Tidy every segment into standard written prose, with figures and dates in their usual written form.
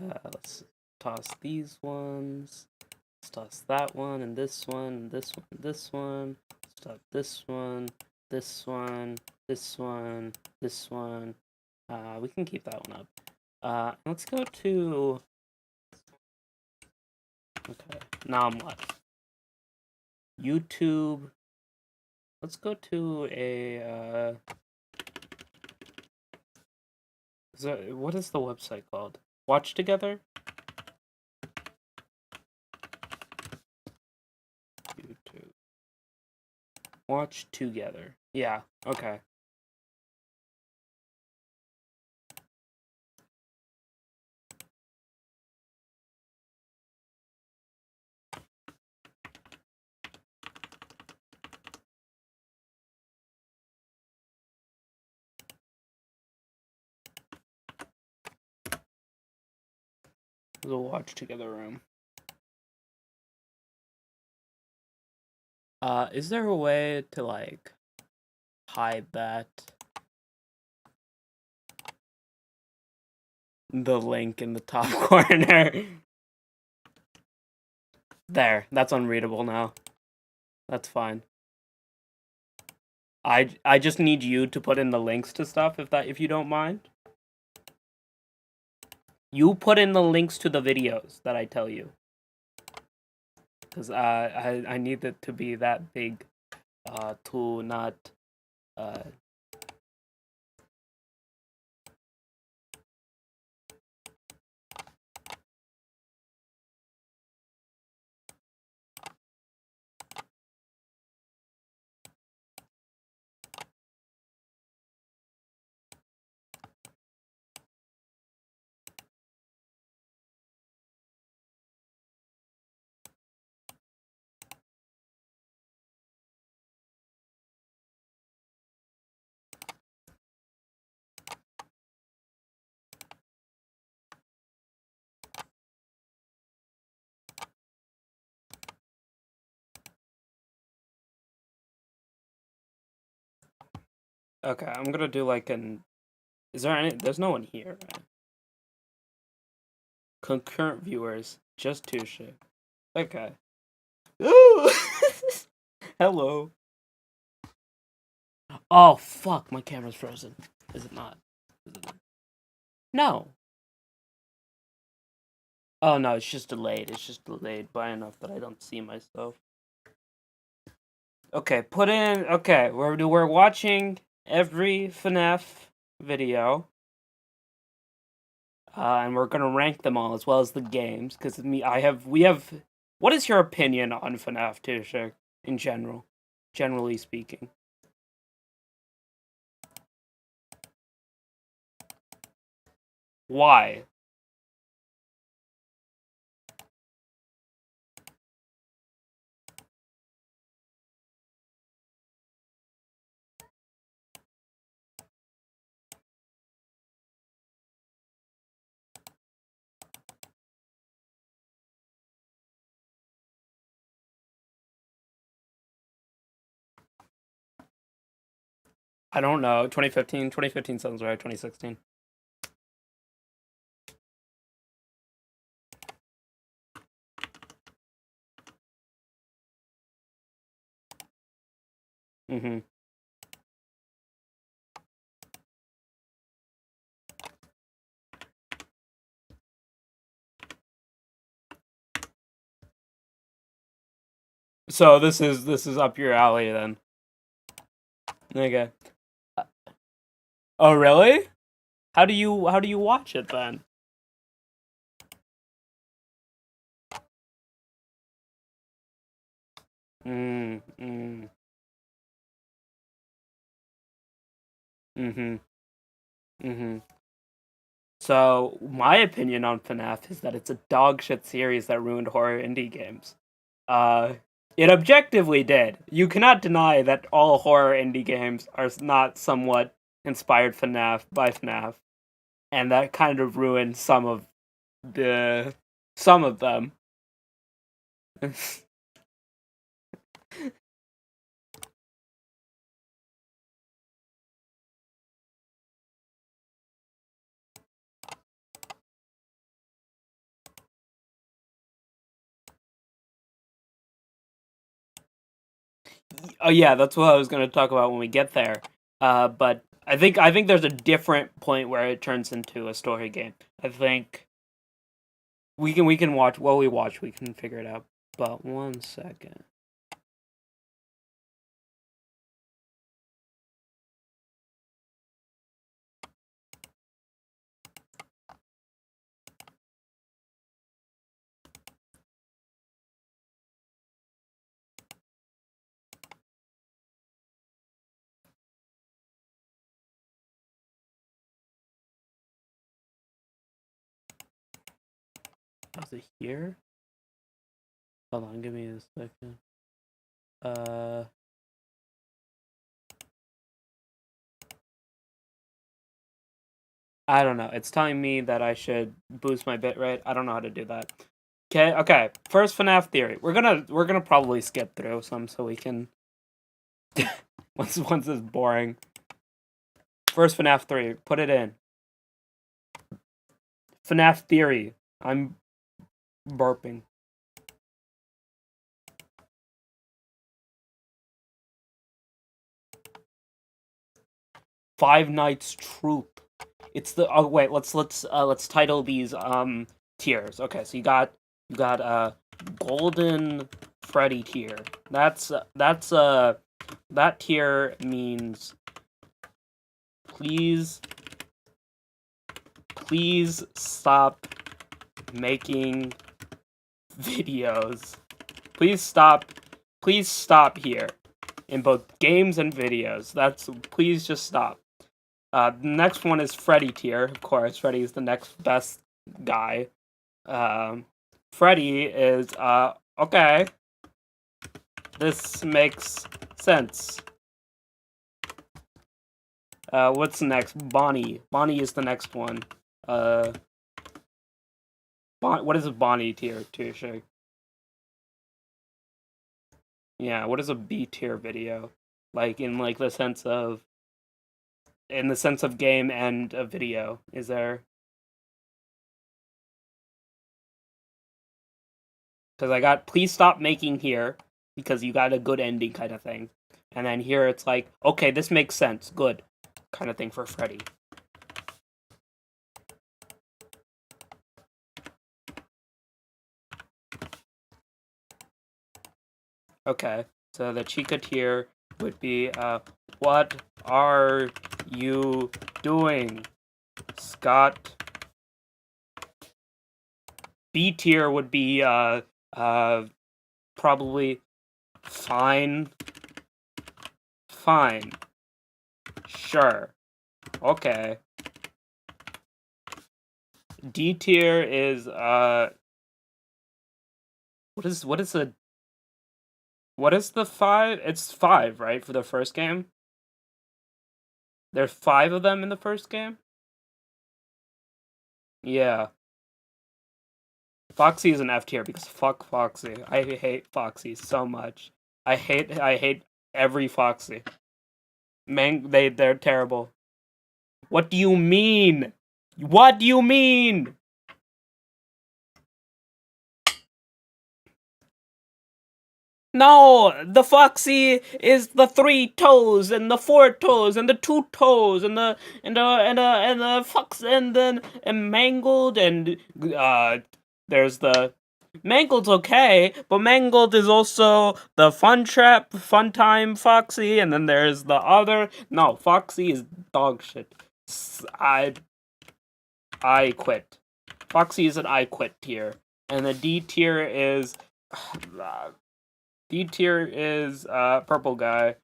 Let's toss these ones. Let's toss that one, and this one, and this one, and this one. Stop this one, this one, this one, this one. We can keep that one up. Let's go to... Okay, now I'm what? YouTube. Let's go to a, what is the website called? Watch Together? YouTube. Watch Together. Yeah, okay. The Watch Together room. Is there a way to, like, hide that? The link in the top corner. There, that's unreadable now. That's fine. I just need you to put in the links to stuff if you don't mind. You put in the links to the videos that I tell you. Cause I need it to be that big to not Okay, I'm gonna do like an... Is there any... There's no one here, right? Concurrent viewers. Just two shit. Okay. Ooh! Hello. Oh, fuck. My camera's frozen. Is it not? Is it not? No. Oh, no. It's just delayed. It's just delayed by enough that I don't see myself. Okay, put in... Okay, we're watching every Fnaf video. And we're gonna rank them all as well as the games, because we have... What is your opinion on Fnaf 2, Shik, in general? Generally speaking. Why? I don't know. 2015? 2015 sounds right. 2016. Mm-hmm. So this is up your alley then. Okay. Oh really? How do you watch it then? Mm-hmm. Mm-hmm. So my opinion on FNAF is that it's a dog shit series that ruined horror indie games. Uh, it objectively did. You cannot deny that all horror indie games are not somewhat inspired by FNAF, and that kind of ruined some of them. Oh yeah, that's what I was going to talk about when we get there. But I think there's a different point where it turns into a story game. I think we can watch while we watch. We can figure it out. But 1 second. Was it here? Hold on, give me a second. Uh. I don't know. It's telling me that I should boost my bitrate. I don't know how to do that. Okay. First FNAF theory. We're gonna probably skip through some so we can once is boring. First FNAF 3. Put it in. FNAF theory. I'm burping. Five Nights Troop. It's the wait, let's title these tiers. Okay, so you got Golden Freddy tier. That tier means please stop making videos. Please stop here in both games and videos. Please just stop. The next one is Freddy tier. Of course, Freddy is the next best guy. Freddy is okay. This makes sense. What's next? Bonnie. Bonnie is the next one. What is a Bonnie tier, Shake? Yeah, what is a B tier video? Like in the sense of game and a video. Is there? Because I got please stop making here because you got a good ending kind of thing, and then here it's like okay, this makes sense, good kind of thing for Freddy. Okay, so the Chica tier would be what are you doing, Scott? B tier would be probably fine. Sure. Okay. D tier is what is the 5? It's 5, right, for the first game? There's 5 of them in the first game? Yeah. Foxy is an F tier because fuck Foxy. I hate Foxy so much. I hate every Foxy. They're terrible. What do you mean? What do you mean? No, the Foxy is the 3 toes and the 4 toes and the 2 toes and the fox and then and Mangled and there's the Mangled's okay, but Mangled is also the Fun Trap, Fun Time Foxy, and then there's the other. No, Foxy is dog shit. I quit. Foxy is an I quit tier, and the D tier is. D tier is purple guy.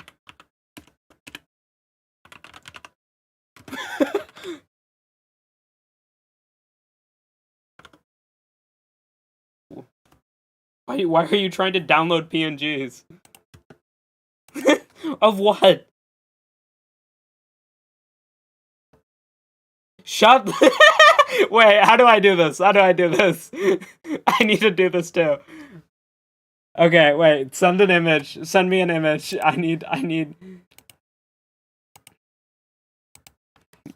Why are you trying to download PNGs? Of what? Shut. Wait, how do I do this? I need to do this too. Okay, wait. Send an image. Send me an image. I need.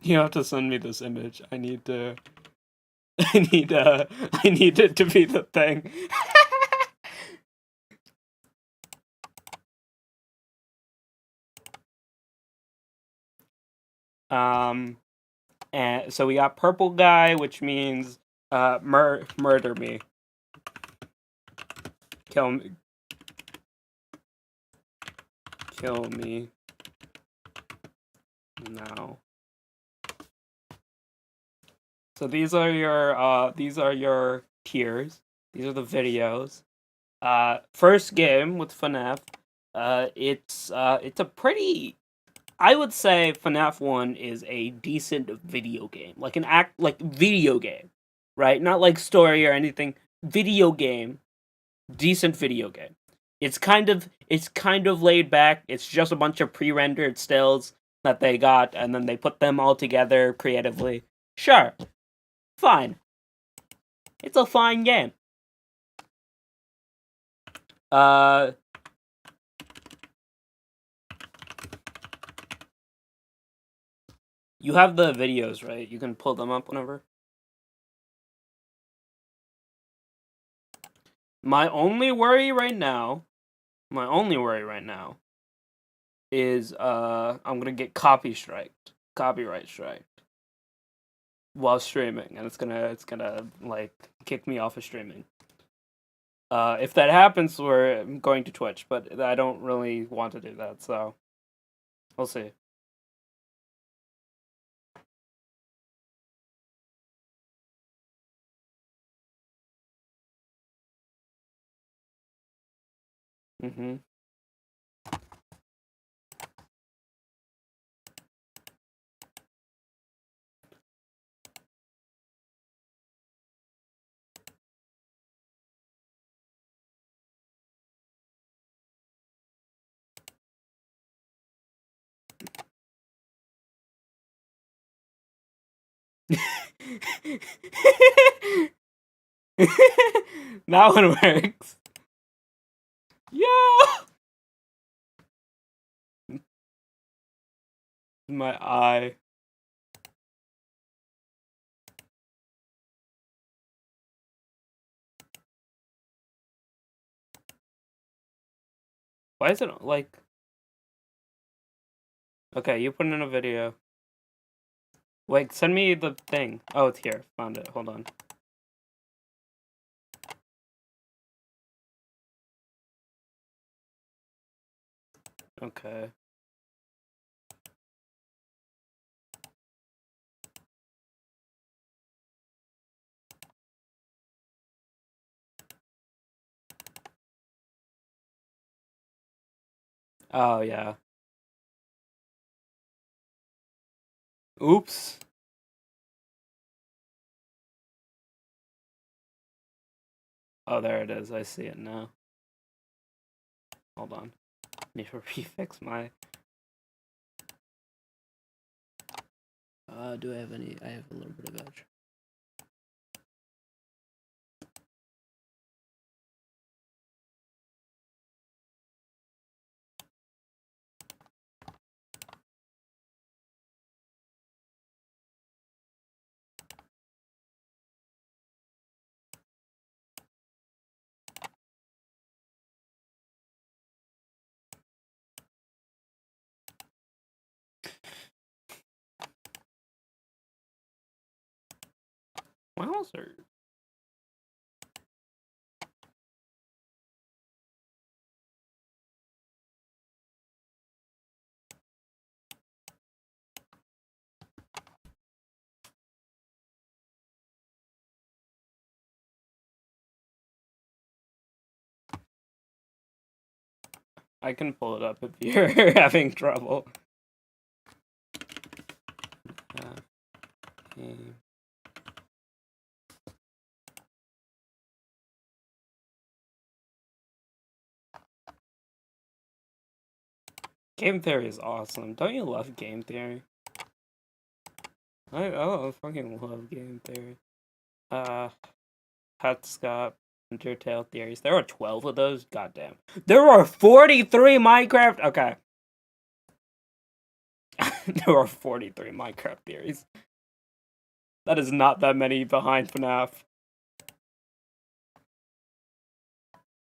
You have to send me this image. I need it to be the thing. And so we got purple guy, which means murder me, kill me, kill me now. So these are your tiers. These are the videos. First game with Fnaf. It's a pretty. I would say Fnaf 1 is a decent video game, like video game, right? Not like story or anything. Video game, decent video game. It's kind of laid back. It's just a bunch of pre-rendered stills that they got, and then they put them all together creatively. Sure, fine. It's a fine game. Uh, you have the videos, right? You can pull them up whenever. My only worry right now is I'm gonna get copyright striked while streaming, and it's gonna like kick me off of streaming. If that happens, we're going to Twitch, but I don't really want to do that, so we'll see. Mm-hmm. That one works. Yeah. My eye. Why is it like? Okay, you put in a video. Wait, send me the thing. Oh, it's here. Found it. Hold on. Okay. Oh yeah. Oops. Oh, there it is. I see it now. Hold on. Need to refix my. Do I have any? I have a little bit of edge. Wowzer. I can pull it up if you're having trouble. Game. Game theory is awesome. Don't you love game theory? I fucking love game theory. Hetscop, Undertale theories. There are 12 of those? Goddamn. There are 43 Minecraft. Okay. There are 43 Minecraft theories. That is not that many behind FNAF.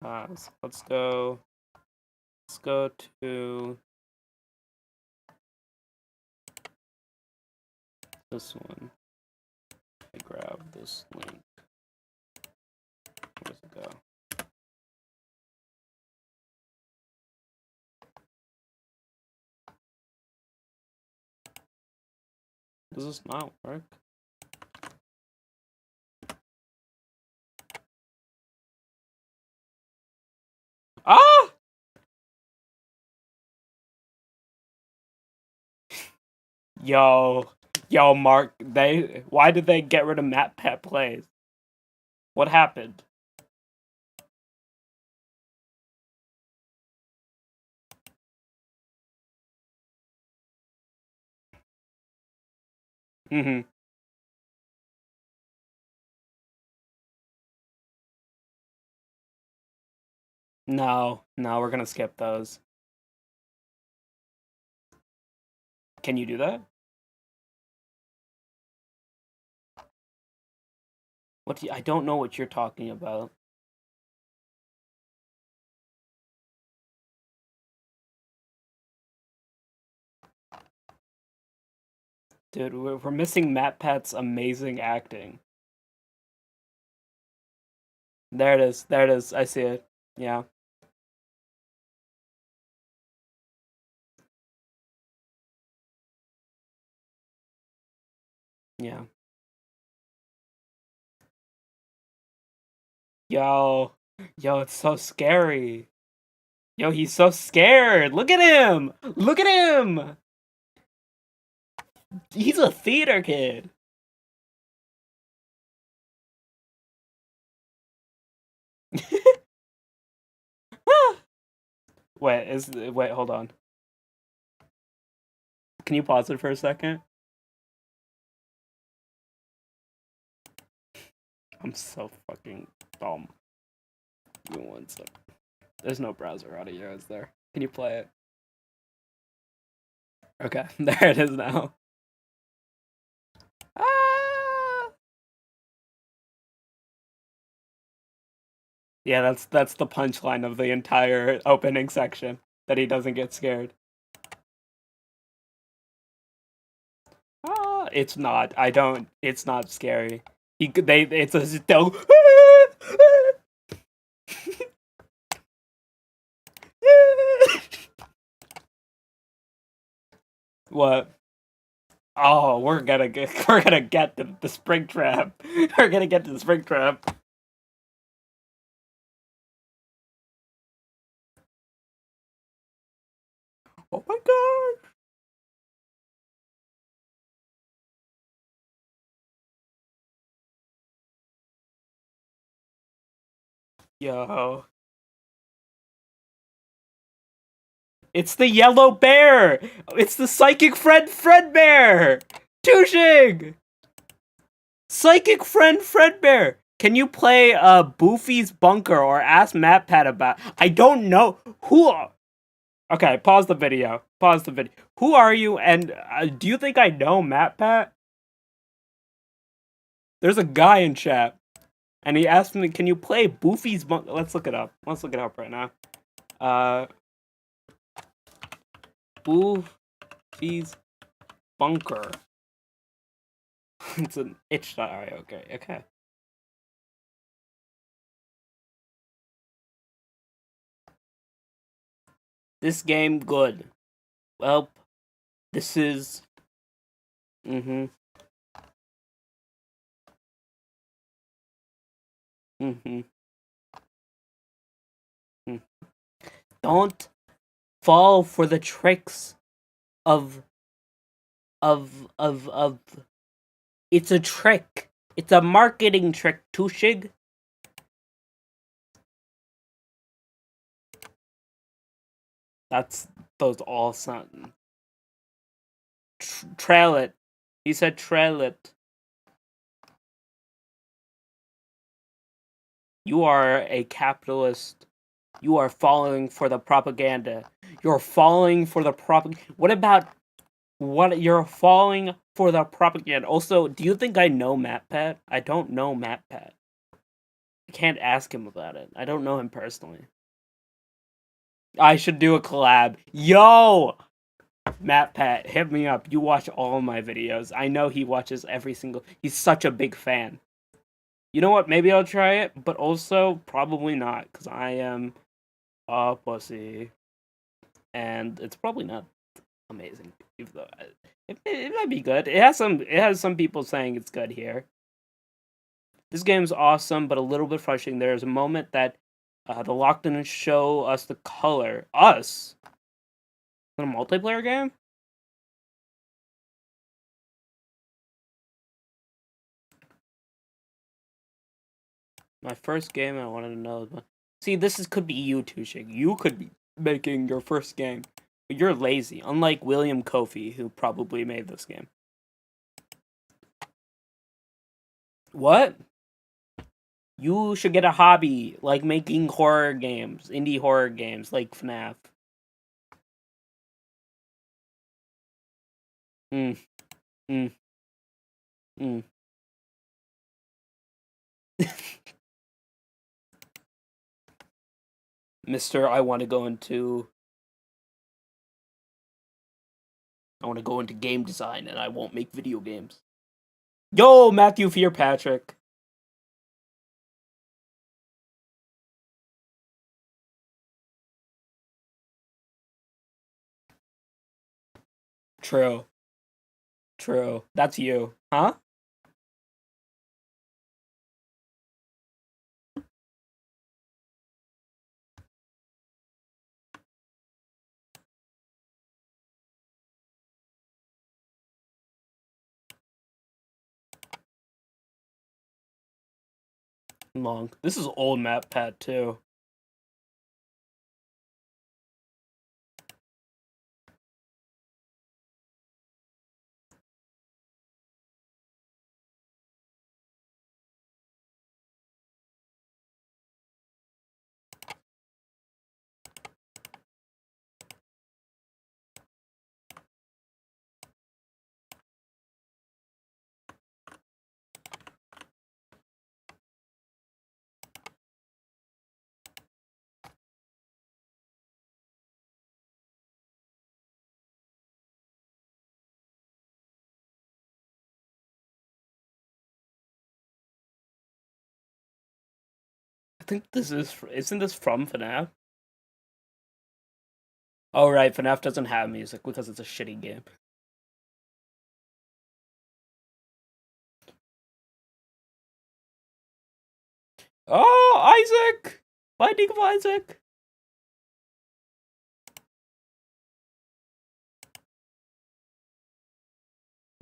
So let's go. Let's go to. this one. I grab this link. Where does it go? Does this not work? Ah! Yo, Mark, why did they get rid of MatPat plays? What happened? Mm-hmm. No, we're gonna skip those. Can you do that? I don't know what you're talking about. Dude, we're missing MatPat's amazing acting. There it is. I see it. Yeah. Yeah. Yo, it's so scary. Yo, he's so scared. Look at him. Look at him. He's a theater kid. Wait, hold on. Can you pause it for a second? I'm so fucking dumb. Give me one sec. There's no browser audio, is there? Can you play it? Okay, there it is now. Ah! Yeah, that's the punchline of the entire opening section. That he doesn't get scared. Ah, it's not. I don't. It's not scary. It's a still. What? Oh, we're gonna get to the spring trap. We're gonna get to the spring trap. Oh my god! Yo. It's the yellow bear! It's the psychic friend Fredbear! Tushig! Psychic friend Fredbear! Can you play Boofy's Bunker or ask MatPat about? I don't know who. Okay, pause the video. Who are you? And do you think I know MatPat? There's a guy in chat, and he asked me, "Can you play Boofy's Bunker?" Let's look it up. Right now. Boofy's Bunker. It's an itch. Alright, okay. This game good. Well, this is. Mm-hmm. Don't fall for the tricks of. It's a trick. It's a marketing trick, Tushig. That's those all sound. Trail it. He said trail it. You are a capitalist. You are falling for the propaganda. You're falling for the propaganda. What you're falling for the propaganda. Also, do you think I know MatPat? I don't know MatPat. I can't ask him about it. I don't know him personally. I should do a collab. Yo! Matt Pat, hit me up. You watch all my videos. I know he watches every single. He's such a big fan. You know what? Maybe I'll try it, but also probably not, because I am a pussy, and it's probably not amazing. Even though it might be good. It has some people saying it's good here. This game's awesome, but a little bit frustrating. There's a moment that the lock didn't show us the color. Us? In a multiplayer game? My first game, I wanted to know. See, could be you, Tushing. You could be making your first game. But you're lazy, unlike William Kofi, who probably made this game. What? You should get a hobby, like making horror games, indie horror games, like Fnaf. Mm, mm, mm. Mister, I want to go into game design, and I won't make video games. Yo, Matthew Fearpatrick. True. True. That's you. Huh? Long. This is old map pad too. I think isn't this from FNAF? Oh right, FNAF doesn't have music because it's a shitty game. Oh, Isaac! Binding of Isaac!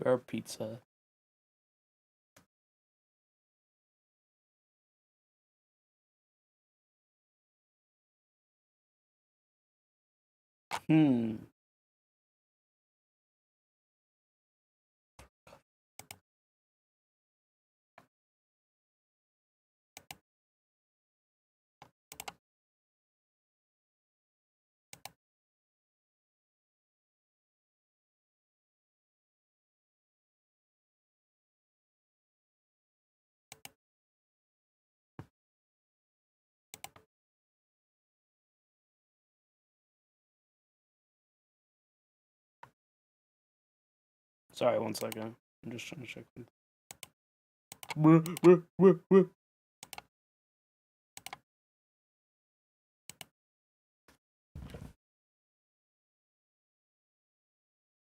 Rare pizza. Hmm. Sorry, 1 second. I'm just trying to check.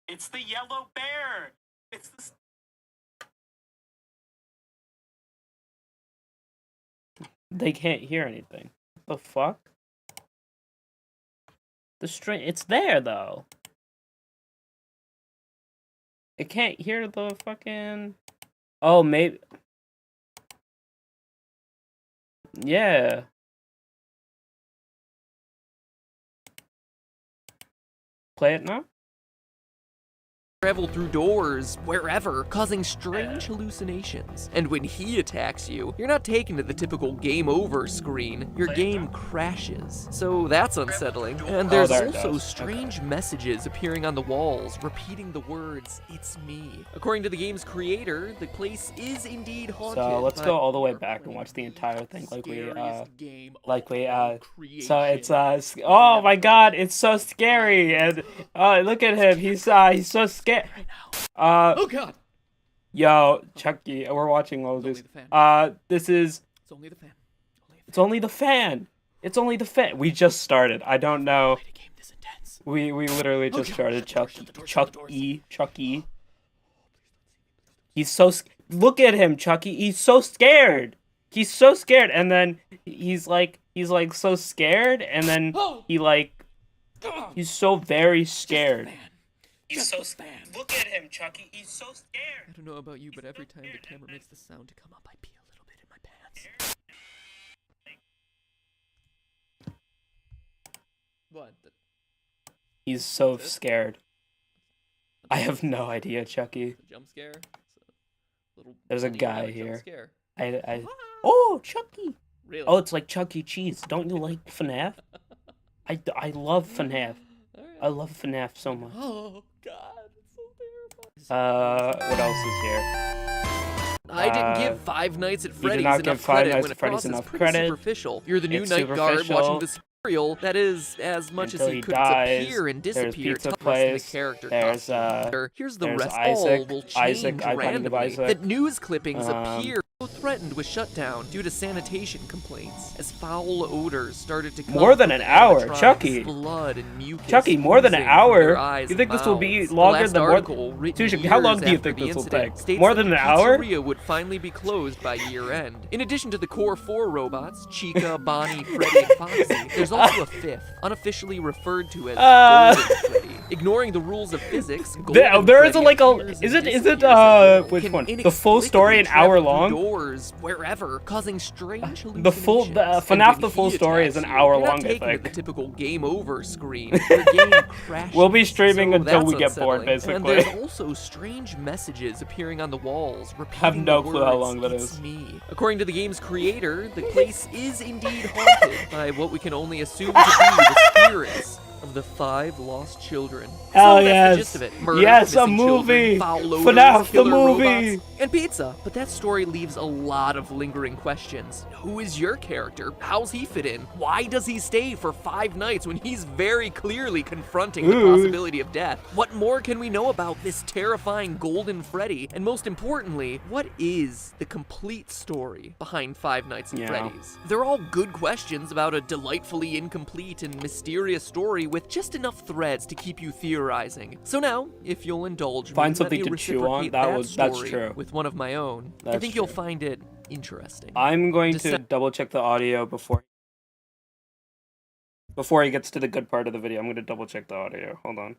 It's the yellow bear. It's the. They can't hear anything. What the fuck? The string. It's there though. It can't hear the fucking. Oh, maybe. Yeah. Play it now. travel through doors, wherever, causing strange hallucinations. And when he attacks you, you're not taken to the typical game over screen. Your game crashes. So that's unsettling. And there's also strange messages appearing on the walls, repeating the words, "It's me." According to the game's creator, the place is indeed haunted. So let's go all the way back and watch the entire thing so it's oh my god, it's so scary, and look at him, he's so scared. Oh god. Yo, Chucky, we're watching all of this. This is It's only the fan. It's only the fan. It's only the fan. We just started. I don't know. We literally just started. Chucky. He's so look at him, Chucky. He's so scared. He's so scared, and then he's like so scared, and then he's so very scared. He's so scared. Look at him, Chucky. He's so scared. I don't know about you, but every time the camera makes the sound to come up, I pee a little bit in my pants. What? He's so scared. I have no idea, Chucky. Jump scare. There's a guy here. Oh, Chucky. Really? Oh, it's like Chuck E. Cheese. Don't you like FNAF? I love FNAF. I love FNAF so much. Oh god, it's so terrifying. What else is here? I didn't give Five Nights at Freddy's not enough give Five credit Nights when at it Freddy's crosses enough pretty credit. superficial. You're the new It's night guard watching the serial that is as much Until as he he could dies. appear and There's disappear. Pizza The Place. character There's costume. Here's the there's rest. Isaac. All will change Isaac, Iconic of randomly. Isaac. That news clippings appear. Threatened with shutdown due to sanitation complaints as foul odors started to come more than from an hour, animatronics, Chucky. Blood and mucus. Chucky, more than an oozing from their hour. eyes You think and this will be mouths. longer The than last more? article, written Seriously, how long years do you after think the this will incident, take? states More that than the an hour? Pizzeria would finally be closed by year end. In addition to the core 4 robots, Chica, Bonnie, Freddy, and Foxy, there's also a fifth, unofficially referred to as Golden Freddy. Ignoring the rules of physics, there is which one? The full story an hour long? Doors, wherever, causing strange The full FNAF the full story is an hour long, I think. The typical game over screen. Your game crashes. We'll be streaming So until we that's get bored, unsettling. basically. And there's also strange messages appearing on the walls, repeating have no the clue words, how long that "It's is. me." According to the game's creator, the place is indeed haunted by what we can only assume to be the spirits of the 5 lost children. Hell So that's yes. the gist of it. Murder, Yes, a missing children, movie. foul odors, FNAF the killer movie. robots, and pizza. But that story leaves a lot of lingering questions. Who is your character? How's he fit in? Why does he stay for 5 nights when he's very clearly confronting the possibility of death? What more can we know about this terrifying Golden Freddy? And most importantly, what is the complete story behind Five Nights at Freddy's? They're all good questions about a delightfully incomplete and mysterious story with just enough threads to keep you theorizing. So now, if you'll indulge me, Find something let me to chew on. reciprocate That's story true. with one of my own. I That's think you'll true. find it interesting. I'm going to double check the audio before he gets to the good part of the video. I'm going to double check the audio. Hold on.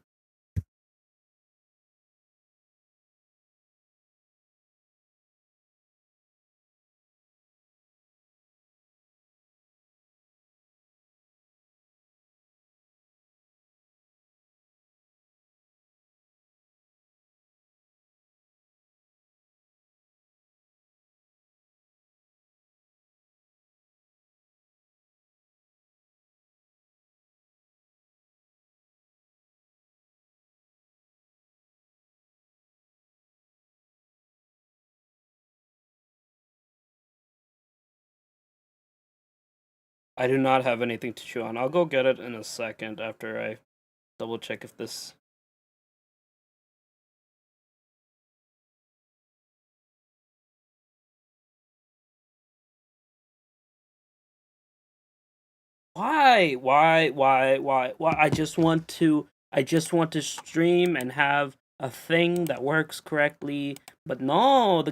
I do not have anything to chew on. I'll go get it in a second after I double check if this... Why? I just want to stream and have a thing that works correctly, but no,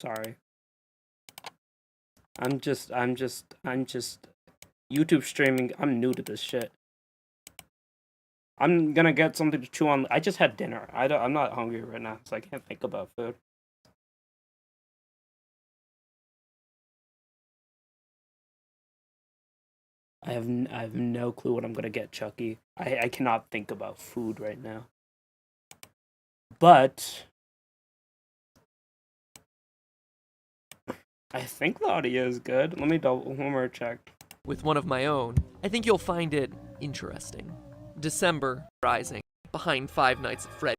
sorry. I'm just YouTube streaming. I'm new to this shit. I'm gonna get something to chew on. I just had dinner. I'm not hungry right now, so I can't think about food. I have no clue what I'm gonna get, Chucky. I cannot think about food right now. But I think the audio is good. Let me one more check. With one of my own, I think you'll find it interesting. December Rising, behind Five Nights at Freddy's.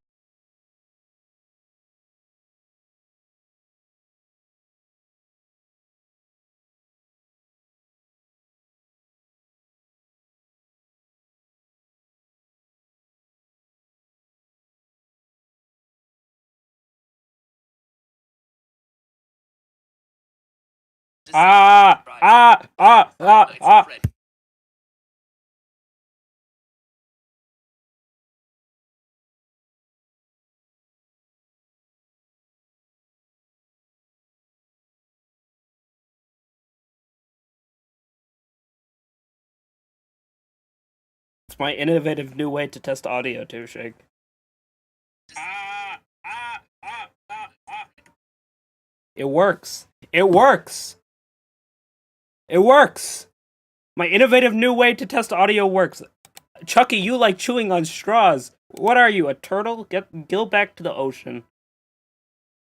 Ah! Ah! Ah! Ah! Ah! It's my innovative new way to test audio too, Shake. Ah! Ah! Ah! Ah! Ah! It works. It works. It works. My innovative new way to test audio works. Chucky, you like chewing on straws. What are you, a turtle? Go back to the ocean.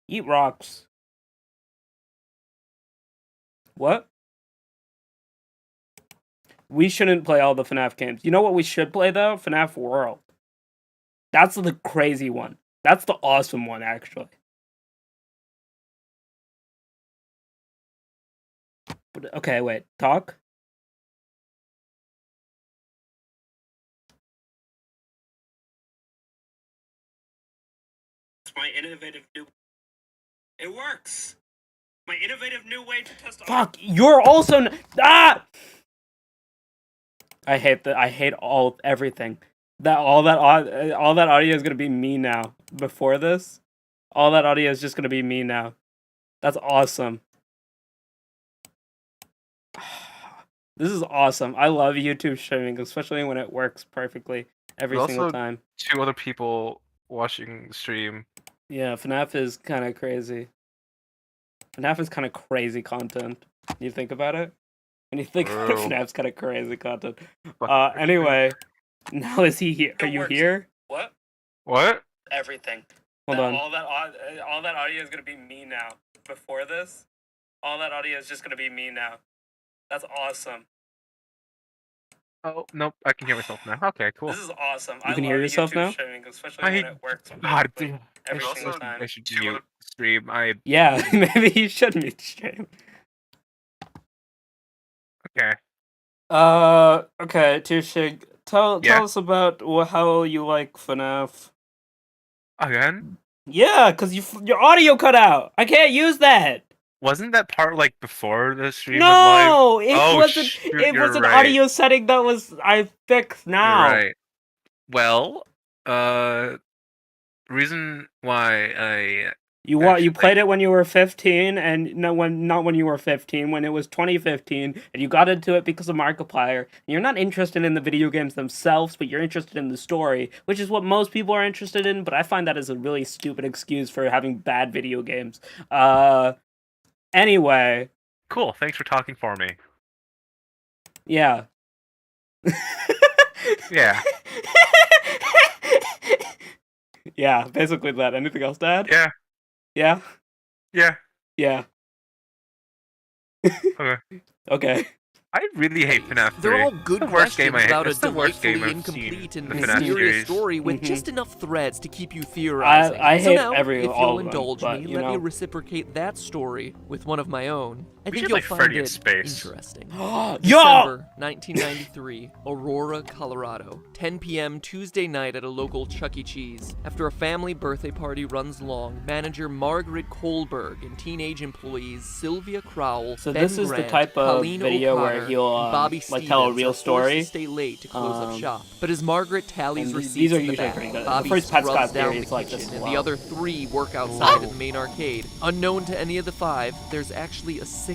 Eat rocks. What? We shouldn't play all the FNAF games. You know what we should play, though? FNAF World. That's the crazy one. That's the awesome one, actually. Okay, wait. Talk? It's my innovative new... It works! My innovative new way to test... Fuck! You're also... Ah! I hate everything. All that audio is gonna be me now. Before this, all that audio is just gonna be me now. That's awesome. This is awesome. I love YouTube streaming, especially when it works perfectly every single time. 2 other people watching the stream. Yeah, FNAF is kind of crazy. FNAF is kind of crazy content. You think about it? When you think about it, FNAF's kind of crazy content. Anyway, now is he here? Are you here? What? What? Everything. Hold on. All that audio is gonna be me now. Before this, all that audio is just gonna be me now. That's awesome. Oh, nope, I can hear myself now. Okay, cool. This is awesome. You can hear yourself now? Especially when it works. God, dude. Every single time. I should mute stream. Yeah, maybe you should mute stream. Okay. Okay, Tushig, tell us about how you like FNAF. Again? Yeah, because your audio cut out. I can't use that. Wasn't that part like before the stream No, was live? it wasn't. Shoot, it was an right. audio setting that I fixed now. You're right. Well, reason why I you played it when you were 15, and not when you were 15, when it was 2015, and you got into it because of Markiplier. And you're not interested in the video games themselves, but you're interested in the story, which is what most people are interested in. But I find that is a really stupid excuse for having bad video games. Anyway. Cool. Thanks for talking for me. Yeah. Yeah. Yeah, basically that. Anything else, Dad? Yeah. Yeah? Yeah. Yeah. Okay. Okay. I really hate FNAF 3. They're all good the worst game questions about a It's the worst game delightfully I've seen incomplete and in the FNAF mysterious series. story with just enough threads to keep you theorizing. I so hate now, all if you'll of them, indulge but, me, you let me know. reciprocate that story with one of my own. I think should you'll like find Freddy in it space. interesting. Yo! December 1993, Aurora, Colorado. 10 p.m. Tuesday night at a local Chuck E. Cheese. After a family birthday party runs long, manager Margaret Kohlberg and teenage employees Sylvia Crowell, So Ben this is Grant, the type of Colleen video where O'Connor, he'll and Bobby like tell a Stevens real are forced story. to stay late to close up shop. But as Margaret tallies and receipts these are in the usually back, pretty good. The Bobby first Pat scrubs Scott down series the like this kitchen, as and the well. other 3 work outside of the main arcade. Unknown to any of the 5, there's actually a 6th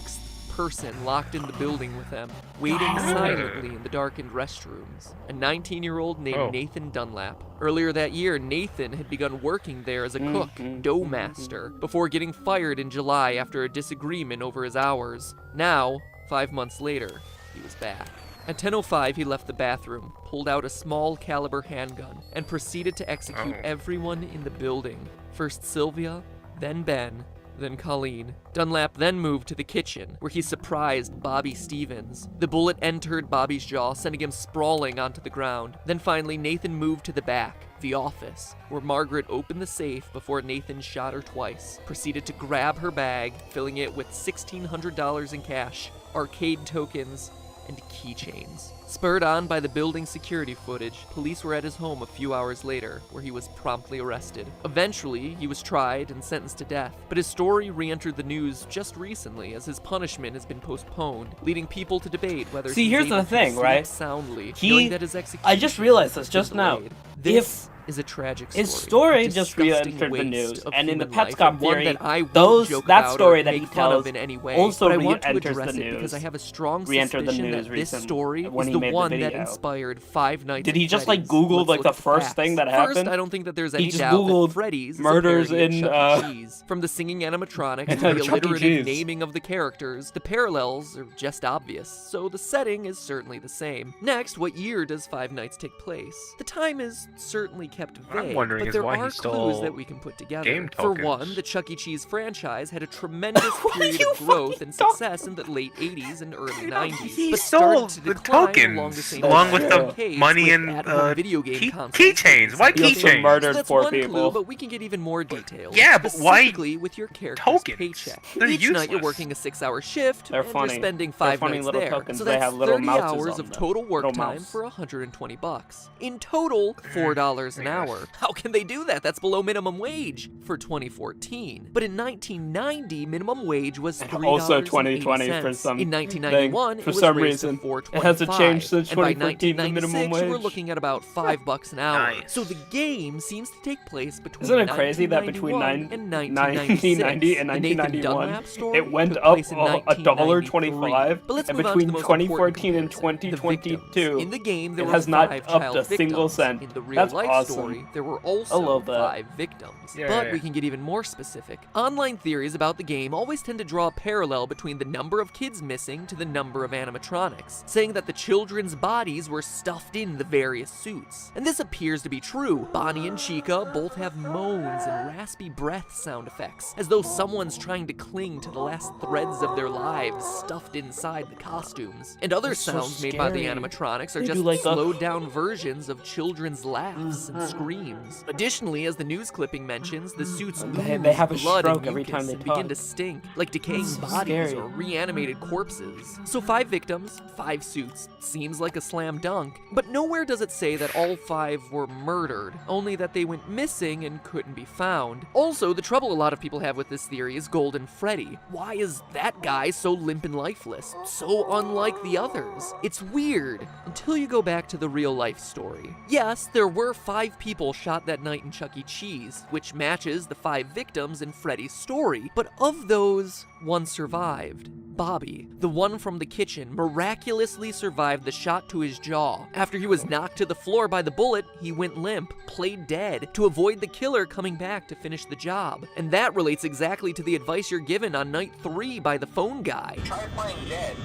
person locked in the building with them, waiting silently in the darkened restrooms. A 19-year-old named Nathan Dunlap. Earlier that year, Nathan had begun working there as a cook, dough master, before getting fired in July after a disagreement over his hours. Now, 5 months later, he was back. At 10:05, he left the bathroom, pulled out a small caliber handgun, and proceeded to execute everyone in the building. First Sylvia, then Ben, then Colleen. Dunlap then moved to the kitchen, where he surprised Bobby Stevens. The bullet entered Bobby's jaw, sending him sprawling onto the ground. Then finally, Nathan moved to the back, the office, where Margaret opened the safe before Nathan shot her twice, proceeded to grab her bag, filling it with $1,600 in cash, arcade tokens, and keychains. Spurred on by the building's security footage, police were at his home a few hours later, where he was promptly arrested. Eventually, he was tried and sentenced to death, but his story re-entered the news just recently as his punishment has been postponed, leading people to debate whether here's the thing, right? Soundly, knowing that his execution I just realized this just now. This is a tragic story. His story just re-entered the news, and in the Petscop theory, that story that he tells also re-enters the news. Because I have a strong re-entered the suspicion news that this recently story when is he the made one the that video. inspired Five Nights Did at he just Freddy's. like Google Let's like look the at the first facts. thing that First, happened? I don't think that there's He any just doubt Googled that Freddy's is murders a parody in, of Chuck E. Cheese. From the singing animatronics to the Chuck E. alliterative Cheese. naming of the characters, the parallels are just obvious, so the setting is certainly the same. Next, what year does Five Nights take place? The time is certainly kept vague, wondering but is there why he are stole clues that we can put together. game For tokens. one, the Chuck E. Cheese franchise had a tremendous What are period you of growth fucking and success in the late 80s and early 90s, He but stole started to the decline along the tokens same along line with as the arcades money with and at-home video game key- consoles. keychains. Why He also keychains? murdered So that's four one people. clue, but we can get even more details. Yeah, but why specifically with your character's tokens? paycheck. They're Each night you're useless. working a 6-hour shift, They're and funny. you're spending They're 5 funny nights little there. tokens. So They that's have little 30 mouses hours on of them. total work Little time mouse. for $120. In total, $4 an hour. How can they do that? That's below minimum wage for 2014. But in 1990, minimum wage was $3.80. Also 2020 for some In 1991, thing. it For was some raised reason. to $4.25. It hasn't changed since And by 2014, the minimum 1996, we're wage. looking at about $5 an hour. Nice. So the game seems to take place between Isn't it crazy that between 1990 and 1991, it went up $1.25, But let's and move on to between the most 2014 and important comparison, the victims. 2022, In the game, there it were has not 5 upped child a single victims. cent. In the real That's life awesome. story, there were also love that. 5 victims. Yeah, But yeah. we can get even more specific. Online theories about the game always tend to draw a parallel between the number of kids missing to the number of animatronics, saying that the children's bodies were stuffed in the various suits. And this appears to be true. Bonnie and Chica both have moans and raspy breath sound effects, as though someone's trying to cling to the last threads of their lives stuffed inside the costumes. And other That's so sounds made by the scary. animatronics are They just do like a- slowed down versions of children's laughs and screams. Additionally, as the news clipping mentions, the suits lose They have a blood stroke and every mucus time they and begin talk. to stink, like decaying so bodies scary. or reanimated corpses. So 5 victims, 5 suits, seems like a slam dunk, but nowhere does it say that all 5 were murdered, only that they went missing and couldn't be found. Also, the trouble a lot of people have with this theory is Golden Freddy. Why is that guy so limp and lifeless? So unlike the others. It's weird, until you go back to the real life story. Yes, there were 5 people shot that night in Chuck E. Cheese, which matches the 5 victims in Freddy's story, but of those, 1 survived. Bobby, the one from the kitchen, miraculously survived the shot to his jaw. After he was knocked to the floor by the bullet, he went limp, played dead, to avoid the killer coming back to finish the job. And that relates exactly to the advice you're given on night 3 by the phone guy. Try playing dead.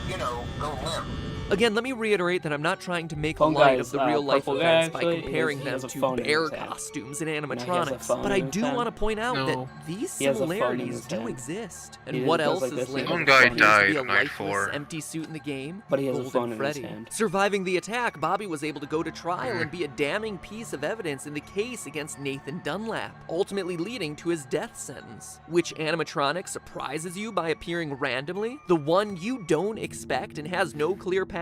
You know, go limp. Again, let me reiterate that I'm not trying to make Phone light guy of the is, real-life purple events guy, by actually. comparing He them has a to phone in bear his hand. costumes and he has a animatronics, phone but I in his do hand. want to point out that No. these He has a phone in similarities his do hand. exist. He And what does else like is this, linked One to guy what appears to be died a night lifeless, 4. empty suit in the game? But he has a Golden phone in his Freddy. hand. Surviving the attack, Bobby was able to go to trial and be a damning piece of evidence in the case against Nathan Dunlap, ultimately leading to his death sentence. Which animatronic surprises you by appearing randomly? The one you don't expect and has no clear pattern?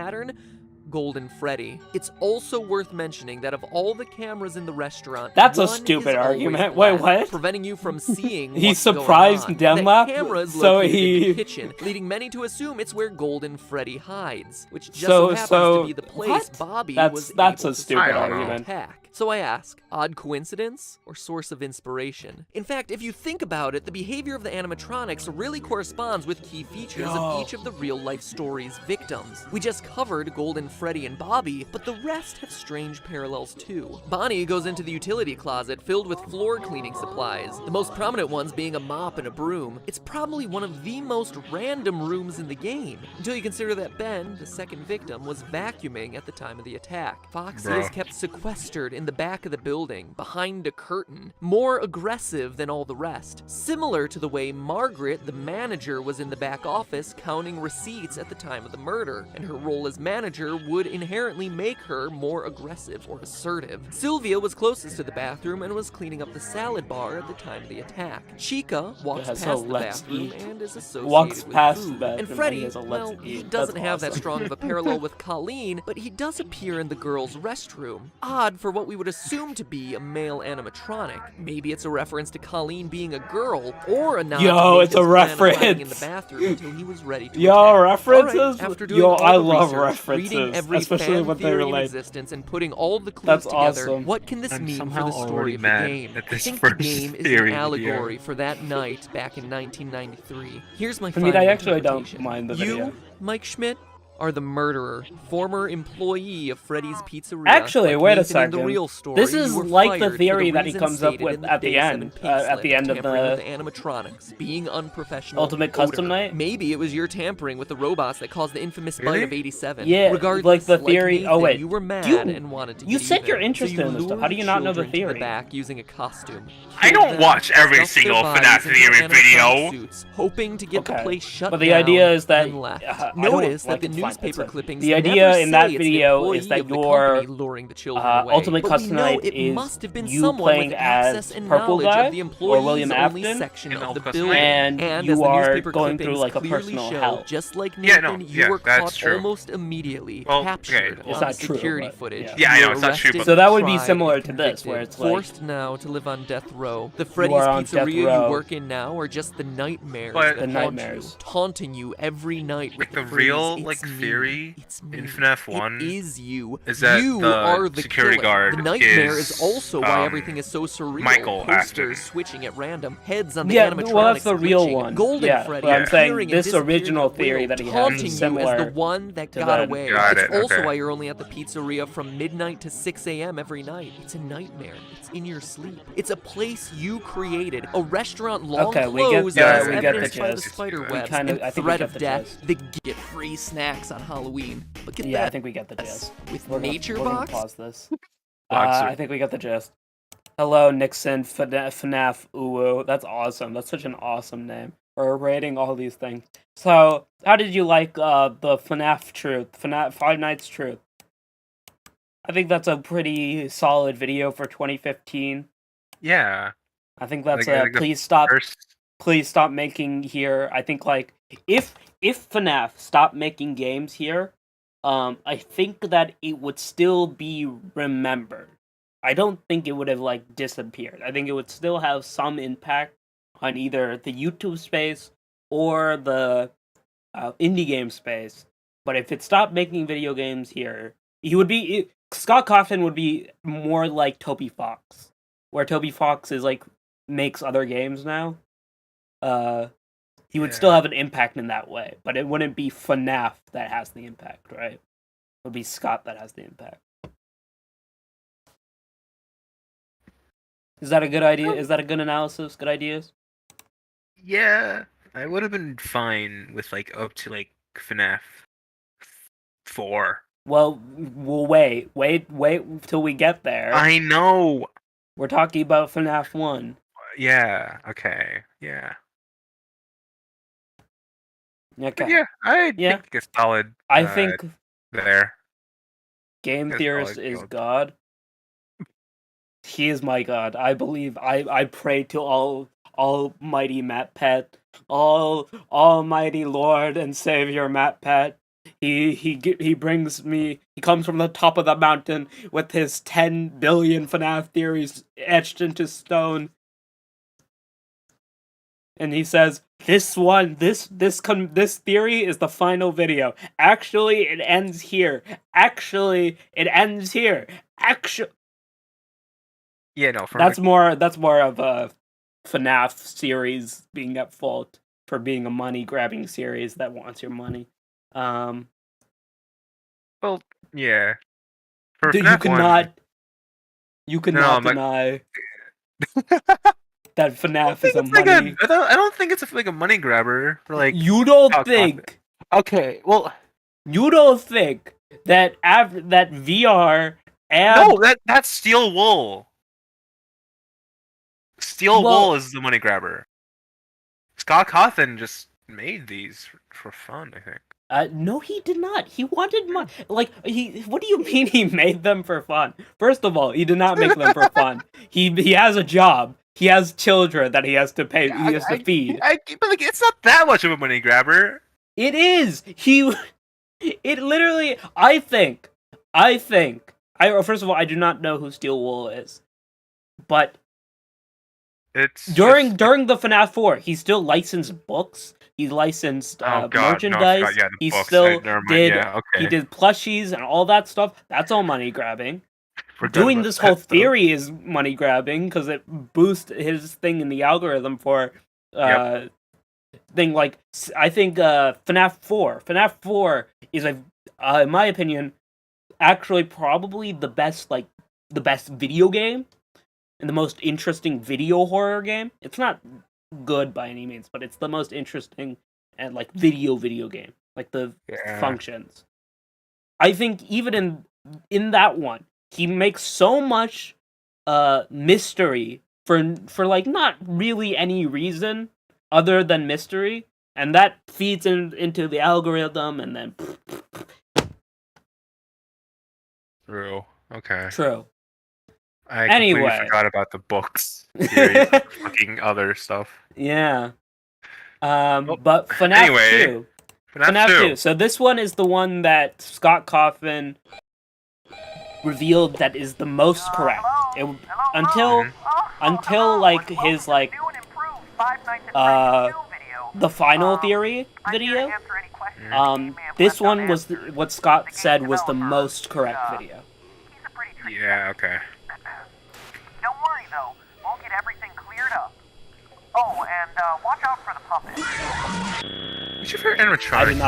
Golden Freddy. It's also worth mentioning that of all the cameras in the restaurant, That's a one stupid is always argument. black, Wait, what? preventing you from seeing He what's going surprised on. Dunlap, That camera is so located in he- the kitchen, leading many to assume it's where Golden Freddy hides, which just so happens to be the place what? Bobby That's was a able to stupid I don't know. argument. attack. So I ask, odd coincidence or source of inspiration? In fact, if you think about it, the behavior of the animatronics really corresponds with key features of each of the real-life story's victims. We just covered Golden Freddy and Bobby, but the rest have strange parallels too. Bonnie goes into the utility closet filled with floor cleaning supplies, the most prominent ones being a mop and a broom. It's probably one of the most random rooms in the game, until you consider that Ben, the second victim, was vacuuming at the time of the attack. Foxy is kept sequestered in the back of the building, behind a curtain, more aggressive than all the rest. Similar to the way Margaret, the manager, was in the back office counting receipts at the time of the murder, and her role as manager would inherently make her more aggressive or assertive. Sylvia was closest to the bathroom and was cleaning up the salad bar at the time of the attack. Chica walks past the bathroom and is associated with food. And Freddy, well, he doesn't have that strong of a parallel with Colleen, but he does appear in the girls' restroom. Odd for what we would assume to be a male animatronic. Maybe it's a reference to Colleen being a girl, or a nod to Nathan's plan of hiding in the bathroom until he was ready to attack. References? Right, after doing all I the love research, references, reading every especially when they're fan theory in like, existence and putting all the clues together, awesome. what can this I'm mean for somehow the story already of the mad game? at I this think the first game is theory an video. allegory for that night back in 1993. Here's my I final mean, I actually don't interpretation. mind the video. You, Mike Schmidt, are the murderer, former employee of Freddy's Pizzeria. Actually, Like wait a Nathan in the second. real story, This is you were like the fired for theory that he reasons comes up stated with in at the Day 7 end, pink at the slip, end of tampering the with animatronics, being unprofessional, Ultimate Custom odor. Night. Maybe it was your tampering with the robots that caused the infamous bite of 87. Yeah, Regardless, like the theory. Nathan, oh wait, you were mad you, and wanted to you get said even. you're interested so you in this stuff. lured How do you not know the children to theory? the back using a costume. I Killed don't them, watch every stuffed their single bodies FNAF into theory animatronic video. Suits, hoping to get the place shut But the down, idea is that and left. I don't Notice like that the it's fine, newspaper it's a- clippings the idea never in that say it's an video employee is that of the your company luring the children away. Ultimate But Custom we know Night it is must have been you someone playing with as access and Purple knowledge Guy of the or employees William only Afton, section in of the Custom building. Night. and And you as the are newspaper going through clippings like a clearly personal show, hell. just like Yeah, no, Nathan, you yeah, were that's caught true. almost immediately, Well, captured okay. It's on not the true, security but, footage. yeah. Yeah, I You know, were it's not true, arrested, but- So that would be tried, similar and to this, where convicted, it's like forced now to live on death row. The You Freddy's are on death Pizzeria row. you work in now are just the nightmares But- that The haunt nightmares. you, taunting you every night with Like, the phrase, real, "It's like, me, theory it's in me, FNAF 1 it is you. is that you the are the security killer." guard The nightmare is, is also why um, everything is so surreal. Michael Posters Afton. switching at random, heads on the yeah, animatronics well, that's the real glitching, one. Golden yeah, Freddy but I'm saying appearing and this disappearing original at will, theory that he has taunting is you as similar the one that to got the- away. Got It's it, also okay. why you're only at the pizzeria from midnight to 6 a.m. every night. It's a nightmare. It's in your sleep. It's a place you created. A restaurant long Okay, we get closed the- as we get the evidenced by the gist. spider We webs kinda- and I think we threat get of the death. gist. The get free snacks on Halloween. Look at Yeah, I that. think we get the gist. With We're Nature gonna Box? pause this. Boxer. I think we got the gist. Hello, Nixon, FNAF, Uwu. That's awesome. That's such an awesome name. We're rating all these things. So, how did you like the FNAF Truth? FNAF Five Nights Truth? I think that's a pretty solid video for 2015. Yeah. I think that's Like the please stop First, making here. I think like if FNAF stopped making games here, I think that it would still be remembered. I don't think it would have like disappeared. I think it would still have some impact on either the YouTube space or the indie game space. But if it stopped making video games here, Scott Cawthon would be more like Toby Fox, where Toby Fox is like makes other games now. He would still have an impact in that way, but it wouldn't be FNAF that has the impact, right? It would be Scott that has the impact. Is that a good idea? Is that a good analysis? Good ideas? yeah, I would have been fine with like up to like FNAF 4. Well, we'll wait till we get there. I know. We're talking about FNAF 1. Yeah. Okay. Yeah. Okay. But yeah, I Yeah. think it's solid. I think there. Game That's Theorist all I is feel. God. He is my God. I believe. I pray to Almighty MatPat, Almighty Lord and Savior MatPat. He brings me. He comes from the top of the mountain with his 10 billion FNAF theories etched into stone, and he says, "This theory is the final video. Actually, it ends here. Actually, it ends here. Actually." Yeah, no, for That's more of a FNAF series being at fault for being a money grabbing series that wants your money. well, yeah. For Dude, you FNAF 1, you no, no, cannot I'm like, deny I that don't FNAF is think a it's like a, money. I don't think it's like a money grabber for like. You don't Scott Cawthon. think Okay, well, that that VR and no, that's Steel Wool. Steel well, Wool is the money grabber. Scott Cawthon just made these for fun, I think. no, he did not. He wanted money. Like he. What do you mean he made them for fun? First of all, he did not make them for fun. He has a job. He has children that he has to pay. He has to feed. But like, it's not that much of a money grabber. It is. He. It literally. I think. First of all, I do not know who Steel Wool is, but It's during just, during the FNAF 4, he still licensed books. He licensed oh god, merchandise. no, yeah, the He books. still Never mind. did. Yeah, okay. He did plushies and all that stuff. That's all money grabbing. Forgot Doing about this that, whole though. theory is money grabbing because it boosts his thing in the algorithm for thing like I think FNAF 4. FNAF 4 is in my opinion actually probably the best video game and the most interesting video horror game. It's not good by any means, but it's the most interesting and like video game. Like the Yeah. functions. I think even in that one, he makes so much mystery for like not really any reason other than mystery, and that feeds into the algorithm and then True. Okay. true. I Anyway. completely forgot about the books. Series, fucking other stuff. Yeah. Well, But FNAF anyway, 2. FNAF FNAF 2. 2. So this one is the one that Scott Cawthon revealed that is the most correct. Until like his like the final theory video. This one was what Scott said was the most correct video. Yeah, okay. Don't worry though, we'll get everything cleared up. Oh, and watch out for the puppet. What's your favorite animatronic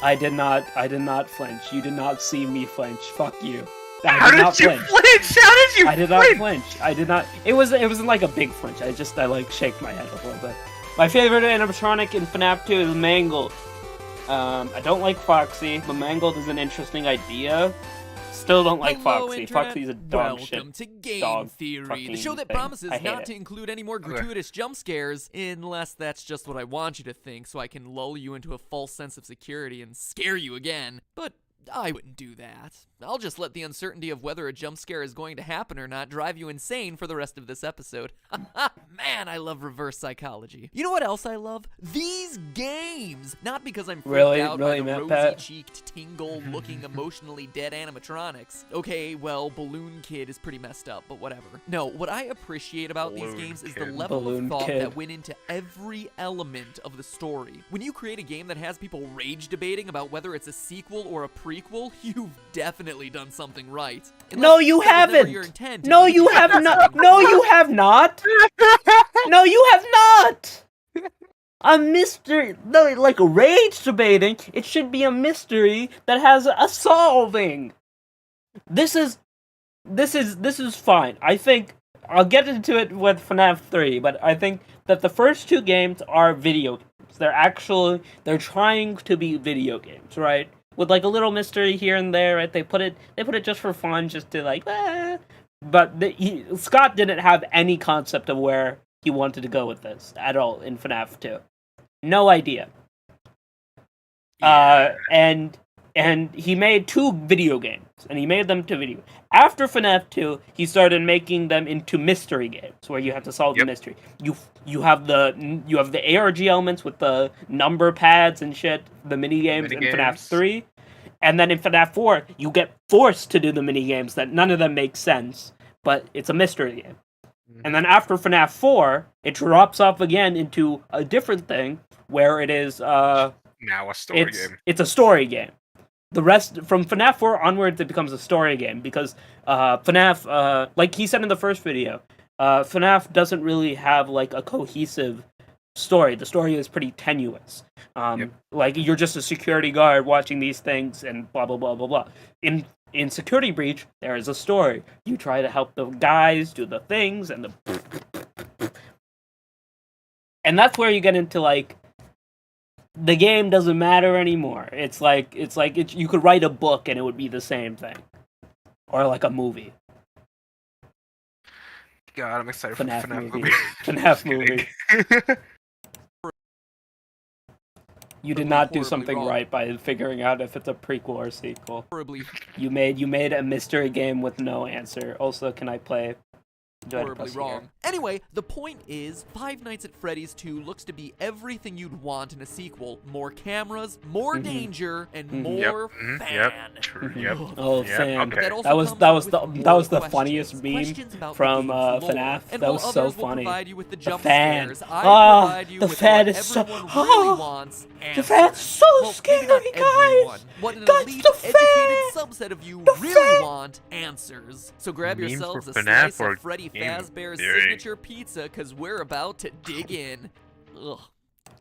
I did not- in FNAF 2? I did not flinch. You did not see me flinch. Fuck you. How I did did not you flinch. flinch? How did you I did not flinch? flinch. I did not. It wasn't like a big flinch. I like shake my head a little bit. My favorite animatronic in FNAF 2 is Mangled. I don't like Foxy, but Mangled is an interesting idea. Still don't like Hello, Foxy. Internet. Foxy's a dog shit. Welcome to Game dog Theory, the fucking show that thing. promises I hate not it. to include any more gratuitous jump scares, unless that's just what I want you to think, so I can lull you into a false sense of security and scare you again. But I wouldn't do that. I'll just let the uncertainty of whether a jump scare is going to happen or not drive you insane for the rest of this episode. Man, I love reverse psychology. You know what else I love? These games! Not because I'm freaked out by the Matt Pat? rosy-cheeked, tingle-looking, emotionally dead animatronics. Okay, well, Balloon Kid is pretty messed up, but whatever. No, what I appreciate about these Balloon games is the Kid. level Balloon of thought Kid. that went into every element of the story. When you create a game that has people rage debating about whether it's a sequel or a prequel, you've definitely done something right. No, Unless you that was ever your haven't. intent, No, and you have did not. something No, right. you have not. No, you have not. A mystery, no, like rage debating. It should be a mystery that has a solving. This is fine. I think I'll get into it with FNAF 3, but I think that the first two games are video games. They're trying to be video games, right? With like a little mystery here and there, right? They put it just for fun, just to like, But Scott didn't have any concept of where he wanted to go with this at all in FNAF 2. No idea. And he made two video games, and he made them to video. After FNAF 2, he started making them into mystery games where you have to solve the mystery. You have the ARG elements with the number pads and shit, the mini games in FNAF 3. And then in FNAF 4, you get forced to do the mini games that none of them make sense, but it's a mystery game. And then after FNAF 4, it drops off again into a different thing where it is Now a story game. it's a story game. the rest from FNAF 4 onwards, it becomes a story game because FNAF, like he said in the first video, FNAF doesn't really have like a cohesive story. The story is pretty tenuous. Like you're just a security guard watching these things and blah blah blah blah blah. In Security Breach, there is a story. You try to help the guys do the things, and that's where you get into like the game doesn't matter anymore. It's like you could write a book and it would be the same thing, or like a movie. God, I'm excited for FNAF the FNAF movie. movie. FNAF Just movie. kidding. You did Horribly, not do horribly something wrong. right by figuring out if it's a prequel or sequel. Horribly, You made a mystery game with no answer. Also, can I play? Do I have to horribly press wrong. here? Anyway, the point is, Five Nights at Freddy's 2 looks to be everything you'd want in a sequel. More cameras, more danger, and more fan. True. Yep. Oh, Yep, fan. okay. also That was comes the with that was the more funniest questions meme about the from game's lore. FNAF. And That while was so others will funny. provide you with the The jump fan. scares, I Ah, provide you the with fan what is so- everyone Ah, really wants. the fan's so well, maybe scary, not guys. everyone. What an Guys, elite, the educated fan. subset of you The really fan. want answers. So grab Meme yourselves for a FNAF slice or of Freddy game Fazbear's theory? signature pizza, because we're about to dig in. Ugh.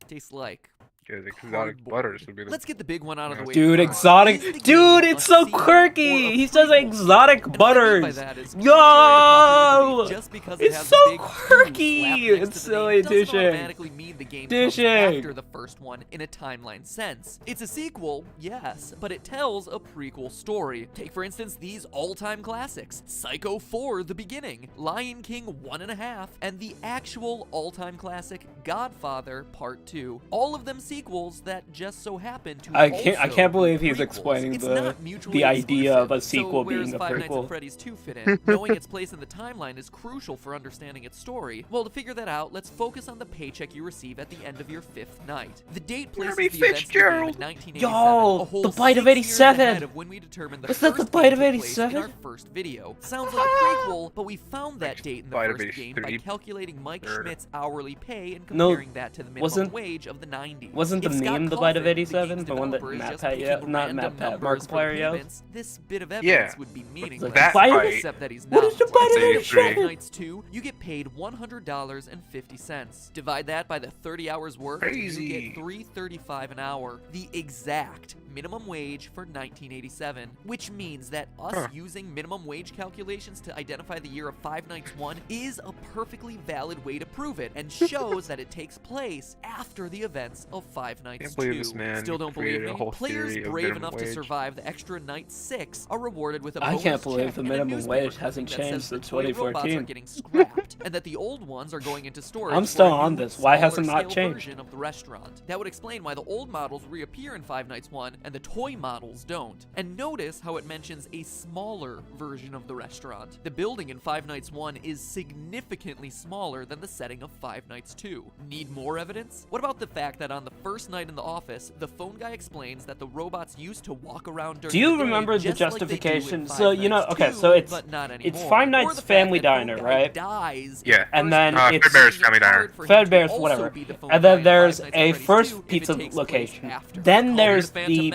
Tastes like Because exotic cardboard. butters would be the Let's get the big one out of the way. Dude, first. exotic. Is the Dude, game it's a so sequel or quirky. a He says prequel? exotic And what I mean by butters. that is, Yo, contrary to popular belief, just because it it's has so the big 2 quirky. slapped next It's to the name silly doesn't dishing. automatically mean the game comes Dishing. after the first one in a timeline sense. It's a sequel, yes, but it tells a prequel story. Take for instance these all-time classics: Psycho 4: The Beginning, Lion King 1.5, and the actual all-time classic Godfather Part 2. All of them sequels that just so happen to I can't also believe be he's prequels. explaining It's the not mutually idea of a exclusive. sequel So where's being a Five Nights at prequel. Freddy's 2 fit in? Knowing its place in the timeline is crucial for understanding its story. Well, to figure that out, let's focus on the paycheck you receive at the end of your 5th night. The date places Jeremy the events of the game in Fitzgerald. 1987, Yo, a whole the Bite of 6 years 87. ahead of when we determined the Was that first the Bite of game took place 87? in our first video. Sounds like a prequel, but we found that date in the Bite of first game by 83. calculating Mike Third. Schmidt's hourly pay and No, comparing that to the minimum wasn't- wage of the 90s. Wasn't the If Scott meme the Bite of Coffin, 87? game's The one that developer, is Matt just Pat picking yelled, not random Matt Pat, numbers for Markiplier yelled? payments, this bit of Yeah. evidence would be meaningless. that Bite of fight. Except that he's What not. is the Bite of It's 83. 87? Nights 2, you get paid $100.50. Divide that by the 30 hours worked, Crazy. you get $3.35 an hour, the exact minimum wage for 1987, which means that us using minimum wage calculations to identify the year of Five Nights 1 is a perfectly valid way to prove it, and shows that it takes place after the events of Five Nights Can't believe 2. this man Still don't believe created a me? whole Players theory of brave minimum enough to wage. survive the extra night 6 are rewarded with a I bonus can't believe check the and a minimum newspaper wage hasn't clipping that changed says the since toy robots are 2014. getting scrapped, and that the old ones are going into storage. I'm for still a on new, this. Why has it smaller not scale changed? version of the restaurant. That would explain why the old models reappear in Five Nights 1 and the toy models don't. And notice how it mentions a smaller version of the restaurant. The building in Five Nights 1 is significantly smaller than the setting of Five Nights 2. Need more evidence? What about the fact that on the first night in the office, the phone guy explains that the robots used to walk around during Do you the day remember the just like they do in justification? Five So, you know, Nights okay, 2, so it's but not Five anymore. Nights Or the fact Family that phone Diner, guy right? dies Yeah. And then it's Fredbear's Family Diner. Fredbear's, whatever. And then there's a first pizza location. Then there's the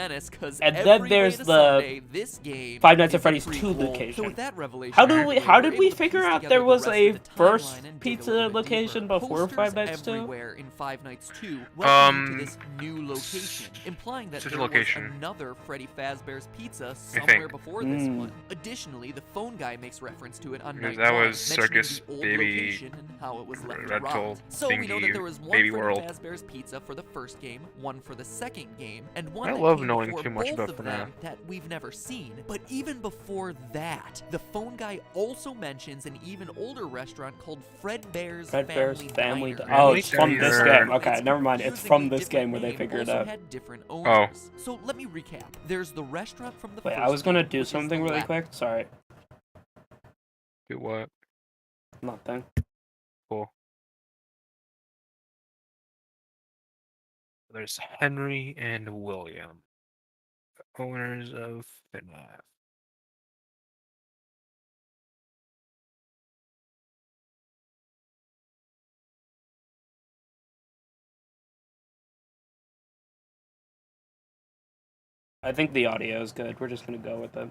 and then there's the Five Nights at Freddy's 2 location. How did we figure out there was a first pizza location before Five Nights 2? In Five Nights 2 to this new location, implying that Such a there was location. another Freddy Fazbear's Pizza think. somewhere before this Mm. one. Additionally, the phone guy makes reference to it on Because night that 1, was mentioning Circus the old Baby location and how it was left to rental rot. So we know that thingy, there was one Baby Freddy World. Fazbear's Pizza for the first game, one for the second game, and one I that love came knowing before too much both about of FNAF. them that we've never seen. But even before that, the phone guy also mentions an even older restaurant called Fredbear's Family Diner. Oh, it's from this Diner. game. Okay, never mind. It's from this game where they figured it also out. had different owners. So let me recap. There's the restaurant from the Wait, first I was gonna game, do which is something the really lab- quick. Sorry, Do what? nothing. Cool. There's Henry and William, the owners of FNAF. I think the audio is good. We're just gonna go with it.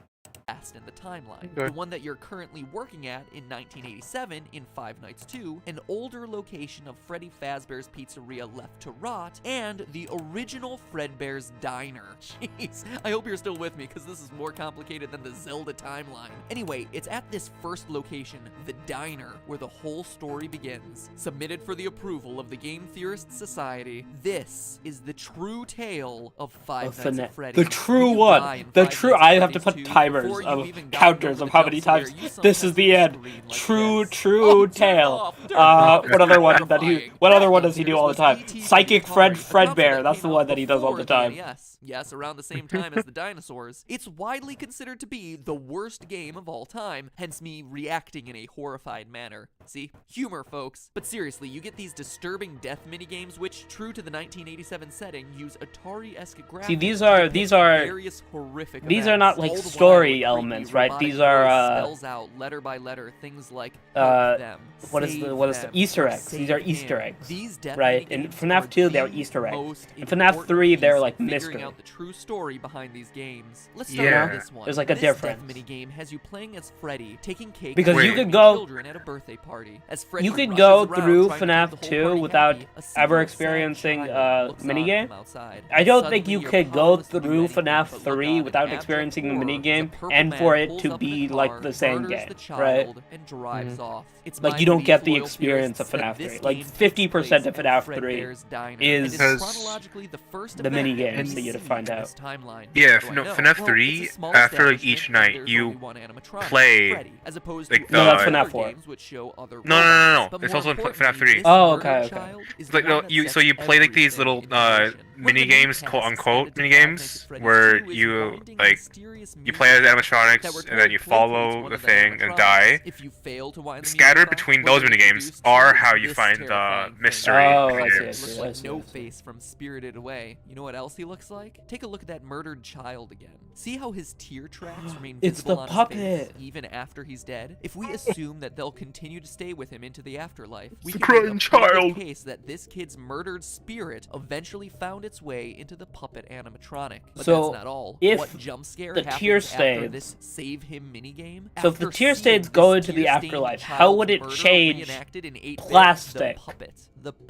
Last in the timeline. Okay. The one that you're currently working at in 1987 in Five Nights 2, an older location of Freddy Fazbear's Pizzeria left to rot, and the original Fredbear's Diner. Jeez, I hope you're still with me because this is more complicated than the Zelda timeline. Anyway, it's at this first location, the Diner, where the whole story begins. Submitted for the approval of the Game Theorists Society, this is the true tale of Five Nights at Freddy's. The true You one. die in The Five true. Nights at I have to Freddy's put 2 timers before you of even got counters over of the how many jump times. scare, you This is the end. scream like True, this. true Oh, turn tale. off, turn off. It's What other one that terrifying. what other one That does he do all the was time? E.T. Psychic Freddy, Fred a Fredbear. console That's the came one out that he does all the before time. NES. Yes, around the same time as the dinosaurs. It's widely considered to be the worst game of all time, hence me reacting in a horrified manner. See? Humor, folks. But seriously, you get these disturbing death minigames which, true to the 1987 setting, use Atari-esque graphics. See, these to are depict various horrific these are not events, like all the while story a creepy elements, right? robotic These are voice spells out letter by letter things like help them, what is save the Easter them, or eggs? These are save Easter him. eggs, These death right? In minigames FNAF are 2, they're the Easter eggs. most In FNAF important 3, they're piece like of figuring mystery. out the true story behind these games. Let's start Yeah. with this one. There's like a this difference. Death minigame has you playing as Freddy, taking cake Because and you saving could go- children at a birthday party. As Freddy You could rushes go around through trying to keep FNAF the whole 2 party without happy, a ever single experiencing sad child looks out minigame. from outside. I don't Suddenly, think you you're could go powerless to do through anything FNAF but look 3 on in without abject experiencing the horror minigame as a purple and man for it pulls to up in a be like car, the same murders game, the child, right? and drives off. It's Like my you don't get the medieval experience of theorists FNAF that this 3. Like game takes 50% of place at FNAF 3 Fredbear's Diner, is and it's Because chronologically the first the event mini-games we that you have to see find in out. this timeline. Yeah, How do I no, know? FNAF Well, 3, it's a small after like each establishment, night, there's you only one animatronic, play, Freddy, as opposed like, to the- all that's other FNAF 4. games which show other No. robots. But It's more also in FNAF importantly, 3. this Oh, murdered okay, okay. child is Like, the no, one that you sets so you play like these everything little into motion. One of the mini main games, quote tasks unquote, added to mini Five Nights games at Freddy's where 2 is you finding like mysterious you play as music that animatronics were and then you told placates follow one the of thing and animatronics. die. If you fail to wind the Scattered music between off, those what mini you're games introduced to are is how you this find the terrifying thing. mystery Oh, I mini see, I games. see. Looks I like see, No I see. Face from Spirited Away. You know what else he looks like? Take a look at that murdered child again. See how his tear tracks remain It's visible the on his face puppet. even after he's dead? If we assume that they'll continue to stay with him into the afterlife, we The can make a crying pretty good child. case that this kid's murdered spirit eventually found its way into the puppet animatronic. But So, that's not all. if What jump scare the happens tear after stains- this save him minigame? So if the After tear seeing stains this go into the tear-stained afterlife, how child's would it murder change reenacted in 8-bit, plastic the puppet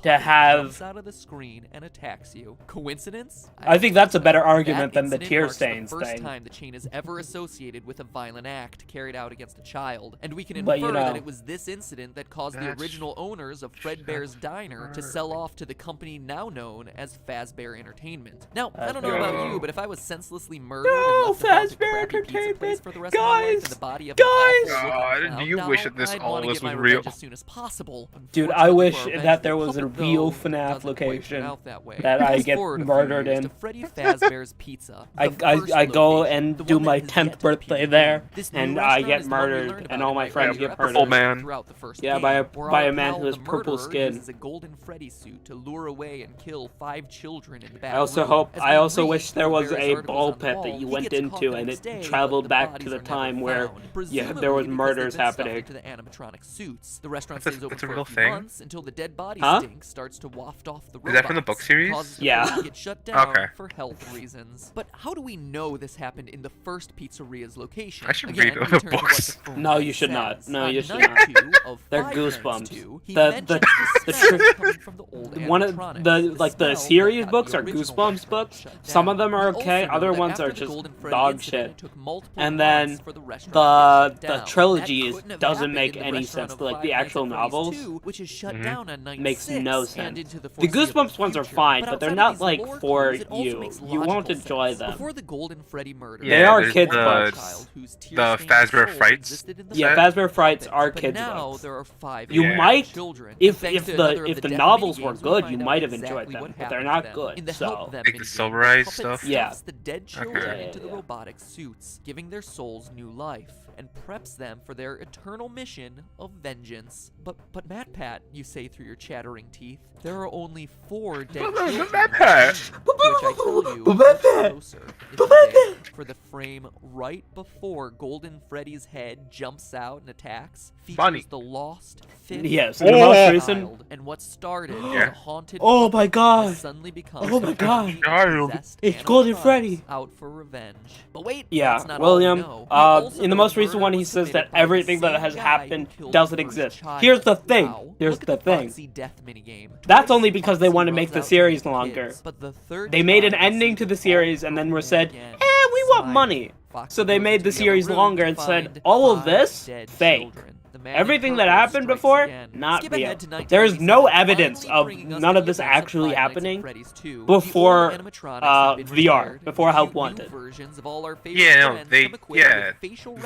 to have- jumps out of the screen and attacks you. Coincidence? I think that's a better That argument than the incident tear marks stains the first thing. time the chain is ever associated with a violent act carried out against a child, and we can But, infer you that know- it was this incident that caused the That's- original owners of Fredbear's Diner to sell off to the company now known as Fazbear Entertainment. Now, I don't know Fazbear. about you, but if I was senselessly murdered No, and left to haunt a Fazbear crappy pizza place Entertainment. for the rest of my life in Guys, the body of guys. an awful-looking God, clown do you doll, wish that this I'd all wanna this get my was revenge real? as soon as possible. Dude, I wish Unfortunately for our that there vengeful was a puppet, real though, FNAF doesn't quite turn location out that way. that I Fast get forward a few murdered years in. to Freddy Fazbear's Pizza. I the first go location, and the do one that my has yet 10th to birthday appear there, again. This new and I restaurant get is the one we murdered, learned and about all in my my friends earlier get Purple murdered. man. throughout the first Yeah, game, by a- where by our a man pal, who has the purple murderer, skin. uses a golden Freddy suit to lure away and kill 5 children in the back I also room. hope. As I we also read wish there was various a articles ball on the pit that wall, you he went gets caught into the and next it day, traveled but back bodies to the are never time where found, there presumably was because murders they've been stuffed happening. into the animatronic suits. The restaurant That's a- stays open that's a for real few thing? months until the dead body Huh? stink starts to waft off the robots. Is that from the book series? Causes the Yeah. place to get shut down Okay. for health reasons. But how do we know this happened in the first pizzeria's location? I should Again, read we the turn to what books. the phone No, you should not. says. No, On you should night not. 2 of They're Five Nights goosebumps. 2, he The- mentions the- the the smell tr- coming from the old One of animatronics, the smell that series got books the are original Goosebumps restaurant books. shut Some of down. them are We okay, also know other that ones after are the just Golden Freddy dog incident, shit. it took multiple And months then for the restaurant to shut the down. trilogy That is- couldn't have doesn't happened make in the any restaurant sense. of Like, Five the Nights at actual Freddy's novels 2, which is shut Mhm. down on night makes 6 no and sense. into the The foreseeable Goosebumps ones are future. fine, But but they're outside not of like these lore for clues, it also you. makes You won't logical enjoy sense. them. Before the Golden Freddy murder, They are there's kids' the- books. the Fazbear Frights Yeah, set. Fazbear Frights are but kids' now books. there are 5 You Yeah. might, children. if Thanks to the another of if the death novels were minigames, we good, you find might out have enjoyed exactly them, what but they're happened not to them. good. In the So Help Them Like the minigame, silverized Puppet stuff? Yeah. stuffs the dead Okay. children Yeah, into the yeah. robotic suits, giving their souls new life and preps them for their eternal mission of vengeance. But MatPat, you say through your chat chattering teeth, there are only 4 dead But children. that part. Which I tell you, much closer is the day for the frame right before Golden Freddy's head jumps out and attacks features Bonnie. the lost 5th Yes, in the most recent. child, and what started Yeah. as a haunted Oh my puppet God. has suddenly become Oh my a God. Child. possessed It's Golden animatronics Freddy. out for revenge. But wait, Yeah, that's not all we William. know. We also In the know most recent murder one, he was says that committed by the everything that same has guy happened who killed doesn't the first exist. child. Here's the thing. Wow. Here's Look at the thing. Foxy death minigame. That's Twice only because they Foxy want to runs make the out to series meet longer. kids, but the third They made an child ending sees to the it series all and then over were said, again. we want Slimy. money. Foxy So they goes made the into the other series room longer to and said, find all of 5 this, dead fake. children. The man in Everything that purple happened strikes before, again. not Skip real. ahead to There is no 1997, evidence finally of bringing us none to of the this events of actually Five Nights at happening Freddy's 2. before, The old animatronics have been VR, repaired, before and Help cute new Wanted. versions of all our favorite Yeah, no, friends they, come equipped yeah. with facial VR was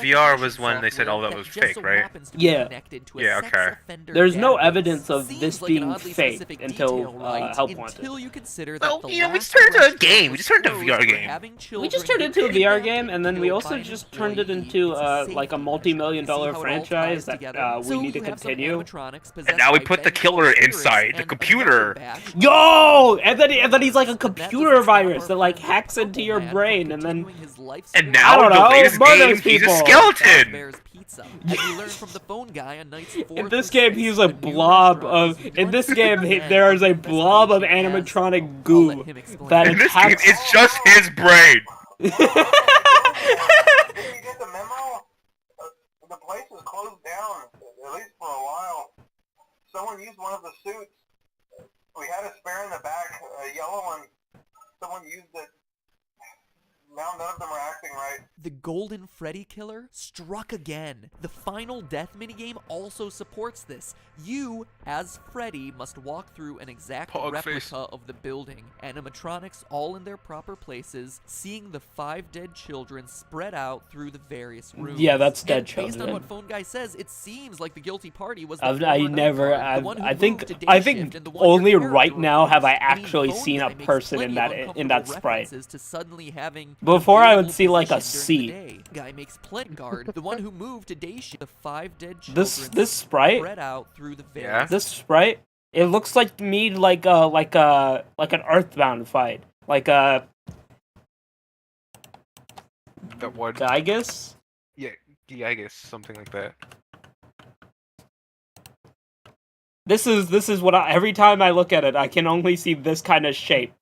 recognition when they said all that software was just fake, so right? happens to be Yeah. connected to a Yeah, sex okay. offender There's no database. evidence of Seems this like an being oddly faked specific until detail, right? Help Wanted. Until you consider that Well, the you know, we last just turned into a restaurant game. We was just turned into a closed VR for game. having We children just turned into a kidnapped VR and game, and then we killed also by an just turned it employee. into It's a like a safety multi-million measure. You see dollar how it all franchise ties that together? we So need to you have some continue. animatronics And now we possessed put by the killer vengeful inside spirits the and computer. another batch Yo! And then he's like a But that doesn't computer stop virus our that like friend hacks into Purple your Man from brain and then continuing his life And story. now I don't in the know, latest murders game, he's a people. skeleton. Fazbear's Pizza. As we learn from the phone guy on nights 4 in this through game 6, he's a the new blob restaurant of is in this once game again there is a under blob of investigation as- animatronic I'll goo let him explain. that In this game, attacks it's just his brain. You get the memo? The place is closed down, at least for a while. Someone used one of the suits. We had a spare in the back, a yellow one. Someone used it. Now none of them are acting right. The Golden Freddy Killer struck again. The final death minigame also supports this. You, as Freddy, must walk through an exact Pog replica face. of the building. Animatronics all in their proper places, seeing the 5 dead children spread out through the various rooms. Yeah, that's dead and based on children. what Phone Guy says, it seems like the guilty party was the I former never night guard, the one who I think moved to day I shift, think and the one your only character right now have I replaced. I mean, actually Phone seen Guy a makes person plenty in of that uncomfortable sprite. references to suddenly having Before I would available see like a position during C. the day. Guy makes plant guard, the one who moved to day shift. The 5 dead children This sprite, spread out through the Yeah. various. this sprite, it looks like to me like an Earthbound fight, like a That one. Gygus. Yeah, I guess something like that. This is what every time I look at it, I can only see this kind of shape.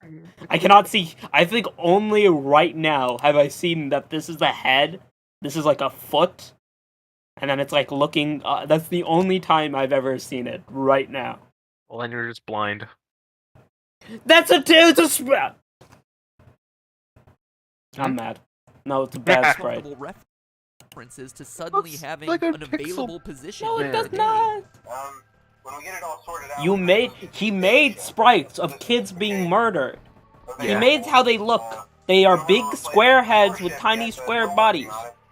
I cannot see. I think only right now have I seen that this is the head. This is like a foot, and then it's like looking. That's the only time I've ever seen it. Right now. Well, then you're just blind. It's a sprite. I'm mad. No, it's a bad sprite. Comfortable references to suddenly Looks having like a an pixel. available position. No, it during does the day. not. When we get it all sorted out... He made sprites of kids being murdered. He Yeah. made how they look. They are big square heads with tiny square bodies.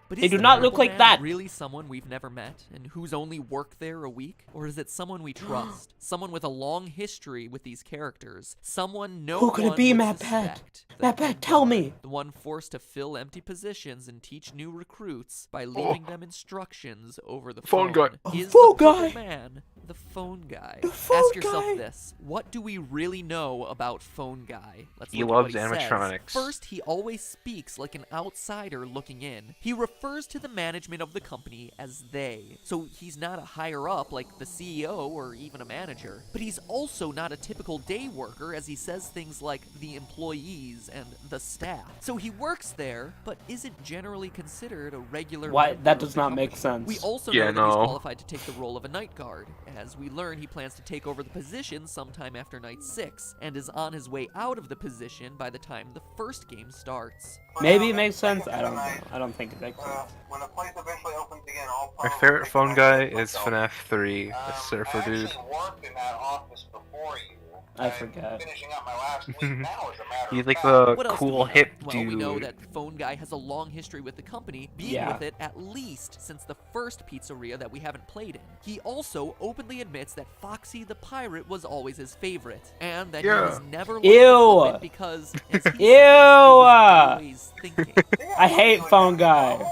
But They is do the not look Purple like Man that. really someone we've never met and who's only worked there a week? Or is it someone we trust? Someone with a long history with these characters? Someone no Who could it one be, would Matt suspect? Pat? The Matt Pat, head tell guard, me. The one forced to fill empty positions and teach new recruits by leaving them instructions over the Phone guy. Is Phone the Purple guy. Man the phone guy? The phone Ask yourself guy. this. What do we really know about Phone Guy? Let's He look at what loves he says. animatronics. First, he always speaks like an outsider looking in. He refers to the management of the company as they. So he's not a higher up like the CEO or even a manager. But he's also not a typical day worker, as he says things like the employees and the staff. So he works there, but isn't generally considered a regular Why? member That of does the not make company. sense. We also Yeah, know that he's no. qualified to take the role of a night guard. As we learn, he plans to take over the position sometime after night 6, and is on his way out of the position by the time the first game starts. Maybe it makes sense. I don't know. I don't think it makes sense. When the place eventually opens again, I'll My probably favorite take phone my guy myself. is Fnaf 3, the surfer dude. I actually worked in that office before you. I I'm forgot. Finishing up my last week now, as a matter He's of like fact. the What else do cool we know? hip Well, dude. we know that Phone Guy has a long history with the company, being Yeah. with it at least since the first pizzeria that we haven't played in. He also openly admits that Foxy the Pirate was always his favorite, and that Yeah. he was never like Ew. the puppet because, as he says, Ew. he was always thinking. I hate Phone Guy.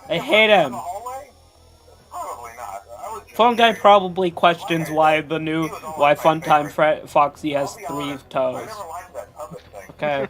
I hate him. Probably not. I was Phone guy probably questions why Funtime Foxy has 3 toes. Okay.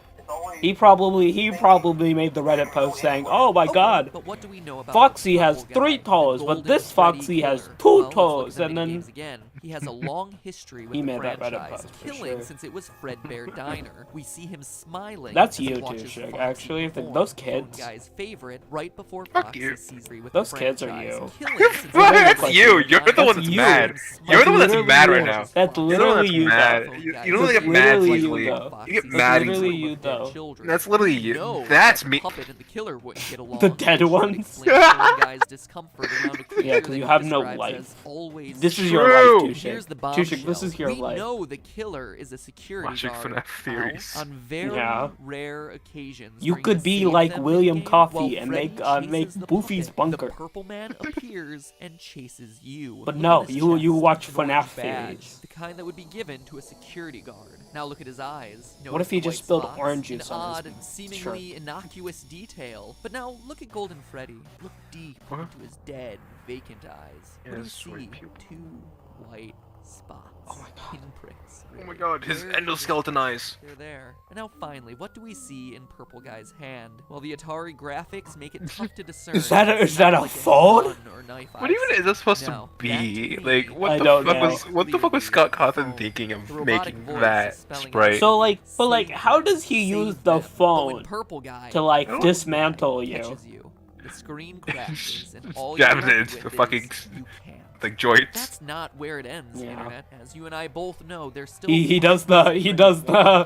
He probably made the Reddit post saying, "Oh my God, But what do we know about Foxy the has Purple 3 Guy, the toes, but Golden this Freddy Foxy has Killer?" 2 Well, let's look toes." at And the then games again. He has a long history with he the made that Reddit franchise, post for killing sure. since it was Fredbear Diner. We see him smiling That's as he you too, watches Shig, Foxy actually. perform, Those Phone kids. Guy's favorite, right before Fuck Foxy you. sees with Those the kids are franchise, you. killing since They don't it look That's was like you. you. You're the one That's that's you. mad. That's You're the one that's literally mad you. right now. That's You're the one literally that's you, mad. though. You don't That's get mad literally you, easily. though. You get Foxy's mad literally easily. you, with though. dead children. That's literally We you. know That's that me. the puppet and the killer wouldn't get along. The dead which would ones. explain Phone Guy's discomfort around a creature Yeah, 'cause that you he have no describes life. as always This is True. your life, Tushik. Here's the Tushik, this is your we life. know the killer is a security Watching guard. FNAF theories. How? On very Yeah. rare occasions. You during could the be Save like Them William minigame, Coffey while and Freddy make chases the Boofy's puppet, bunker. The purple man appears and chases you. But Look no, at his you chest. watch It's an FNAF orange badge, theories. the kind that would be given to a security guard. Now look at his eyes. What Notice if he the just white spilled spots? orange juice An on odd his and seemingly innocuous detail. But now look at Golden Freddy. Look deep Huh? into his dead, vacant eyes. Yeah, What do you his see? white pupil. 2 white spots. Oh my God. Pinpricks. Oh my really. God, his Where endoskeleton eyes. They're there. And now finally, what do we see in Purple Guy's hand? Well, the Atari graphics make it tough to discern. Is that It's that not a like any phone? gun or knife What I've even is this supposed No, to that be? to Like, me what I the don't fuck know. was Scott Cawthon Phone. thinking of The robotic making voice that is spelling out sprite? So like, but Save like, how them, does he save use the them. But when phone Purple Guy, to like don't- dismantle you? catches you, the screen crashes, and all Jabs you're it left into with the fucking, is you can't. like, joints. That's not where it ends, Yeah. Internet. As you and I both know, there's still He does the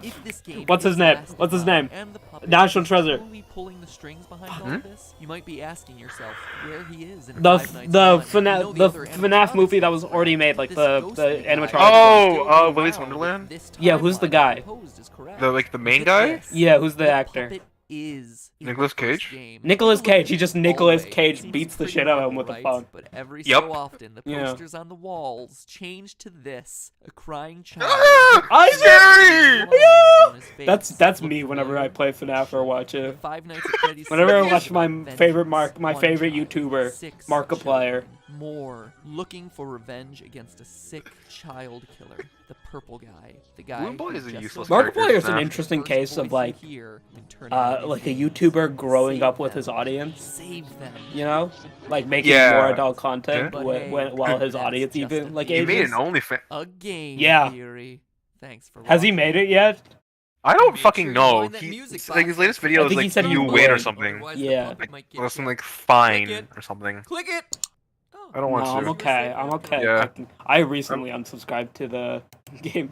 If this game what's his is name? lasting What's his long name? and the puppet National is Treasure. truly pulling the strings behind all Hmm? of this, you might be asking yourself where he is in the Five Nights the at Freddy's. FNAF You know the other FNAF animatronics movie that are was around. already made, like This the ghostly guy animatronic. Oh, will still be Willy's around if Wonderland? this Yeah, who's the timeline guy? proposed is correct. The main Get guy? this, Yeah, who's the actor? puppet is in Nicolas the first Cage? game. Nicolas Take a look Cage. He at just the Nicolas hallway. Cage Seems beats the pretty shit out of him normal, with the right? phone. But every Yup. so often, the Yeah. posters on the walls change to this: a crying child. Ah! Scary! That's Look me whenever familiar? I play FNAF or watch it. Five Nights at Freddy's Whenever I series watch my about favorite vengeance. my One favorite child, YouTuber, 6 Markiplier. children, more looking for revenge against a sick child killer. The Purple Guy, the guy. Blue Boy who is a just useless so character Markiplier is an FNAF. interesting First case of voice like you hear in turning on these like a games. YouTuber growing Save up with them. his audience. Save them. You know, like making Yeah. more adult content Yeah. while his That's audience just even a like He made ages. an OnlyFans. A game Yeah. theory. Thanks for Has he watching. made it yet? I don't Make fucking sure you know. wind that music Like his box latest up. video I is think he like said he you wait or would. something. Otherwise the Yeah. puppet might get Or something you. like fine Click it. or something. Click it. Oh. I don't want No, to. I'm okay. I'm okay. Yeah. I recently unsubscribed to the game.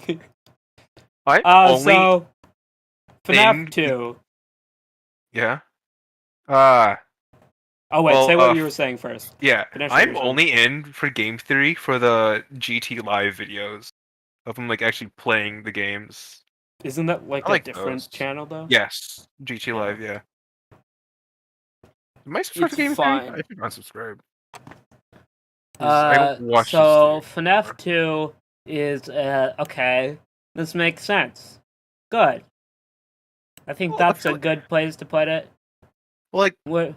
I only So FNAF in- 2. yeah. Oh wait, Well, say what you were saying first. Yeah. Finish what I'm you're saying. only in for game theory for the GT live videos of them like actually playing the games. Isn't that like I a like different those. channel though? Yes, GT Yeah. live. Yeah. Am I subscribed to It's game fine. theory? I should unsubscribe. 'Cause I don't watch So this theory. FNAF 2 is okay. This makes sense. Good. I think Well, I that's feel a like- good place to put it. Well, like What?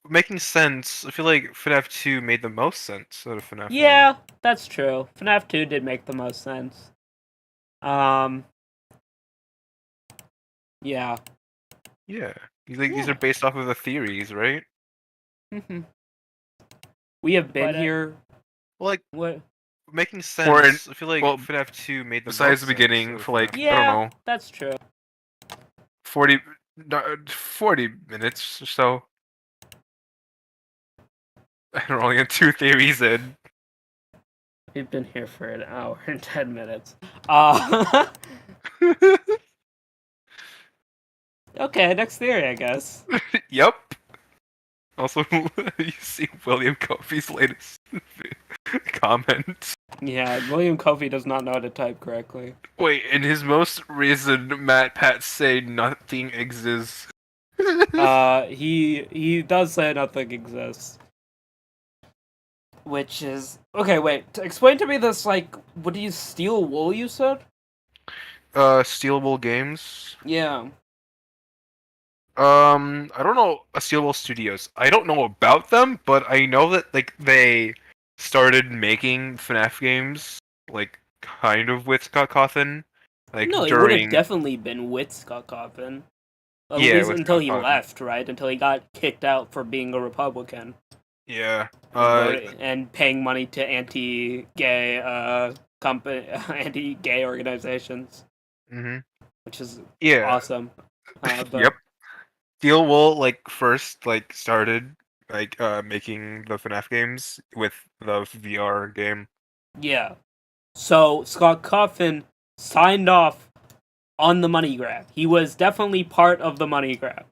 making sense. I feel like FNAF 2 made the most sense out of FNAF 1. Yeah, that's true. FNAF 2 did make the most sense. Yeah. Yeah. These are based off of the theories, right? We have been But, here. Well, like What? making sense. Or in- I feel like well, FNAF 2 made the besides most the sense beginning out of for, like, FNAF. I Yeah, don't know. that's true. 40 minutes or so. And we're only in 2 theories in. We've been here for an hour and 10 minutes. Okay, next theory, I guess. Yep. Also, you see William Kofi's latest comment. Yeah, William Kofi does not know how to type correctly. Wait, in his most recent Matt Pat say nothing exists. He does say nothing exists. Which is okay. Wait, explain to me this. Like, what do you steal wool? You said. Stealable Games. Yeah. I don't know Stealable Studios. I don't know about them, but I know that like they started making FNAF games, like kind of with Scott Cawthon, like No, it would have during definitely been with Scott Coppin. At yeah least with until Scott he Cawthon. left, right? Until he got kicked out for being a Republican Yeah. and voting and paying money to anti-gay anti-gay organizations, hmm which is Yeah. awesome. But Yep. Steel Wool like first like started like making the FNAF games with the VR game. yeah, so Scott Coffin signed off on the money grab. He was definitely part of the money grab.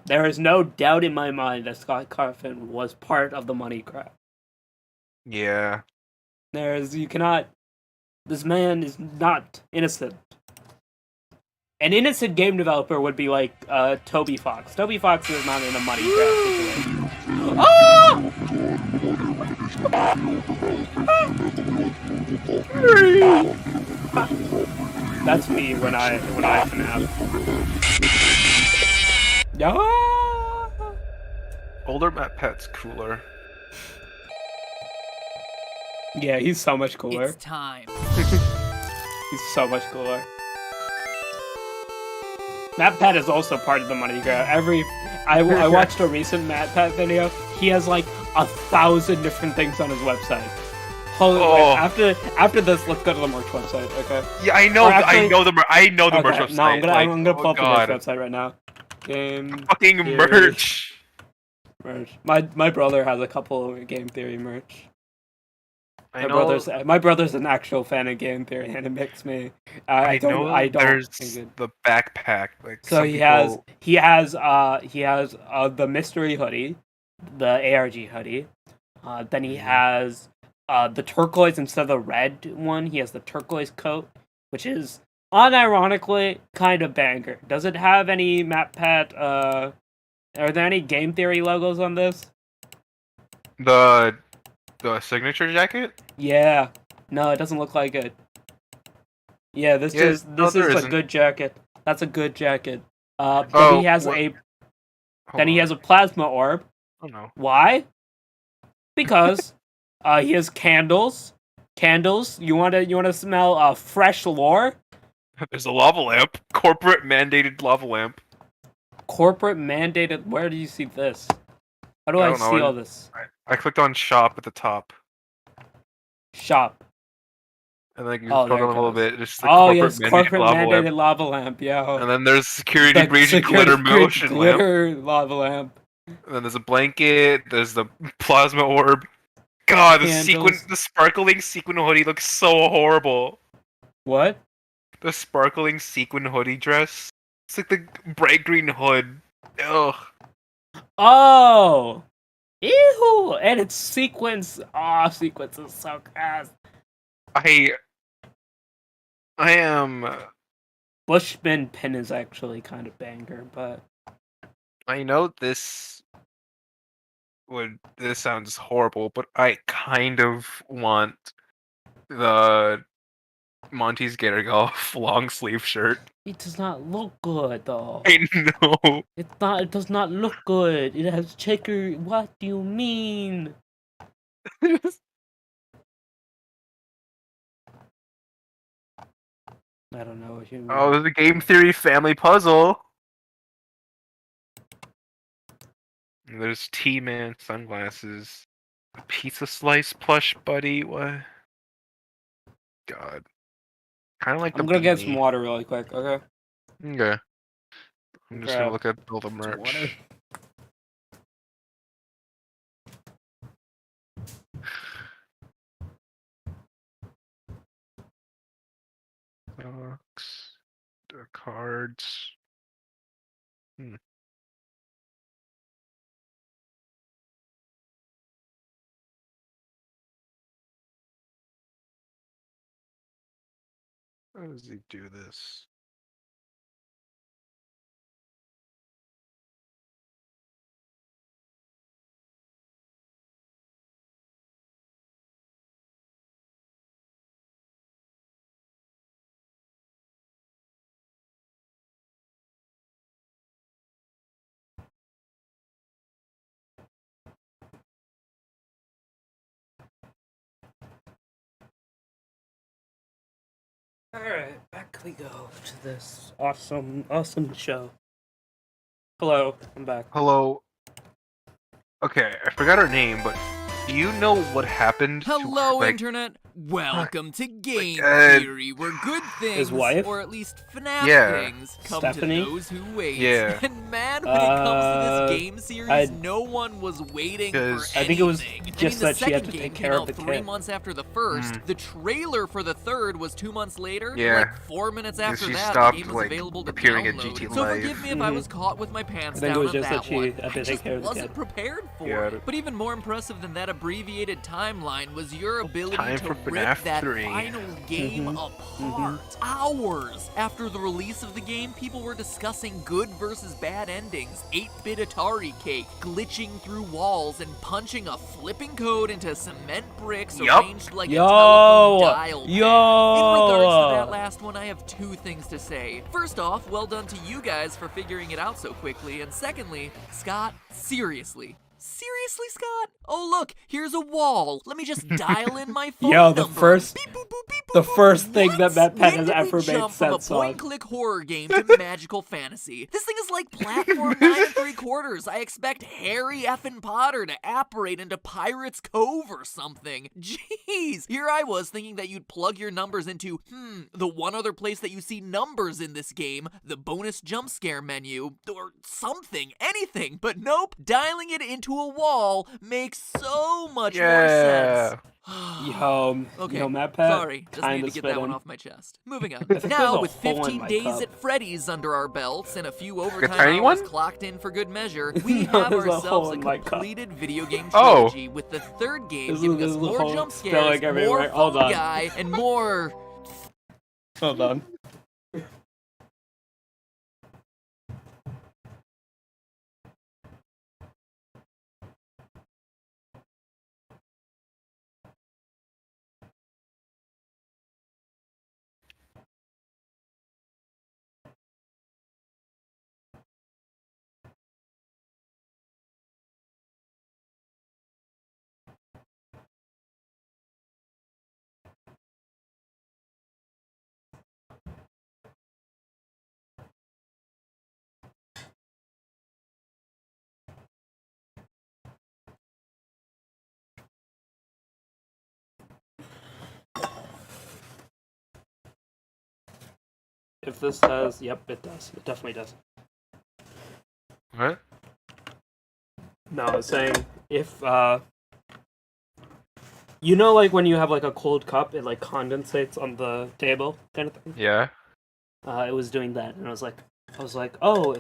There is no doubt in my mind that Scott Coffin was part of the money grab. Yeah. You cannot. This man is not innocent. An innocent game developer would be like Toby Fox. Toby Fox is not in a money grab situation. Ah! That's me when I FNAF. Ah! Older Matt Pet's cooler. Yeah, he's so much cooler. It's time. He's so much cooler. Matt Pat is also part of the money grab. I watched a recent Matt Pat video. He has like 1,000 different things on his website. Holy Oh. wait, after this, let's go to the merch website, okay? Yeah, I know. Or actually- I know the merch Okay, website. no, I'm gonna pull up the merch God. website right now. Game Fucking Theory merch. merch. My brother has a couple of Game Theory merch. I My know. brother's an actual fan of Game Theory, and it makes me. I don't. There's think it- the backpack. Like So some he people, has the mystery hoodie, the ARG hoodie. Then he has the turquoise instead of the red one. He has the turquoise coat, which is unironically kind of banger. Does it have any MatPat? Are there any Game Theory logos on this? the signature jacket. Yeah. No, it doesn't look like it. Yeah, this Yeah, is no, this there is a isn't. good jacket. That's a good jacket. Then Oh, he has what- a Hold then he on. has a plasma orb. Oh no. Why? Because he has candles. Candles. You wanna smell fresh lore? There's a lava lamp. Corporate mandated lava lamp. Corporate mandated. Where do you see this? How do I I don't know, see I- all this? I clicked on shop at the top, Shop. and then you Oh, scroll there down it a little goes. bit. It's the Oh corporate yes, mandated corporate lava mandated lamp. lava lamp. Yo. And then there's security breach and glitter motion lamp. glitter lava lamp. And then there's a blanket. There's the plasma orb. God, Candles. the sparkling sequin hoodie looks so horrible. What? The sparkling sequin hoodie dress. It's like the bright green hood. Ugh. Oh. Ew! And it's sequence. Oh, sequence is so good. I am. Bushman pin is actually kind of banger, but I know this sounds horrible, but I kind of want the Monty's Gator Golf long sleeve shirt. it does not look good though. I know. It's not. It does not look good. It has checker. What do you mean? I don't know what you mean. Oh, there's a game theory family puzzle. There's T-Man sunglasses. A pizza slice plush buddy. What? God. Kind of like the I'm gonna get some beanie. water really quick. Okay. Okay. I'm just gonna Grab look at all the some merch. water. Socks. The cards. How does he do this? Alright, back we go to this awesome show. Hello, I'm back. Hello. Okay, I forgot her name, but do you know what happened Hello, to, like, Internet. Welcome to Game uh, Theory, where good things, His wife? or at least Fnaf Yeah. things, come Stephanie? to those who wait. Yeah. And man, when it comes to this game series, I- no one was waiting for 'Cause I think it was anything. just the that she had second to game take came care of out the 3 kid. months after the first. The trailer for the third was 2 months later. Yeah. Like 4 minutes after she that, stopped, the game was like, available to appearing at download. GT So Live. forgive me if I was caught with my I pants think it down was on just that that she one. had to I take just care of the wasn't kid. prepared for Yeah. it. But even more impressive than that abbreviated timeline was your ability Time to for rip FNAF that 3. final game apart. Hours after the release of the game, people were discussing good versus bad endings, 8-bit Atari cake, glitching through walls, and punching a flipping code into cement bricks Yup. arranged like a Yo! telephone dial pad. Yo! In regards to that last one, I have 2 things to say. First off, well done to you guys for figuring it out so quickly, and secondly, Scott, seriously. Seriously, Scott? Oh look, here's a wall. Let me just dial in my phone Yo, the number. first- Beep, boop, boop, beep, boop, the boop. first thing What? that Matt Penn When has did we ever made jump from a sense on. point-and-click horror game to magical fantasy? This thing is like platform 9 3/4. I expect Harry effing Potter to apparate into Pirate's Cove or something. Jeez, here I was thinking that you'd plug your numbers into, the one other place that you see numbers in this game, the bonus jump scare menu, or something, anything, but nope, dialing it into a wall makes so much more sense. Yo, Matt Pat, Sorry, just kinda need to get that one spittin'. off my chest. Moving on. think there's Now, a with hole in 15 my days cup. at Freddy's under our belts and a few tiny overtime one? hours clocked in for good measure, we No, have there's a ourselves hole a in my cup. completed video game Oh. trilogy with the third game There's a- giving there's us a more hole jump spilling scares, more everywhere. Hold phone on. guy, and more... Hold on. If this says, yep, it does. It definitely does. What? No, I was saying if you know, like when you have like a cold cup, it like condensates on the table, kind of thing. Yeah. It was doing that, and I was like, oh,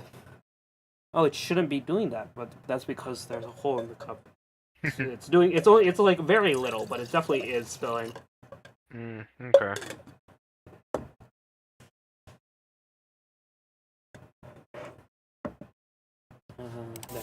it shouldn't be doing that, but that's because there's a hole in the cup. So it's like very little, but it definitely is spilling. Okay.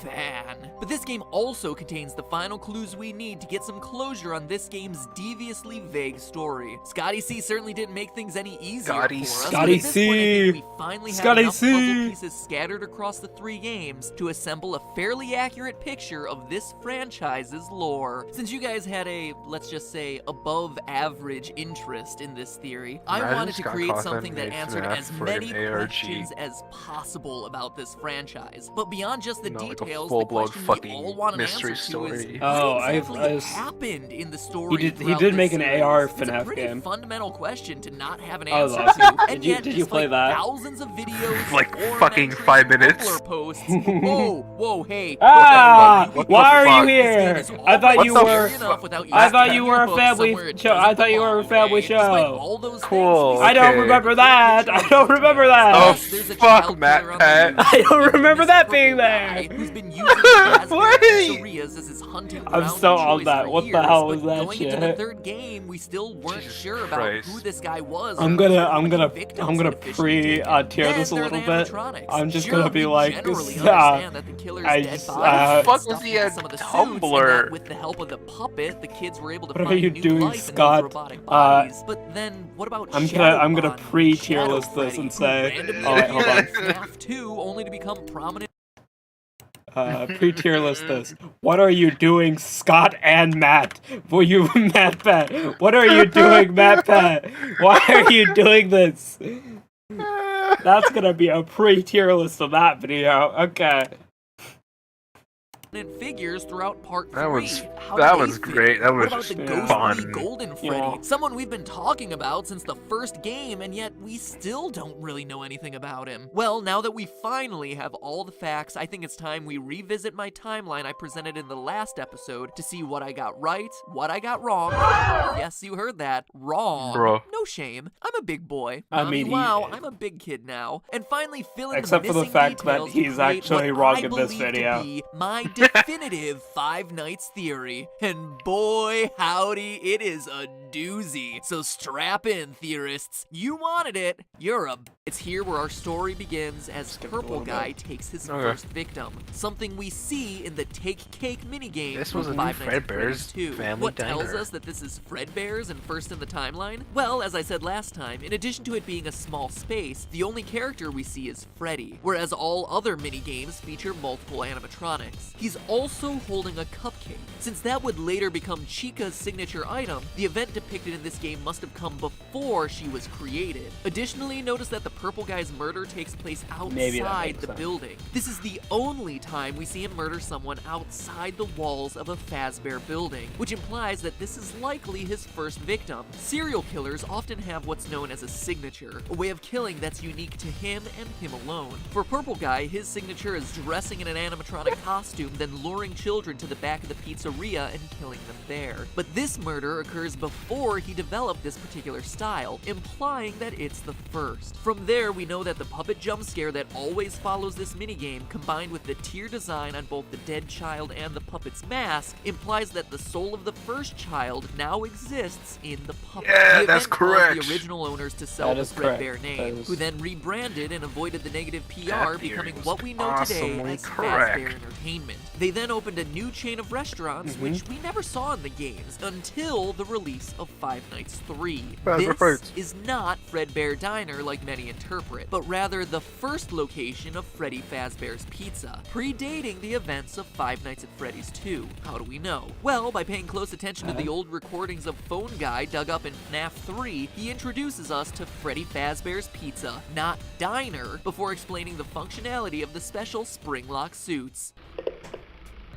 fan. But this game also contains the final clues we need to get some closure on this game's deviously vague story. Scotty C certainly didn't make things any easier Scotty for us. C. But Scotty at this point, I think C. we finally have Scotty enough C. puzzle pieces scattered across the 3 games to assemble a fairly accurate picture of this franchise's lore. Since you guys had a, let's just say, above average interest in this theory, I Imagine wanted to Scott create Cawthon something that made answered FNAF as for many an ARG. questions as possible about this franchise. But beyond just the No, like a details, full-blown the question we all fucking want an mystery answer to is story. Oh, what I exactly happened in the story. He throughout did this make an series? AR It's a FNAF pretty game. fundamental question to not have an That was answer awesome. to. And Did you- yet, did you play despite that? thousands of videos, Like forum fucking entries, 5 minutes? Tumblr posts. Whoa, hey. Ah! What the Why are fuck? you here? This game is I thought already you What the were. scary enough without you I thought sticking you your were a hook family somewhere it show. I doesn't thought you were a belong, family okay? Despite show. all those Cool. things, I don't Okay. remember that. I don't remember that. Oh, Yes, there's a fuck, child Matt killer on Pat. the loose. I don't remember This that being purple there. guy Who's been using raspberry What? pizzerias as his hunting I'm ground so of on choice that. for What the years, hell was but that going into the shit? third game, we still weren't Jesus sure about Christ. who this guy was. I'm or gonna how many pre victims had tier taken. this a Then little there are bit. the animatronics. I'm just Sure, gonna be we like, generally this, understand that the killer's I dead just, body Why was the fuck stuffed was he into a some of the suits, Tumblr? and that with the help of the puppet, the kids were able to What are find you new doing, life Scott? in those robotic bodies. But then, what about I'm Shadow gonna Bonnie, pre-tier Shadow list this Freddy, and who say, randomly oh wait, hold on. appeared in FNAF 2 only to become prominent Pre-tier list this. What are you doing, Scott and Matt? Will you, Matt Pat? What are you doing, Matt Pat? Why are you doing this? That's gonna be a pre-tier list of that video. Okay. Figures throughout part 3. That was How that do they was fit great. in? That What was about the Yeah. ghostly fun. Golden Freddy? Yeah. Someone we've been talking about since the first game, and yet we still don't really know anything about him. Well, now that we finally have all the facts, I think it's time we revisit my timeline I presented in the last episode to see what I got right, what I got wrong. Yes, you heard that. Wrong. Bro. No shame. I'm a big boy. I mean, wow, I'm a big kid now. And finally fill in Except the for the missing fact that details to he's create actually what wrong I in this believe to video. be my definitive Five Nights theory. And boy, howdy, it is a doozy. So strap in, theorists. You wanted it. You're a... It's here where our story begins as Skip a Purple little Guy takes his Okay. first victim. Something we see in the Take Cake minigame This from was a new Five Nights at Fredbear's Freddy's 2. Family What tells Diner. us that this is Fredbear's and first in the timeline? Well, as I said last time, in addition to it being a small space, the only character we see is Freddy, whereas all other minigames feature multiple animatronics. He's also holding a cupcake. Since that would later become Chica's signature item, the event depicted in this game must have come before she was created. Additionally, notice that the Purple Guy's murder takes place Maybe that outside makes the sense. building. This is the only time we see him murder someone outside the walls of a Fazbear building, which implies that this is likely his first victim. Serial killers often have what's known as a signature, a way of killing that's unique to him and him alone. For Purple Guy, his signature is dressing in an animatronic costume, then luring children to the back of the pizzeria and killing them there. But this murder occurs before he developed this particular style, implying that it's the first. From there, we know that the puppet jump scare that always follows this minigame, combined with the tier design on both the dead child and the puppet's mask, implies that the soul of the first child now exists in the puppet. Yeah, The that's event caused correct. the original owners to sell That the is correct. Fredbear name, That is- who then rebranded and avoided the negative PR, That theory becoming was what we know today awesomely as correct. Fazbear Entertainment. They then opened a new chain of restaurants, which we never saw in the games until the release of Five Nights 3. Fazbear This Fights. is not Fredbear Diner like many interpret, but rather the first location of Freddy Fazbear's Pizza, predating the events of Five Nights at Freddy's 2. How do we know? Well, by paying close attention to the old recordings of Phone Guy dug up in Fnaf 3, he introduces us to Freddy Fazbear's Pizza, not Diner, before explaining the functionality of the special spring-lock suits.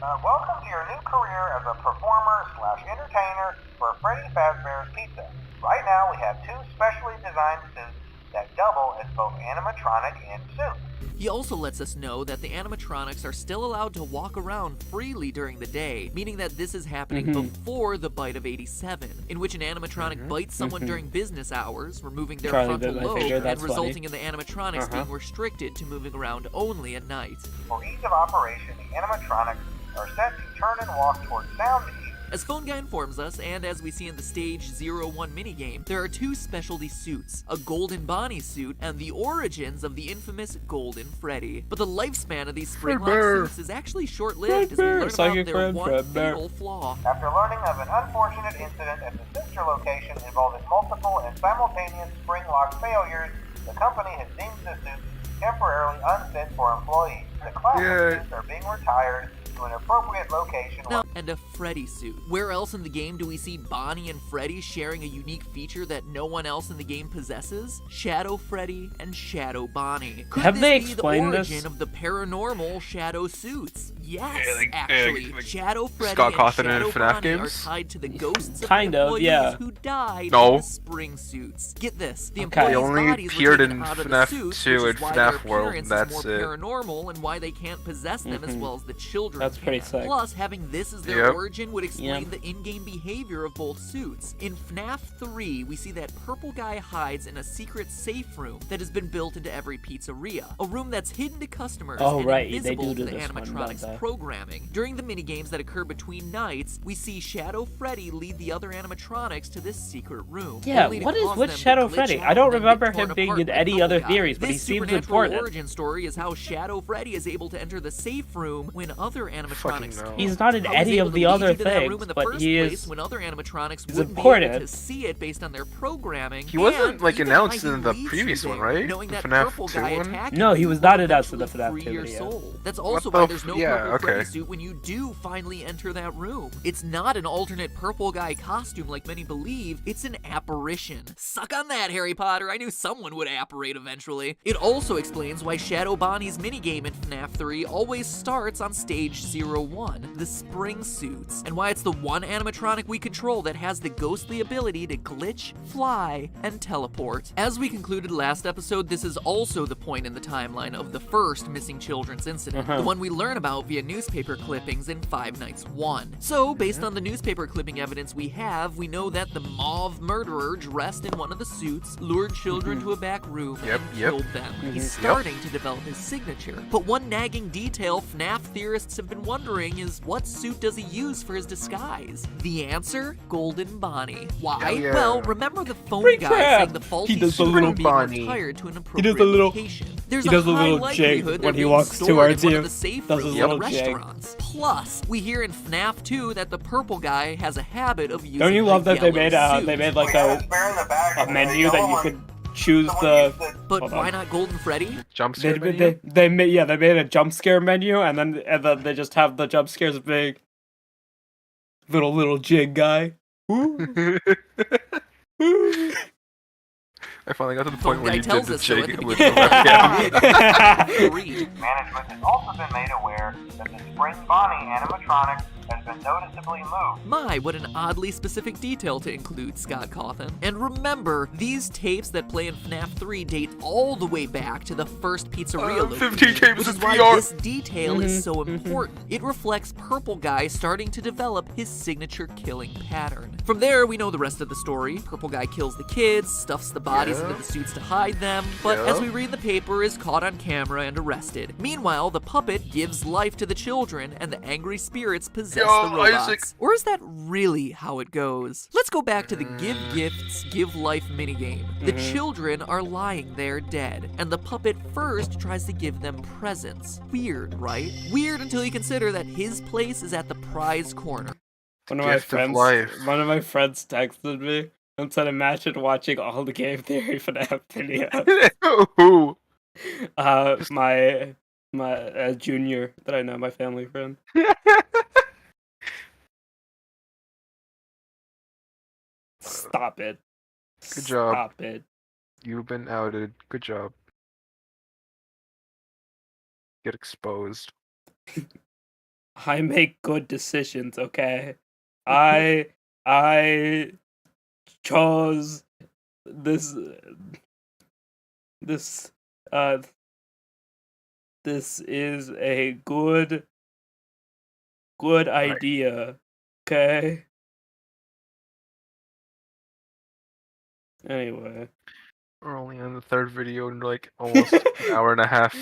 Welcome to your new career as a performer/entertainer for Freddy Fazbear's Pizza. Right now we have two specially designed suits that double as both animatronic and suit. He also lets us know that the animatronics are still allowed to walk around freely during the day, meaning that this is happening before the bite of 87, in which an animatronic bites someone during business hours, removing their Charlie frontal bit my lobe finger, and that's resulting in the animatronics Uh-huh. being restricted to moving around only at night. For ease of operation, the animatronics are set to turn and walk towards sound cues. As Phone Guy informs us, and as we see in the Stage 01 minigame, there are two specialty suits, a Golden Bonnie suit and the origins of the infamous Golden Freddy. But the lifespan of these spring-lock Fredbear. suits is actually short-lived as we Fredbear, learn psychic about their friend one Fredbear. fatal flaw. After learning of an unfortunate incident at the sister location involving multiple and simultaneous spring lock failures, the company has deemed the suits temporarily unfit for employees. The classic suits are being retired to an appropriate location. Now, and a Freddy suit. Where else in the game do we see Bonnie and Freddy sharing a unique feature that no one else in the game possesses? Shadow Freddy and Shadow Bonnie. Could Have this they be the explained origin this? of the paranormal Shadow suits? Yes, Yeah, like, actually. like Shadow Freddy Scott and Cawthon in Shadow FNAF Bonnie are games? tied to the ghosts of Kind the of, employees yeah. who died No. in the spring suits. Get this, the Okay. employees' They only bodies were appeared taken in out of FNAF the suits, 2 which is and why FNAF their World, appearance that's is more it. paranormal and why they can't possess them as well as the children That's pretty can. sick. Plus, having this as their Yep. origin would explain Yep. the in-game behavior of both suits. In FNAF 3, we see that Purple Guy hides in a secret safe room that has been built into every pizzeria. A room that's hidden to customers Oh, and right, they invisible do to the this one, don't animatronics they? programming. During the minigames that occur between nights, we see Shadow Freddy lead the other animatronics to this secret room. Yeah, only to what is cause with them to Shadow glitch Freddy? out I don't and then get remember torn him being apart in by any Purple other Guy. theories, but This he seems supernatural important. origin story is how Shadow Freddy is able to enter the safe room when other animatronics no. can't. He's not in How is any any able of to the lead other you to that room things, in the but first he place is when other animatronics he's wouldn't be able important. to see it based on their programming. He wasn't and like even announced why he in the leads you previous one, there, right? knowing The that FNAF purple 2 guy one? attacking No, he you was will not announced in the eventually FNAF free 2 your video. soul. That's also the why f- there's no yeah, purple okay. Freddy suit when you do finally enter that room. It's not an alternate purple guy costume like many believe, it's an apparition. Suck on that, Harry Potter. I knew someone would apparate eventually. It also explains why Shadow Bonnie's minigame in FNAF 3 always starts on stage 01, the spring suits, and why it's the one animatronic we control that has the ghostly ability to glitch, fly, and teleport. As we concluded last episode, this is also the point in the timeline of the first missing children's incident, the one we learn about via newspaper clippings in Five Nights 1. So, based on the newspaper clipping evidence we have, we know that the mauve murderer dressed in one of the suits lured children to a back room and killed them. He's starting to develop his signature. But one nagging detail FNAF theorists have been wondering is, what suit does he use for his disguise? The answer? Golden Bonnie. Why? Hell yeah. Well, remember the phone Free guy crap. saying the faulty He does suit the little was being Bonnie. retired to an He appropriate does the little- location. There's he does a a high little jig likelihood when they're he being walks stored in towards one you. of the safe Does his rooms at little jig. restaurants. Plus, we hear in FNAF 2 that the purple guy has a habit of using Don't you love the that they yellow made suit. like We had a spare in the back. a the menu yellow that you one, could choose someone the used it. But Hold why on. not Golden Freddy? Jump scare they menu? they made a jump scare menu and then they just have the jump scares big little jig guy. Ooh. Ooh. I finally got to the Phone point where guy you did tells the us so at jig the with the beginning. webcam. 3. Management has also been made aware that the Spring Bonnie animatronic has been noticeably moved. My, what an oddly specific detail to include, Scott Cawthon. And remember, these tapes that play in FNAF 3 date all the way back to the first pizzeria location, 15 tapes which in is why VR. this detail is so important. It reflects Purple Guy starting to develop his signature killing pattern. From there, we know the rest of the story. Purple Guy kills the kids, stuffs the bodies into the suits to hide them, but as we read the paper, is caught on camera and arrested. Meanwhile, the puppet gives life to the children, and the angry spirits possess the robots. Isaac. Or is that really how it goes? Let's go back to the Give Gifts, Give Life minigame. The children are lying there dead, and the puppet first tries to give them presents. Weird, right? Weird until you consider that his place is at the prize corner. One of Gift of life. my friends texted me and said, "Imagine watching all the Game Theory FNAF videos." Who? My junior that I know, my family friend. Stop it. Good job. Stop it. You've been outed. Good job. Get exposed. I make good decisions, okay? I chose this this is a good idea, okay? Anyway. We're only on the third video in like almost an hour and a half.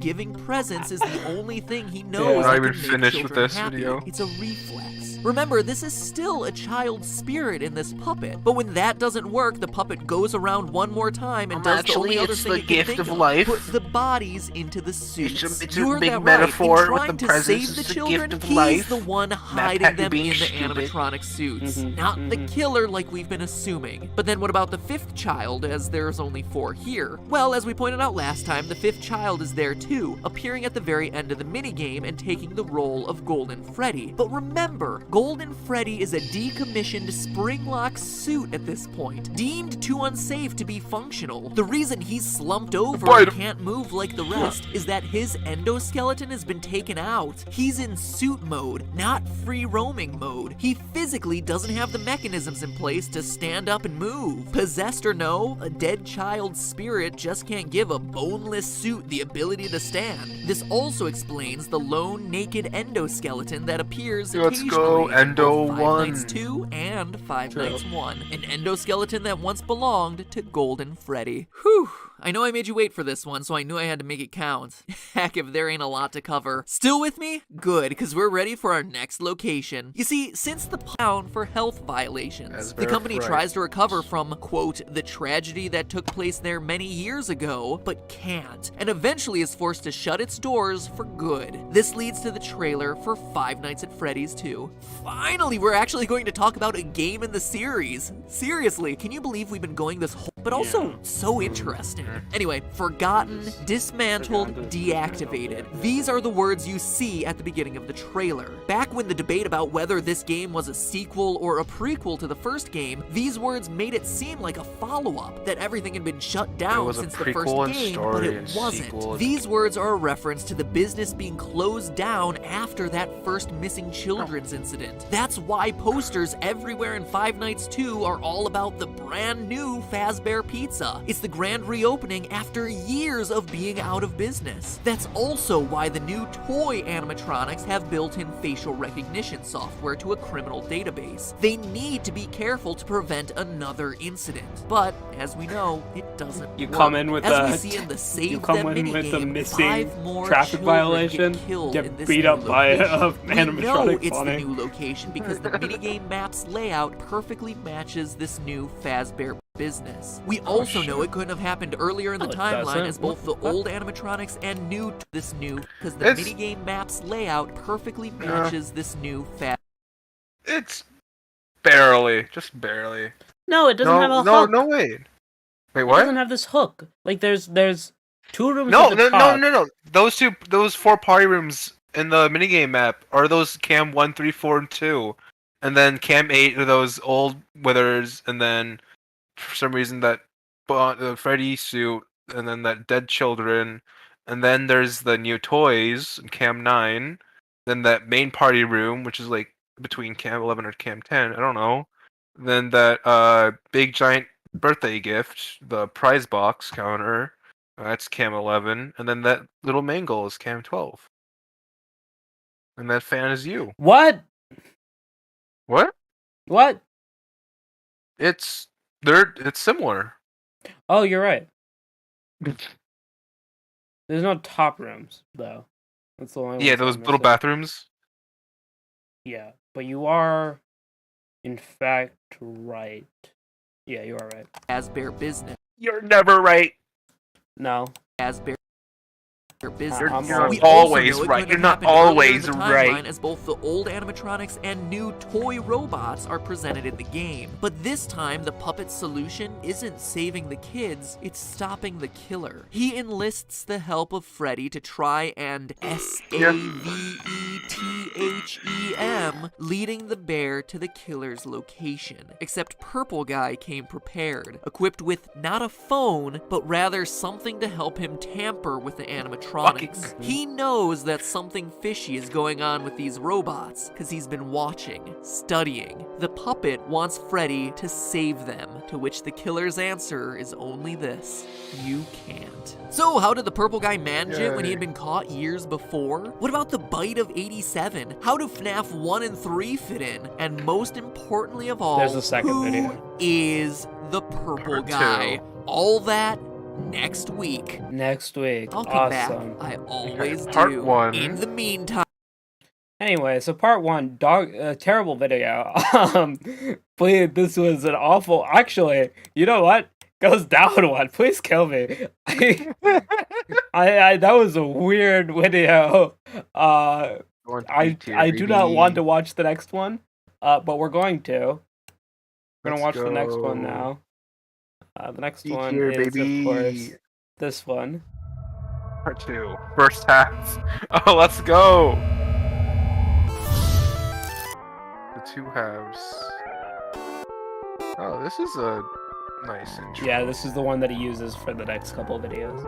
Giving presents is the only thing he knows Yeah. We're that not can even make finished with children this happy. video. It's a reflex. Remember, this is still a child's spirit in this puppet. But when that doesn't work, the puppet goes around one more time and does the only other thing it can think of. Put the bodies into the suits. It's You a heard big that metaphor right. In with trying the to save presents. the It's a children, gift of he's life. the one hiding Happy them being in the stupid. animatronic suits, Mhm, not the mhm. killer like we've been assuming. But then what about the fifth child, as there's only 4 here? Well, as we pointed out last time, the fifth child is there too, appearing at the very end of the minigame and taking the role of Golden Freddy. But remember, Golden Freddy is a decommissioned spring-lock suit at this point, deemed too unsafe to be functional. The reason he's slumped over Bite and him. can't move like the rest is that his endoskeleton has been taken out. He's in suit mode, not free-roaming mode. He physically doesn't have the mechanisms in place to stand up and move. Possessed or no, a dead child's spirit just can't give a boneless suit the ability to stand. This also explains the lone naked endoskeleton that appears Let's occasionally go. Endo in both Five 1. Nights 2 and Five True. Nights 1. An endoskeleton that once belonged to Golden Freddy. Whew. I know I made you wait for this one, so I knew I had to make it count. Heck, if there ain't a lot to cover. Still with me? Good, because we're ready for our next location. You see, since the down for health violations, the company tries to recover from, quote, the tragedy that took place there many years ago, but can't, and eventually is forced to shut its doors for good. This leads to the trailer for Five Nights at Freddy's 2. Finally, we're actually going to talk about a game in the series. Seriously, can you believe we've been going this whole, but also so interesting. Anyway, forgotten, dismantled, deactivated. These are the words you see at the beginning of the trailer. Back when the debate about whether this game was a sequel or a prequel to the first game, these words made it seem like a follow-up, that everything had been shut down since the first game, but it wasn't. These words are a reference to the business being closed down after that first missing children's incident. That's why posters everywhere in Five Nights 2 are all about the brand new Fazbear Pizza. It's the grand reopening after years of being out of business. That's also why the new toy animatronics have built-in facial recognition software to a criminal database. They need to be careful to prevent another incident, but as we know, it doesn't You work. come in with As we see in the Save you come Them in with a minigame, missing 5 more traffic children violation, get killed get in this beat new up by location. a animatronic. We know it's funny. the new location because the minigame map's layout perfectly matches this new Fazbear business. We also know it couldn't have happened earlier in the No, it timeline, doesn't. as both the What? old animatronics and this new, because the minigame map's layout perfectly matches this new It's barely, just barely. No, it doesn't have a no, hook. no, wait. Wait, It what? doesn't have this hook. Like there's 2 rooms No, at the no, top. no. Those 4 party rooms in the minigame map are those cam 1, 3, 4, and 2. And then cam 8 are those old withers, and then for some reason that Freddy suit, and then that dead children, and then there's the new toys in cam 9, then that main party room, which is like between cam 11 or cam 10, I don't know. Then that big giant birthday gift, the prize box counter, that's cam 11, and then that little mangle is cam 12. And that fan is you. What? What? What? It's similar. Oh, you're right. There's no top rooms though. That's the only. Yeah, ones those I'm little missing. bathrooms. Yeah, but you are, in fact, right. Yeah, you are right. Fazbear business. You're never right. No. Fazbear business. I'm We always also know it right. couldn't You're have not happened earlier in always the right. timeline, as both the old animatronics and new toy robots are presented in the game. But this time, the puppet's solution isn't saving the kids, it's stopping the killer. He enlists the help of Freddy to try and SAVETHEM, leading the bear to the killer's location. Except Purple Guy came prepared, equipped with not a phone, but rather something to help him tamper with the animatronics. He knows that something fishy is going on with these robots, because he's been watching, studying. The puppet wants Freddy to save them, to which the killer's answer is only this: you can't. So how did the Purple Guy manage it when he had been caught years before? What about the bite of 87? How do Fnaf 1 and 3 fit in? And most importantly of all, There's a second video. who is the Purple Part Guy? 2. All that next week. Next week. I'll come back. Awesome. I always Part do. 1. In the meantime, Anyway, so part 1, terrible video. Please, this was an awful. Actually, you know what? Goes down one. Please kill me. I that was a weird video. I do not want to watch the next one. But we're going to. We're gonna watch the next one now. The next one is, of course, this one. Part 2. First half. Oh, let's go. The 2 halves. Oh, this is a nice intro. Yeah, this is the one that he uses for the next couple of videos.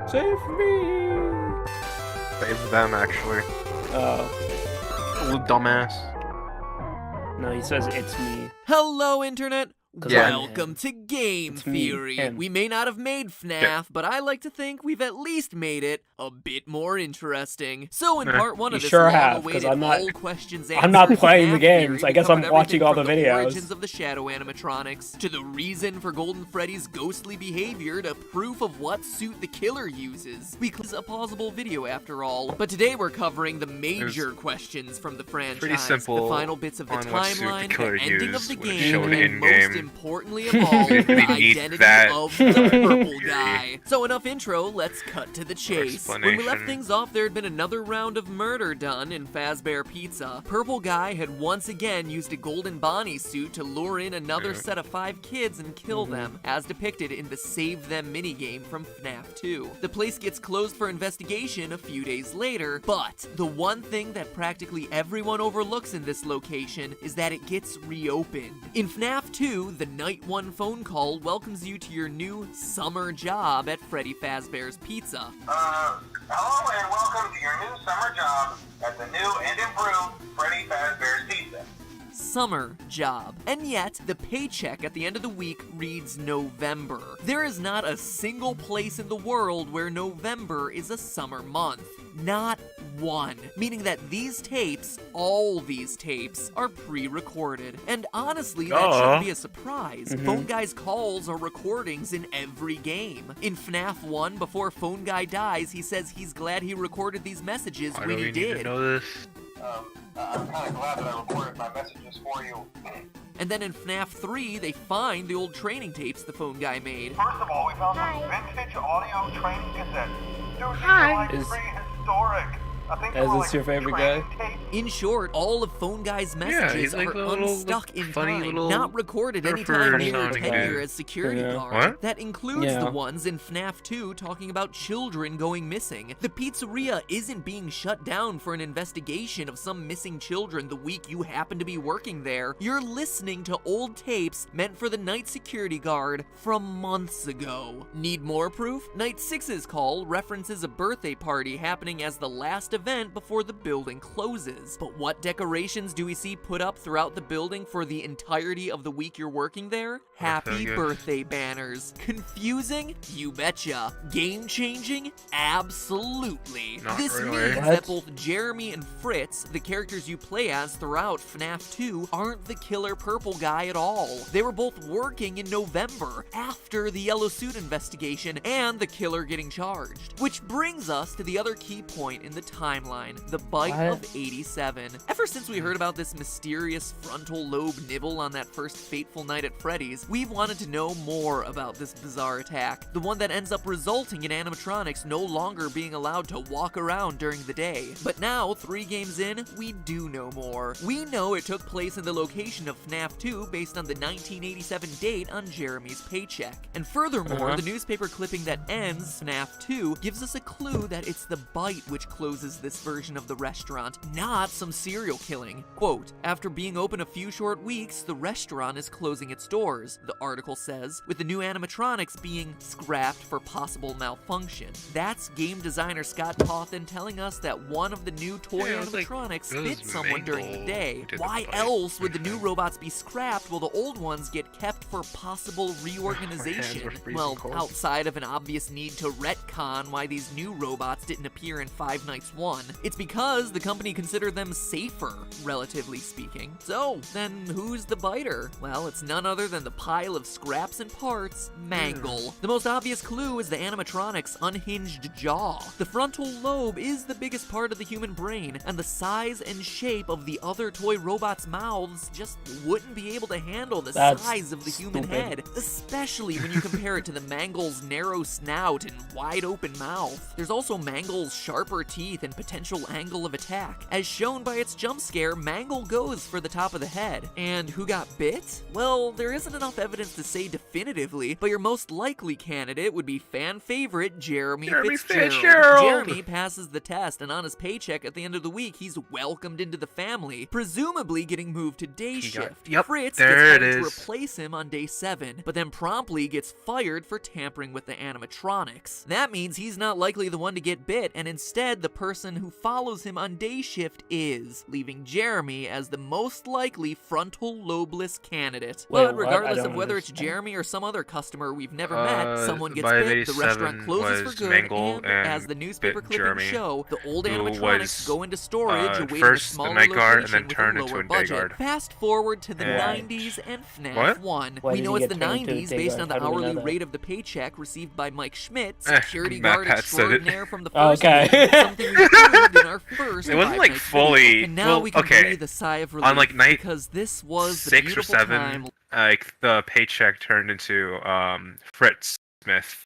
Save me! Save them, actually. Oh, Little dumbass. no, he says it's me. hello internet! Yeah. Welcome to Game It's me, Theory. him. We may not have made FNAF, but I like to think we've at least made it a bit more interesting. So in part one You of this sure have, 'cause long-awaited I'm not- all questions I'm not answered playing the FNAF games. theory, I guess we I'm covered watching all everything the from videos. origins of the shadow animatronics, to the reason for Golden Freddy's ghostly behavior, to proof of what suit the killer uses. Because a pausable video after all. But today we're covering the major questions from the franchise, simple the final bits of the on what suit the timeline, killer the ending of used the when it game, showed and most in-game. importantly of all, the didn't need identity that. of the purple guy. So enough intro, let's cut to the chase. When we left Explanation. things off, there had been another round of murder done in Fazbear Pizza. Purple Guy had once again used a golden Bonnie suit to lure in another set of 5 kids and kill them, as depicted in the Save Them minigame from FNAF 2. The place gets closed for investigation a few days later, but the one thing that practically everyone overlooks in this location is that it gets reopened. In FNAF 2, the Night 1 phone call welcomes you to your new summer job at Freddy Fazbear's Pizza. Hello and welcome to your new summer job at the new and improved Freddy Fazbear's Pizza. Summer job. And yet, the paycheck at the end of the week reads November. There is not a single place in the world where November is a summer month. Not one. Meaning that these tapes, all these tapes, are pre-recorded. And honestly, that shouldn't be a surprise. Phone Guy's calls are recordings in every game. In FNAF 1, before Phone Guy dies, he says he's glad he recorded these messages Why when do he we need to did. know this? I'm kind of glad that I recorded my messages for you. And then in FNAF 3, they find the old training tapes the Phone Guy made. First of all, we found some vintage audio training cassettes. Dude, these are like Is- prehistoric. I think they Is were this like your favorite training guy? tapes. In short, all of Phone Guy's messages he's like are a little unstuck in funny time, little not recorded any surfer time near sounding tenure guy. as security Yeah. guard. What? That includes Yeah. the ones in FNAF 2 talking about children going missing. The pizzeria isn't being shut down for an investigation of some missing children the week you happen to be working there. You're listening to old tapes meant for the night security guard from months ago. Need more proof? Night 6's call references a birthday party happening as the last event before the building closes. But what decorations do we see put up throughout the building for the entirety of the week you're working there? Happy gifts. birthday banners. Confusing? You betcha. Game changing? Absolutely. Not This really. means What? that both Jeremy and Fritz, the characters you play as throughout FNAF 2, aren't the killer purple guy at all. They were both working in November, after the yellow suit investigation and the killer getting charged. Which brings us to the other key point in the timeline, the bite What? of 87. Ever since we heard about this mysterious frontal lobe nibble on that first fateful night at Freddy's, we've wanted to know more about this bizarre attack, the one that ends up resulting in animatronics no longer being allowed to walk around during the day. But now, 3 games in, we do know more. We know it took place in the location of FNAF 2 based on the 1987 date on Jeremy's paycheck. And furthermore, the newspaper clipping that ends FNAF 2 gives us a clue that it's the bite which closes this version of the restaurant, not some serial killing. Quote, after being open a few short weeks, the restaurant is closing its doors, the article says, with the new animatronics being scrapped for possible malfunction. That's game designer Scott Cawthon telling us that one of the new toy Yeah, it was like- animatronics it was bit someone during the Mangle day. who did the Why bite. else would the new robots be scrapped while the old ones get kept for possible reorganization? were freezing Well, cold. outside of an obvious need to retcon why these new robots didn't appear in Five Nights 1, it's because the company considered them safer, relatively speaking. So, then who's the biter? Well, it's none other than the pile of scraps and parts, Mangle. The most obvious clue is the animatronic's unhinged jaw. The frontal lobe is the biggest part of the human brain, and the size and shape of the other toy robots' mouths just wouldn't be able to handle the That's size of the human stupid. head, especially when you compare it to the Mangle's narrow snout and wide open mouth. There's also Mangle's sharper teeth and potential angle of attack. As shown by its jump scare, Mangle goes for the top of the head. And who got bit? Well, there isn't enough evidence to say definitively, but your most likely candidate would be fan favorite Jeremy Fitzgerald. Jeremy passes the test, and on his paycheck at the end of the week, he's welcomed into the family, presumably getting moved to day shift. yep, Fritz there gets it hired to is. replace him on day 7, but then promptly gets fired for tampering with the animatronics. That means he's not likely the one to get bit, and instead the person person who follows him on day shift is, leaving Jeremy as the most likely frontal lobeless candidate. Wait, But what? regardless I of don't whether it's understand. Jeremy or some other customer we've never met, someone gets by bit, the restaurant 87 closes was for good, Mangle and and as the newspaper bit clippings Jeremy, show, the old who animatronics was, go into storage awaiting a first the smaller night guard location and then with turned a into lower a day budget. guard. Fast forward to the Right. 90s and FNAF What? 1. Why We did know he it's get the turned into a 90s day based guard? on the How do we know hourly that? rate of the paycheck received by Mike Schmidt, Eh, security Matt guard Pat said it. extraordinaire from the first Okay. game, something we proved in our first It wasn't Five like Nights fully. video. And now well, we can okay. breathe a sigh of relief On like night because this was the 6 or beautiful 7, time like the paycheck turned into Fritz Smith.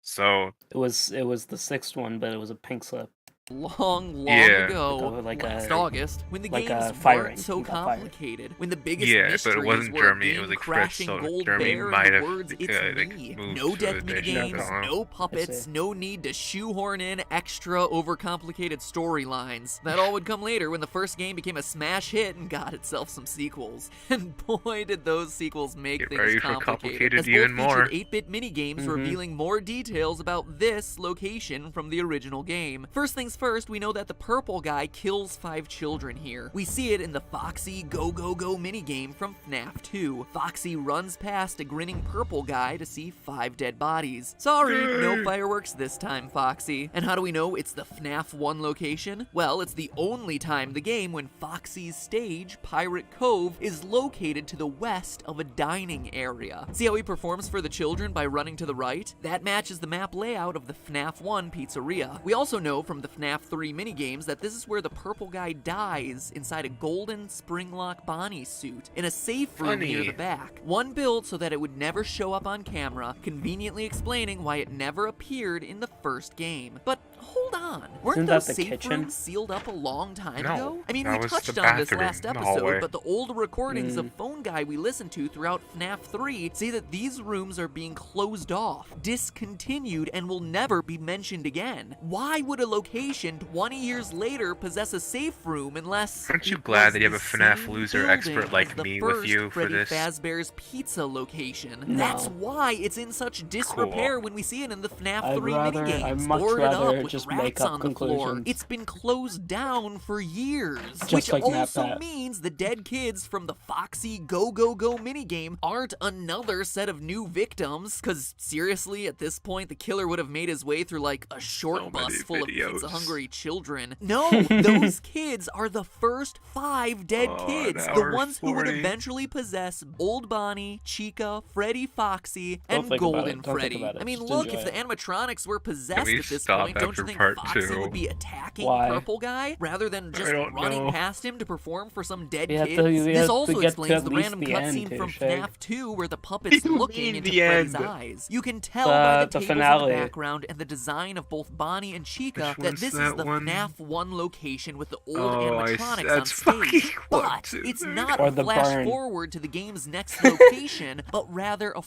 So It was the 6th one, but it was a pink slip. long Yeah. ago, Like last a- August, when the like games a firing. weren't so He got fired. complicated, when the biggest yeah, but mysteries it wasn't were Germany. a It was like Fritz. crashing So gold Germany bear might and have the words "It's like, me." moved No to death a day shift. minigames, I don't know. no puppets, see. no need to shoehorn in extra overcomplicated storylines. That all would come later when the first game became a smash hit and got itself some sequels. And boy, did those sequels make Get things ready for complicated. complicated As both even more. featured 8-bit minigames Mhm. revealing more details about this location from the original game. First things first, we know that the purple guy kills 5 children here. We see it in the Foxy Go Go Go minigame from FNAF 2. Foxy runs past a grinning purple guy to see 5 dead bodies. Sorry, no fireworks this time, Foxy. And how do we know it's the FNAF 1 location? Well, it's the only time the game when Foxy's stage, Pirate Cove, is located to the west of a dining area. See how he performs for the children by running to the right? That matches the map layout of the FNAF 1 pizzeria. We also know from the FNAF 3 minigames that this is where the purple guy dies inside a golden Springlock Bonnie suit in a safe room near Funny. the back. One built so that it would never show up on camera, conveniently explaining why it never appeared in the first game. But hold on, weren't Isn't that those the safe kitchen? rooms sealed up a long time No, ago? I mean, that we was touched the on this bathroom last in the episode, hallway. but the old recordings of Phone Guy we listened to throughout FNAF 3 say that these rooms are being closed off, discontinued, and will never be mentioned again. Why would a location 20 years later possess a safe room unless Aren't you it glad was that you have the a FNAF same loser building expert like as the me with first you for Freddy this? Fazbear's Pizza location? No. That's why it's in such disrepair when we see it in the FNAF I'd 3 rather- minigames. I'd much Boarded up rather with just rats make up on the floor. conclusions. It's been closed down for years, Just which like Matt also Pat. means the dead kids from the Foxy Go Go Go minigame aren't another set of new victims, cause seriously, at this point, the killer would have made his way through like a short So bus many full of videos. pizza-hungry children. No, those kids are the first 5 dead Oh, kids, an the hour ones who would 40. eventually possess Old Bonnie, Chica, Freddy Foxy, Don't and think about Golden it. Don't think Freddy. about it. I mean, Just look, enjoy if the it. animatronics were possessed we at this stop point, don't you after think part Foxy 2? would be attacking Why? Purple Guy rather than just don't running know. past him to perform for some dead We have kids? to- we This have to also get to explains at the least random the end cutscene here, from Shay. FNAF 2 where the puppet's You looking mean into the Freddy's end? eyes. You can tell by the The tables in finale. the background and the design of both Bonnie and Chica Which that one's this is that the one? FNAF 1 location with the old Oh, I see. animatronics on That's fucking stage. one, But two, it's three. not Or a the flash burn. forward to the game's next location, but rather a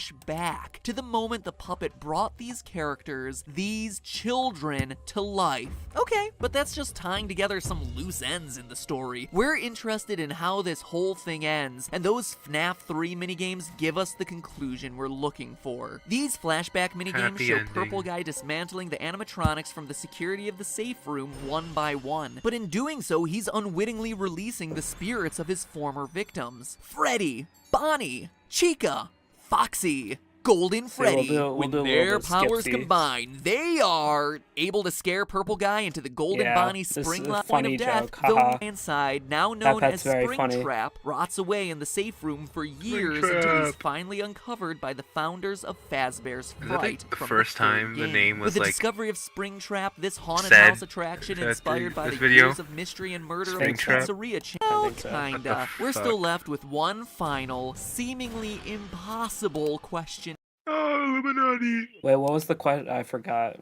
flashback to the moment the puppet brought these characters, these children, to life. Okay, but that's just tying together some loose ends in the story. We're interested in how this whole thing ends, and those FNAF 3 minigames give us the conclusion we're looking for. These flashback minigames Happy show ending. Purple Guy dismantling the animatronics from the security of the safe room one by one. But in doing so, he's unwittingly releasing the spirits of his former victims. Freddy, Bonnie, Chica, Foxy, Golden Freddy. we'll When do a little their bit of powers skipsy. combine, they are able to scare Purple Guy into the Golden Yeah, Bonnie this is a Springlock point funny of death, joke, though haha. inside, now known That's as very funny. Springtrap, rots away in the safe room for years until he's Springtrap. finally uncovered by the founders of Fazbear's Is that Fright. like the from first third time the game. name was With the like discovery of Springtrap, this haunted said house attraction at inspired by this the video? years of mystery and murder of the Springtrap? pizzeria chain. I Oh, think so. kinda. What the We're still fuck? left with one final, seemingly impossible question. Oh, Illuminati. Wait, what was the question? I forgot.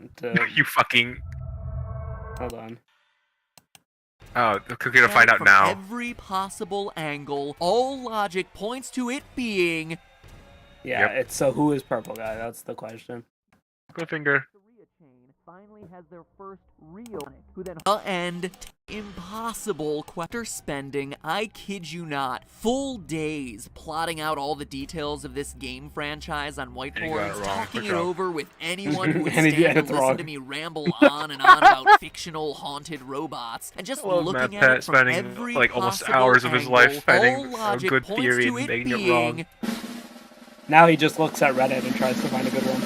You fucking. Hold on. Oh, we're gonna find out From now. every possible angle, all logic points to it being Yeah, Yep. it's so who is Purple Guy? That's the question. Cliffhanger. finally has their first real who then and impossible after spending, I kid you not, full days plotting out all the details of this game franchise on whiteboards, talking it over with anyone who would And he stand got to it listen wrong. to me ramble on and on about fictional haunted robots, and just looking at it from spending every like almost possible hours of his life angle, finding all a logic good points theory to and it making it being wrong. Now he just looks at Reddit and tries to find a good one.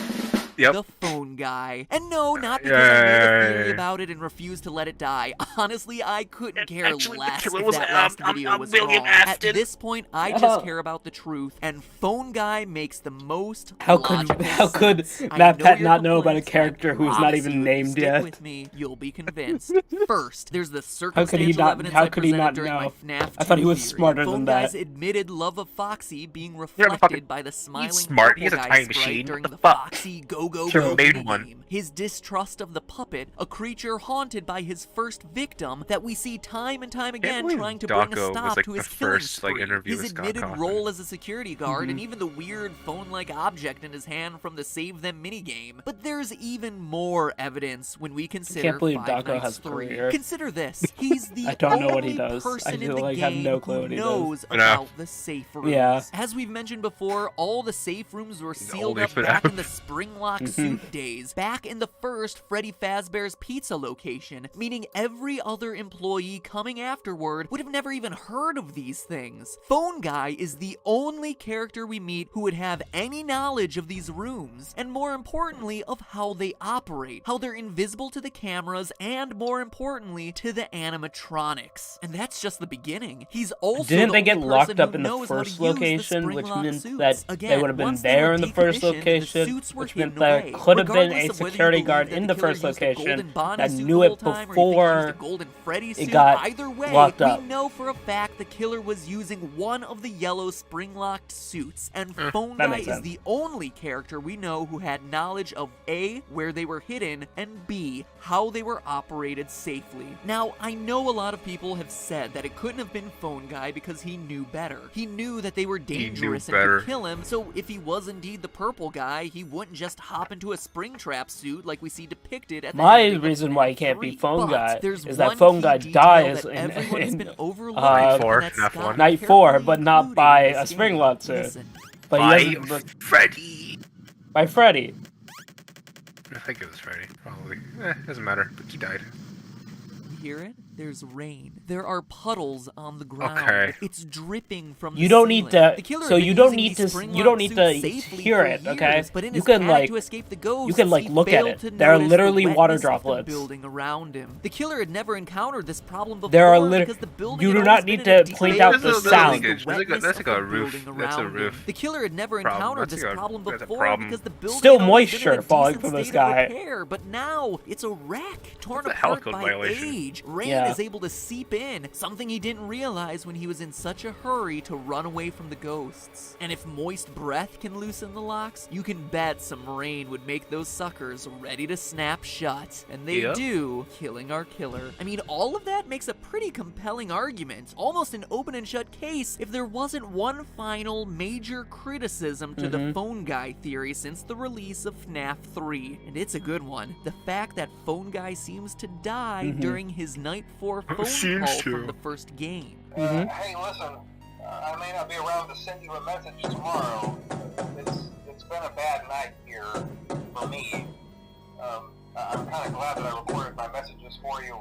Yep. the phone guy. And no, not because I made a theory about it and refused to let it die. Honestly, I couldn't care Actually, the less killer if was, that last I'm video was William wrong. At Afton. this point, I just care about the truth, and phone guy makes the most How could sense. I Matt know Pet your not know about a complaints, character and I who's not promise even you, if you named stick yet? with me, you'll be convinced. First, there's the How could he circumstantial not? evidence How I could he presented not during my know? Fnaf I thought he 2 was theory. smarter Phone than guy's that. admitted love of Foxy being the reflected fucking- by the smiling smart. He purple has a guy time sprite machine. during What the the fuck? Foxy Go Sure, made minigame. one. His distrust of the puppet, a creature haunted by his first victim that we see time and time again believe trying to bring a Daco was, stop like, to the his killing first, like, spree. interview His with Scott admitted Cawthon. role as a security guard, and Mhm. even the weird phone-like object in his hand from the Save Them minigame. But there's even more evidence when we consider believe Five Daco Nights has 3. career. Consider this: he's the I don't know what he only does. person I in feel the like I have game no clue who what he does. knows Yeah. about the safe rooms. Yeah. As we've mentioned before, all the safe rooms were sealed only up Fnaf. back in the spring lock Mhm. suit days, back in the first Freddy Fazbear's Pizza location, meaning every other employee coming afterward would have never even heard of these things. Phone Guy is the only character we meet who would have any knowledge of these rooms, and more importantly, of how they operate, how they're invisible to the cameras, and more importantly, to the animatronics. And that's just the beginning. He's also Didn't the they get only locked person up who in the knows how to first use the location, spring which lock meant suits. that they Again, would have been once they there were in the first decommissioned, the location, suits were which meant hidden there away. could have been Regardless a of whether you security believe guard that in the the killer first used the location golden Bonnie that suit knew the it whole time, or you think he used before the golden Freddy it suit. got Either way, locked up. we know for a fact the killer was using one of the yellow spring-locked suits, and Phone that Guy makes is sense. the only character we know who had knowledge of A, where they were hidden, and B, how they were operated safely. Now, I know a lot of people have said that it couldn't have been Phone Guy because he knew better. He knew that they were dangerous and better. could kill him, so if he was indeed the purple guy, he wouldn't just hop into a Springtrap suit like we see depicted at the My ending of reason why he Fnaf can't be 3. Phone But Guy there's is that one Phone key Guy detail dies that in- everyone has in, been overlooking, Night and 4, that Fnaf Scott 1. Night 4, carefully but not included by in this a spring game. lock suit. Listen. But By he doesn't, Freddy. by Freddy. I think it was Freddy, probably. Doesn't matter. But he died. You hear it? There's rain. There are puddles on the ground. Okay. It's dripping from You the don't need ceiling. to. The killer So had you been don't using need these to. spring You don't lock need to suits safely hear for it. Okay. years, but in You his can panic like. to escape the ghosts, You can like he look at failed it. to There are notice the literally water wetness of the droplets. building around him. The killer had never encountered this problem before There are because the building you had do always not been need in a to deep point layer out of the snow, sound. the That's like a wetness roof. of That's a the building roof. around him. The killer had never Problem. encountered That's this a- problem that's a before problem. because the building Still had always been in a moisture falling decent from this state of guy. repair, but now it's a wreck, torn That's a apart health code by violation. age. Rain Yeah. is able to seep in, something he didn't realize when he was in such a hurry to run away from the ghosts. And if moist breath can loosen the locks, you can bet some rain would make those suckers ready to snap shut. And they Yep. do, killing our killer. I mean, all of that makes a pretty compelling argument, almost an open and shut case, if there wasn't one final major criticism to the Phone Guy theory since the release of Fnaf 3. And it's a good one. The fact that Phone Guy seems to die during his Night 4 phone Seems call to. from the first game. Hey, listen, I may not be around to send you a message tomorrow. It's been a bad night here for me. I'm kind of glad that I recorded my messages for you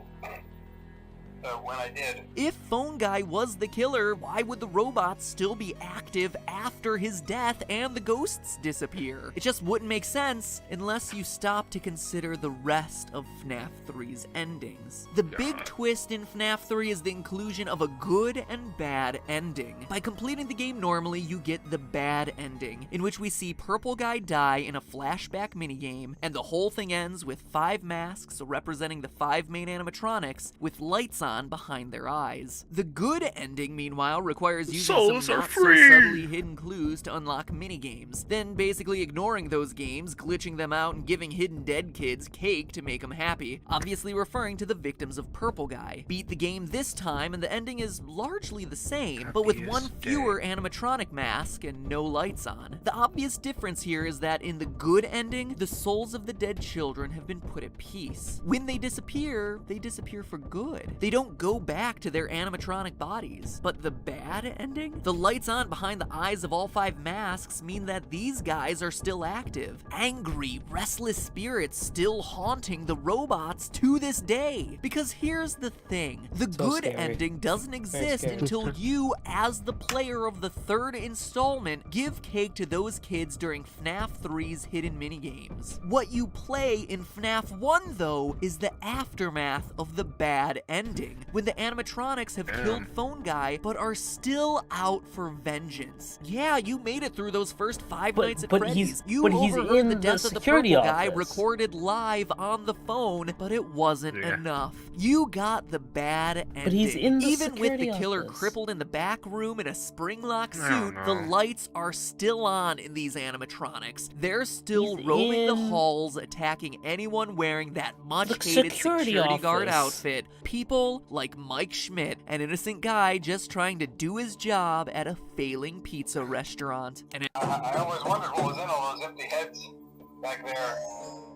when I did. If Phone Guy was the killer, why would the robots still be active after his death and the ghosts disappear? It just wouldn't make sense unless you stop to consider the rest of FNAF 3's endings. The big twist in FNAF 3 is the inclusion of a good and bad ending. By completing the game normally, you get the bad ending, in which we see Purple Guy die in a flashback minigame, and the whole thing ends with 5 masks representing the 5 main animatronics with lights on on behind their eyes. The good ending, meanwhile, requires using Souls some are not free! so subtly hidden clues to unlock minigames, then basically ignoring those games, glitching them out, and giving hidden dead kids cake to make them happy, obviously referring to the victims of Purple Guy. Beat the game this time, and the ending is largely the same, but with one fewer animatronic mask and no lights on. The obvious difference here is that in the good ending, the souls of the dead children have been put at peace. When they disappear for good. They don't go back to their animatronic bodies. But the bad ending? The lights on behind the eyes of all 5 masks mean that these guys are still active. Angry, restless spirits still haunting the robots to this day. Because here's the thing. The good scary. ending doesn't exist scary. until you, as the player of the 3rd installment, give cake to those kids during FNAF 3's hidden minigames. What you play in FNAF 1, though, is the aftermath of the bad ending, when the animatronics have killed Phone Guy, but are still out for vengeance. Yeah, you made it through those first 5 nights at Freddy's. You overheard the death of the Purple Guy recorded live on the phone, but it wasn't enough. You got the bad ending. But he's in the Even with the security killer office. crippled in the back room in a spring-lock suit, the lights are still on in these animatronics. They're still He's roaming the in halls, attacking anyone wearing that much-hated security security guard office. outfit. People like Mike Schmidt, an innocent guy just trying to do his job at a failing pizza restaurant. And I always wondered what was in all those empty heads back there.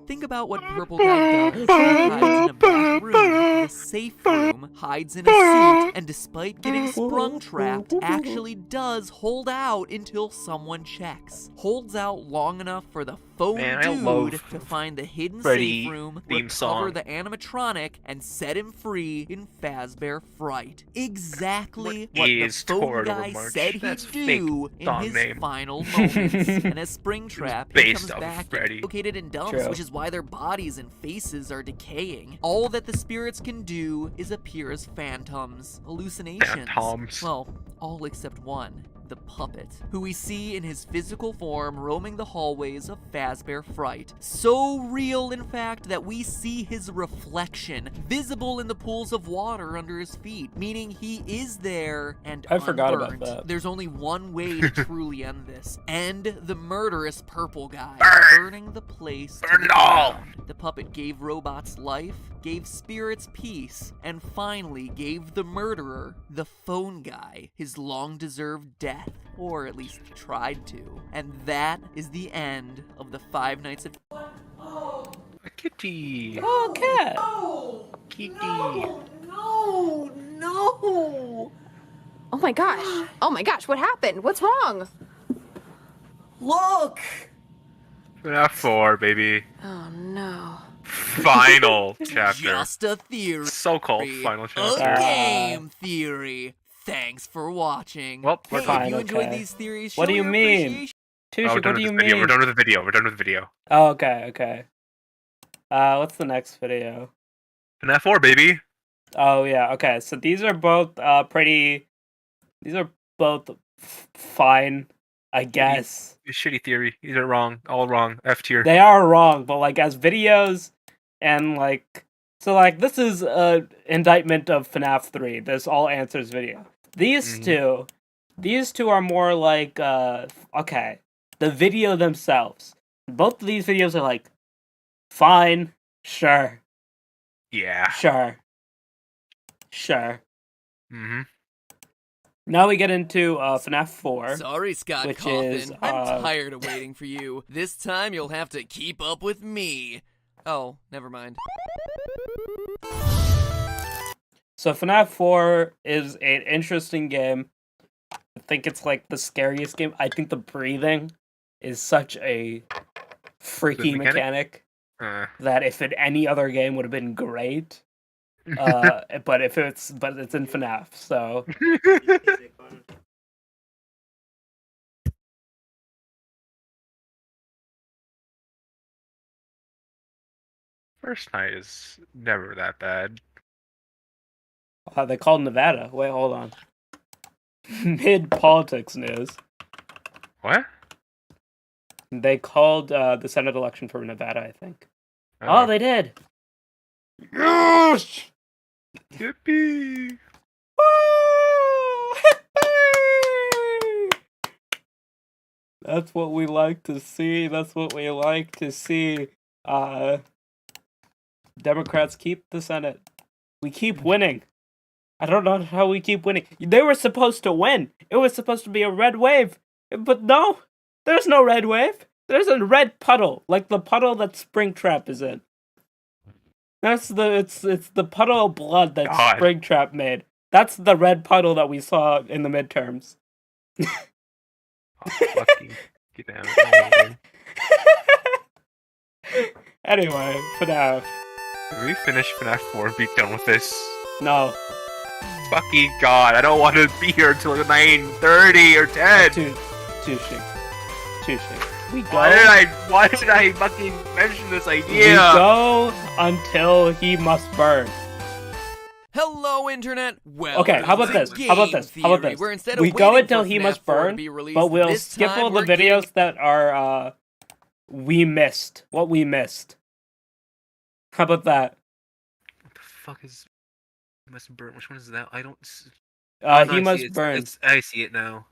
think about what Purple Guy does. He hides in a back room, in a safe room, hides in a suit, and despite getting sprung-trapped, actually does hold out until someone checks. Holds out long enough for the phone dude to find the hidden Freddy safe room, theme recover song. the animatronic, and set him free in Fazbear Fright. Exactly what the is phone Corridor guy March? said he'd That's do fake in song his name. final moments. And as Springtrap, he based comes off back Freddy. located in dumps, True. which is why their bodies and faces are decaying. All that the spirits can do is appear as phantoms, hallucinations. Phantoms. Well, all except one. The puppet, who we see in his physical form roaming the hallways of Fazbear Fright. So real, in fact, that we see his reflection, visible in the pools of water under his feet, meaning he is there and I forgot about unburnt. that. There's only one way to truly end this. End the murderous Purple Guy, burning the place to Burn the it all! ground. The puppet gave robots life, gave spirits peace, and finally gave the murderer, the Phone Guy, his long-deserved death. Or at least tried to. And that is the end of the 5 Nights at... A kitty. Oh, cat. Kitty. No! Oh my gosh, what happened? What's wrong? Look. FNAF 4, baby. Oh no. Final chapter. Just a theory. So-called final A chapter. game theory. Thanks for watching. Well, hey, we're if fine, you enjoyed okay. these theories, What show do you your mean? appreciation. Tushy, Oh, we're what done do with you this video. mean? We're done with the video. We're done with the video. Oh, okay. What's the next video? FNAF 4, baby. Oh yeah, okay. So these are both these are both fine, I guess. Shitty theory. These are wrong. All wrong. F tier. They are wrong, but like as videos and like so like this is a indictment of FNAF 3. This all answers video. These two are more like okay, the video themselves. Both of these videos are like fine, sure. Yeah. Sure. Mm-hmm. Now we get into FNAF 4. Sorry, Scott which Coffin. is, I'm tired of waiting for you. This time you'll have to keep up with me. Oh, never mind. So FNAF 4 is an interesting game. I think it's like the scariest game. I think the breathing is such a freaky Good mechanic that if in any other game would have been great. But it's in FNAF, so First night is never that bad. they called Nevada. Wait, hold on. Mid politics news. What? They called the Senate election for Nevada, I think. Oh, they did. Yes! Yippee! Woo! Hippie! That's what we like to see. That's what we like to see. Democrats keep the Senate. We keep winning. I don't know how we keep winning. They were supposed to win. It was supposed to be a red wave. But no, there's no red wave. There's a red puddle, like the puddle that Springtrap is in. It's the puddle of blood that God. Springtrap made. That's the red puddle that we saw in the midterms. Oh, fucking get out of here. Anyway, FNAF. Can we finish FNAF 4 and be done with this? No. Fucking God, I don't want to be here until 9:30 or 10. Too chic. Too chic. We go. Why did I fucking mention this We idea? go until he must burn. Hello, Internet. Well, Okay, how about this? How about this? How about theory, this? where instead of We go waiting until for he FNAF must 4 to burn, be released, but we'll this skip time all the we're getting- videos that are we missed. What we missed. How about that? What the fuck is must burn? Which one is that? I don't. He No, I see must it. burn. I see it now.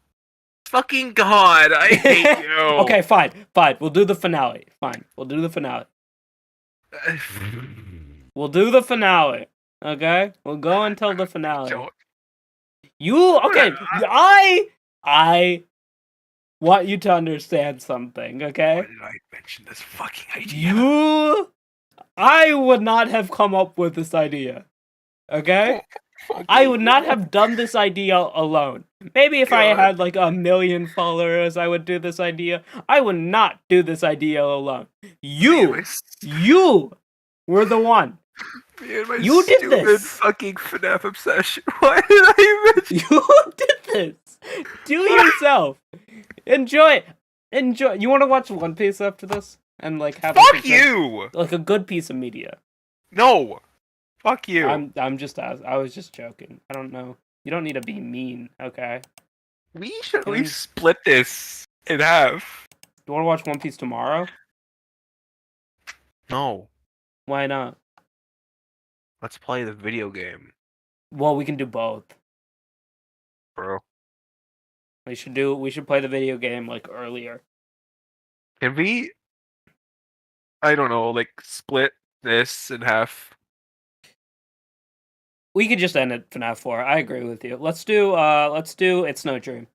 Fucking God! I hate you. Okay, fine. We'll do the finale. Fine. We'll do the finale. We'll do the finale. Okay? We'll go until the finale. Don't- Okay, I want you to understand something, Why okay? did I mention this fucking idea? I would not have come up with this idea. Okay? I would not have done this idea alone. Maybe if I God. had like 1 million followers, I would do this idea. I would not do this idea alone. You were the one. Me and my You did stupid this. fucking FNAF obsession. Why did I mention? You did this. Do yourself. Enjoy it. You want to watch One Piece after this? And like have Fuck you! like a good piece of media. No. Fuck you. I was just joking. I don't know. You don't need to be mean, okay? We should at least split this in half. You want to watch One Piece tomorrow? No. Why not? Let's play the video game, Well, we can do both. bro. We should play the video game like earlier. Can we? I don't know, like split this in half. We could just end it FNAF 4. I agree with you. Let's do It's No Dream.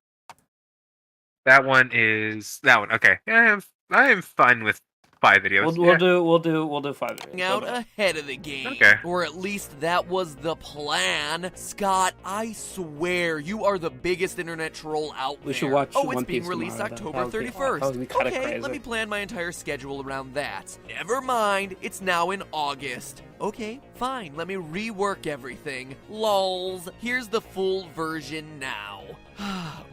That one. Okay. Yeah, I am fine with 5 videos. We'll do 5 videos. out Okay. ahead of the game. Okay. Or at least that was the plan. Scott, I swear you are the biggest internet troll out there. We should watch Oh, One it's being Piece released tomorrow, then. October That 31st. would be kinda Okay, crazy. let me plan my entire schedule around that. Never mind, it's now in August. Okay, fine, let me rework everything. Lols. Here's the full version now.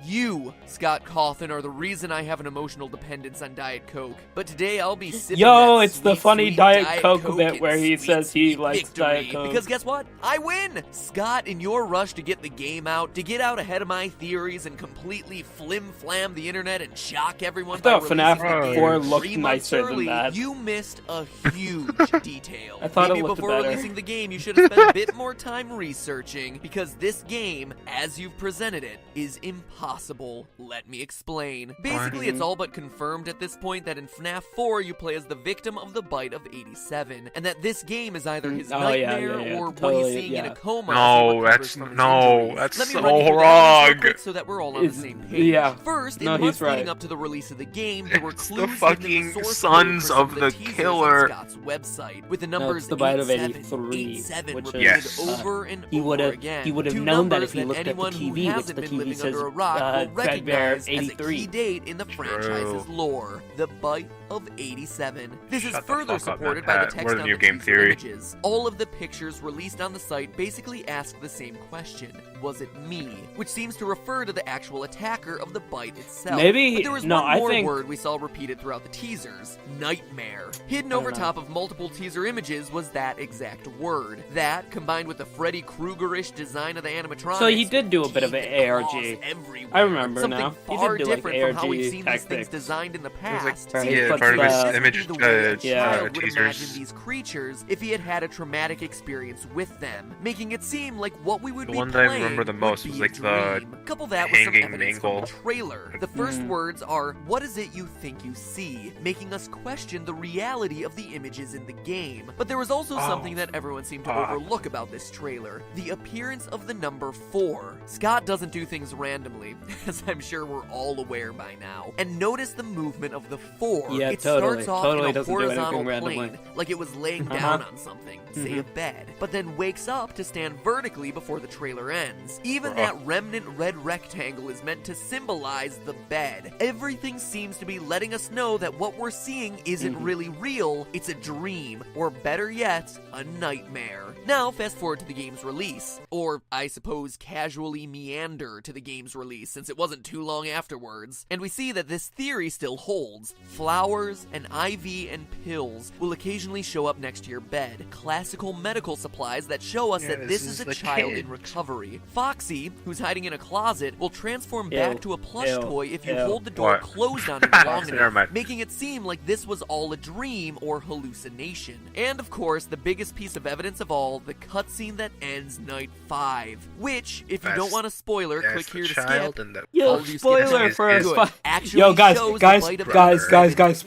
You, Scott Cawthon, are the reason I have an emotional dependence on Diet Coke. But today I'll be sipping Yo, that it's the sweet, funny sweet Diet Coke bit and where he sweet, says he sweet likes victory. Diet Coke. Because guess what? I win! Scott, in your rush to get the game out, to get out ahead of my theories and completely flim-flam the internet and shock everyone I by thought FNAF releasing the game 4 looked 3 months nicer than early, that. you missed a huge detail. I thought it Maybe looked before better. releasing the game, you should have spent a bit more time researching, because this game, as you've presented it, is impossible. Let me explain. Basically, it's all but confirmed at this point that in FNAF 4, you play as the victim of the bite of 87, and that this game is either his Oh, yeah, nightmare yeah, or what totally, he's seeing in yeah. a coma. No, as he recovers that's from his no, injuries. that's Let me so run you through the elements real wrong. quick so that we're all on the same page. Yeah. First, in No, the he's months leading right. up to the release of the game, there were It's clues the hidden in fucking source code sons for some of the teasers killer. on Scott's website, with the numbers the bite of 87, 83, 87 which repeated is, over and he would over have again. he would have Two known that numbers if he looked at the anyone who TV, which hasn't the been TV living says under a rock will Fredbear recognize as a 83. key date in the franchise's lore, the bite of 87. This is Shut the further fuck up, supported Matt by the Pat. text We're the on new the game teaser theory. images. All of the pictures released on the site basically ask the same question: was it me? Which seems to refer to the actual attacker of the bite itself. Maybe- But there was no, one I more think- word we saw repeated throughout the teasers: nightmare. Hidden I don't over know. top of multiple teaser images was that exact word. That, combined with the Freddy Krueger-ish design of the animatronics, So he did do a bit of teeth an and ARG. claws everywhere. I remember Something now. He far did do, like, different from how we've ARG seen these things tactics. designed in the was like past. Right, Yeah, put That's part of his the- image the way a yeah. child would imagine teasers. these creatures if he had had a traumatic experience with them, making it seem like what we would The be one that I playing remember the would most be was a like the dream. Couple that with some hanging evidence from the mangle. trailer. The first Mhm. words are, "What is it you think you see?" making us question the reality of the images in the game. But there was also Oh, something that everyone seemed to fuck. overlook about this trailer: the appearance of the number 4. Scott doesn't do things randomly, as I'm sure we're all aware by now. And notice the movement of the 4. Yeah, it totally. starts off Totally in a doesn't do anything horizontal randomly. plane, like it was laying Uh-huh. down on something, say a Mhm. bed, but then wakes up to stand vertically before the trailer ends. Even Bruh. that remnant red rectangle is meant to symbolize the bed. Everything seems to be letting us know that what we're seeing isn't Mhm. really real, it's a dream, or better yet, a nightmare. Now, fast forward to the game's release, or I suppose casually meander to the game's release since it wasn't too long afterwards, and we see that this theory still holds. Flowers, an IV, and pills will occasionally show up next to your bed. Classical medical supplies that show us Yeah, that this this is is a the child kid. in recovery. Foxy, who's hiding in a closet, will transform Ew. back to a plush Ew. toy if you Ew. hold the door What? closed on him long Never enough, mind. making it seem like this was all a dream or hallucination. And of course, the biggest piece of evidence of all, the cutscene that ends night 5, which, if you don't That's- want a spoiler, That's click the here to child skip. and the Yo, Told you skip spoiler ahead. for Good. a Actually Yo, guys, shows the guys, bite of guys, the guys, rabbit. guys!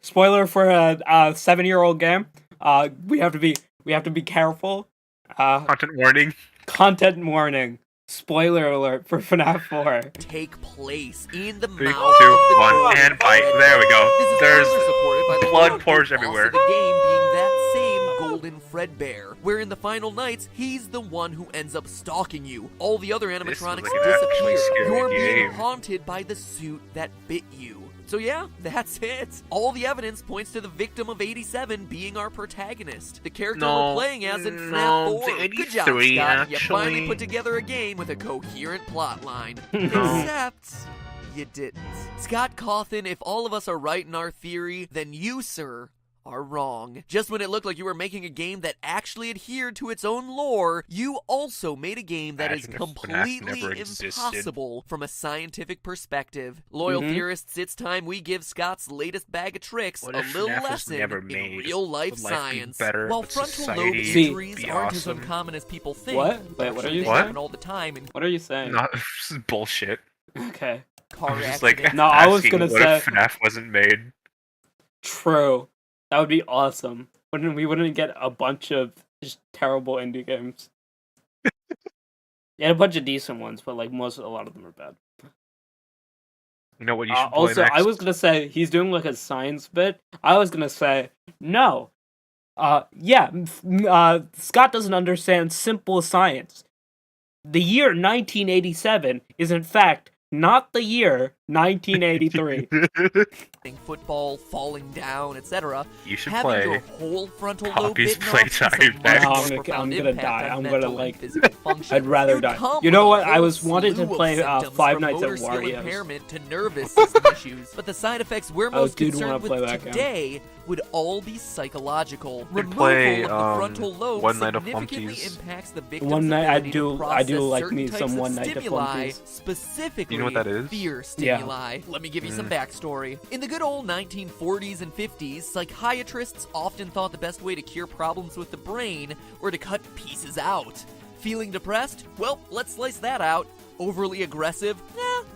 Spoiler for a 7-year-old game. We have to be careful. Content warning. Content warning. Spoiler alert for FNAF 4. Take place in the 3, mouth 2, of the 1, golden and bite. Fredbear. There we go. This is There's further supported by the blood quote-unquote pours boss everywhere. of the game being that same golden Fredbear, where in the final nights he's the one who ends up stalking you. All the other This was animatronics like an actually disappear. scary You're being game. haunted by the suit that bit you. So yeah, that's it. All the evidence points to the victim of 87 being our protagonist. The character we're playing as in FNAF 4. the Good job, 83 Scott. You finally actually. put together a game with a coherent plot line. Except you didn't. Scott Cawthon, if all of us are right in our theory, then you, sir, are wrong. Just when it looked like you were making a game that actually adhered to its own lore, you also made a game that is Imagine if FNAF completely never existed. impossible from a scientific perspective. Loyal Mhm. theorists, it's time we give Scott's latest bag of tricks What a if little FNAF was lesson never in made? real-life Would life be science. better? While Would frontal lobe society See- injuries be aren't awesome? as uncommon as people think. What? Wait, what are actually, you they saying? happen all the time in What are you saying? Not this is bullshit. Okay. car I'm just like accidents. No, I was asking gonna what say- if FNAF wasn't made. True. That would be awesome. We wouldn't get a bunch of just terrible indie games. Yeah, a bunch of decent ones, but like a lot of them are bad. You know what you should play Also, next? I was gonna say he's doing like a science bit. I was gonna say no. Scott doesn't understand simple science. The year 1987 is in fact not the year 1983. Football, falling down, etc. You should Having play. your whole frontal lobe Poppy's bitten off has a Playtime much next. more No, I'm gonna profound die. impact on I'm mental gonna, and like- physical function. I'd rather You'd die. come You know with a what? I whole was wanted to slew of play, symptoms Five from Nights at motor skill Wario's. impairment to nervous system issues, but the side effects we're most do wanna concerned play with that game. today would all be psychological. could Removal play, of the frontal lobe One Night of significantly Flunkies. impacts the victim's One Night- I ability do- to I do process like certain me types some of One Night of stimuli, Flunkies. specifically You know what that is? fear stimuli. Let me give you some backstory. In the good old 1940s and 50s, psychiatrists often thought the best way to cure problems with the brain were to cut pieces out. Feeling depressed? Well, let's slice that out. Overly aggressive?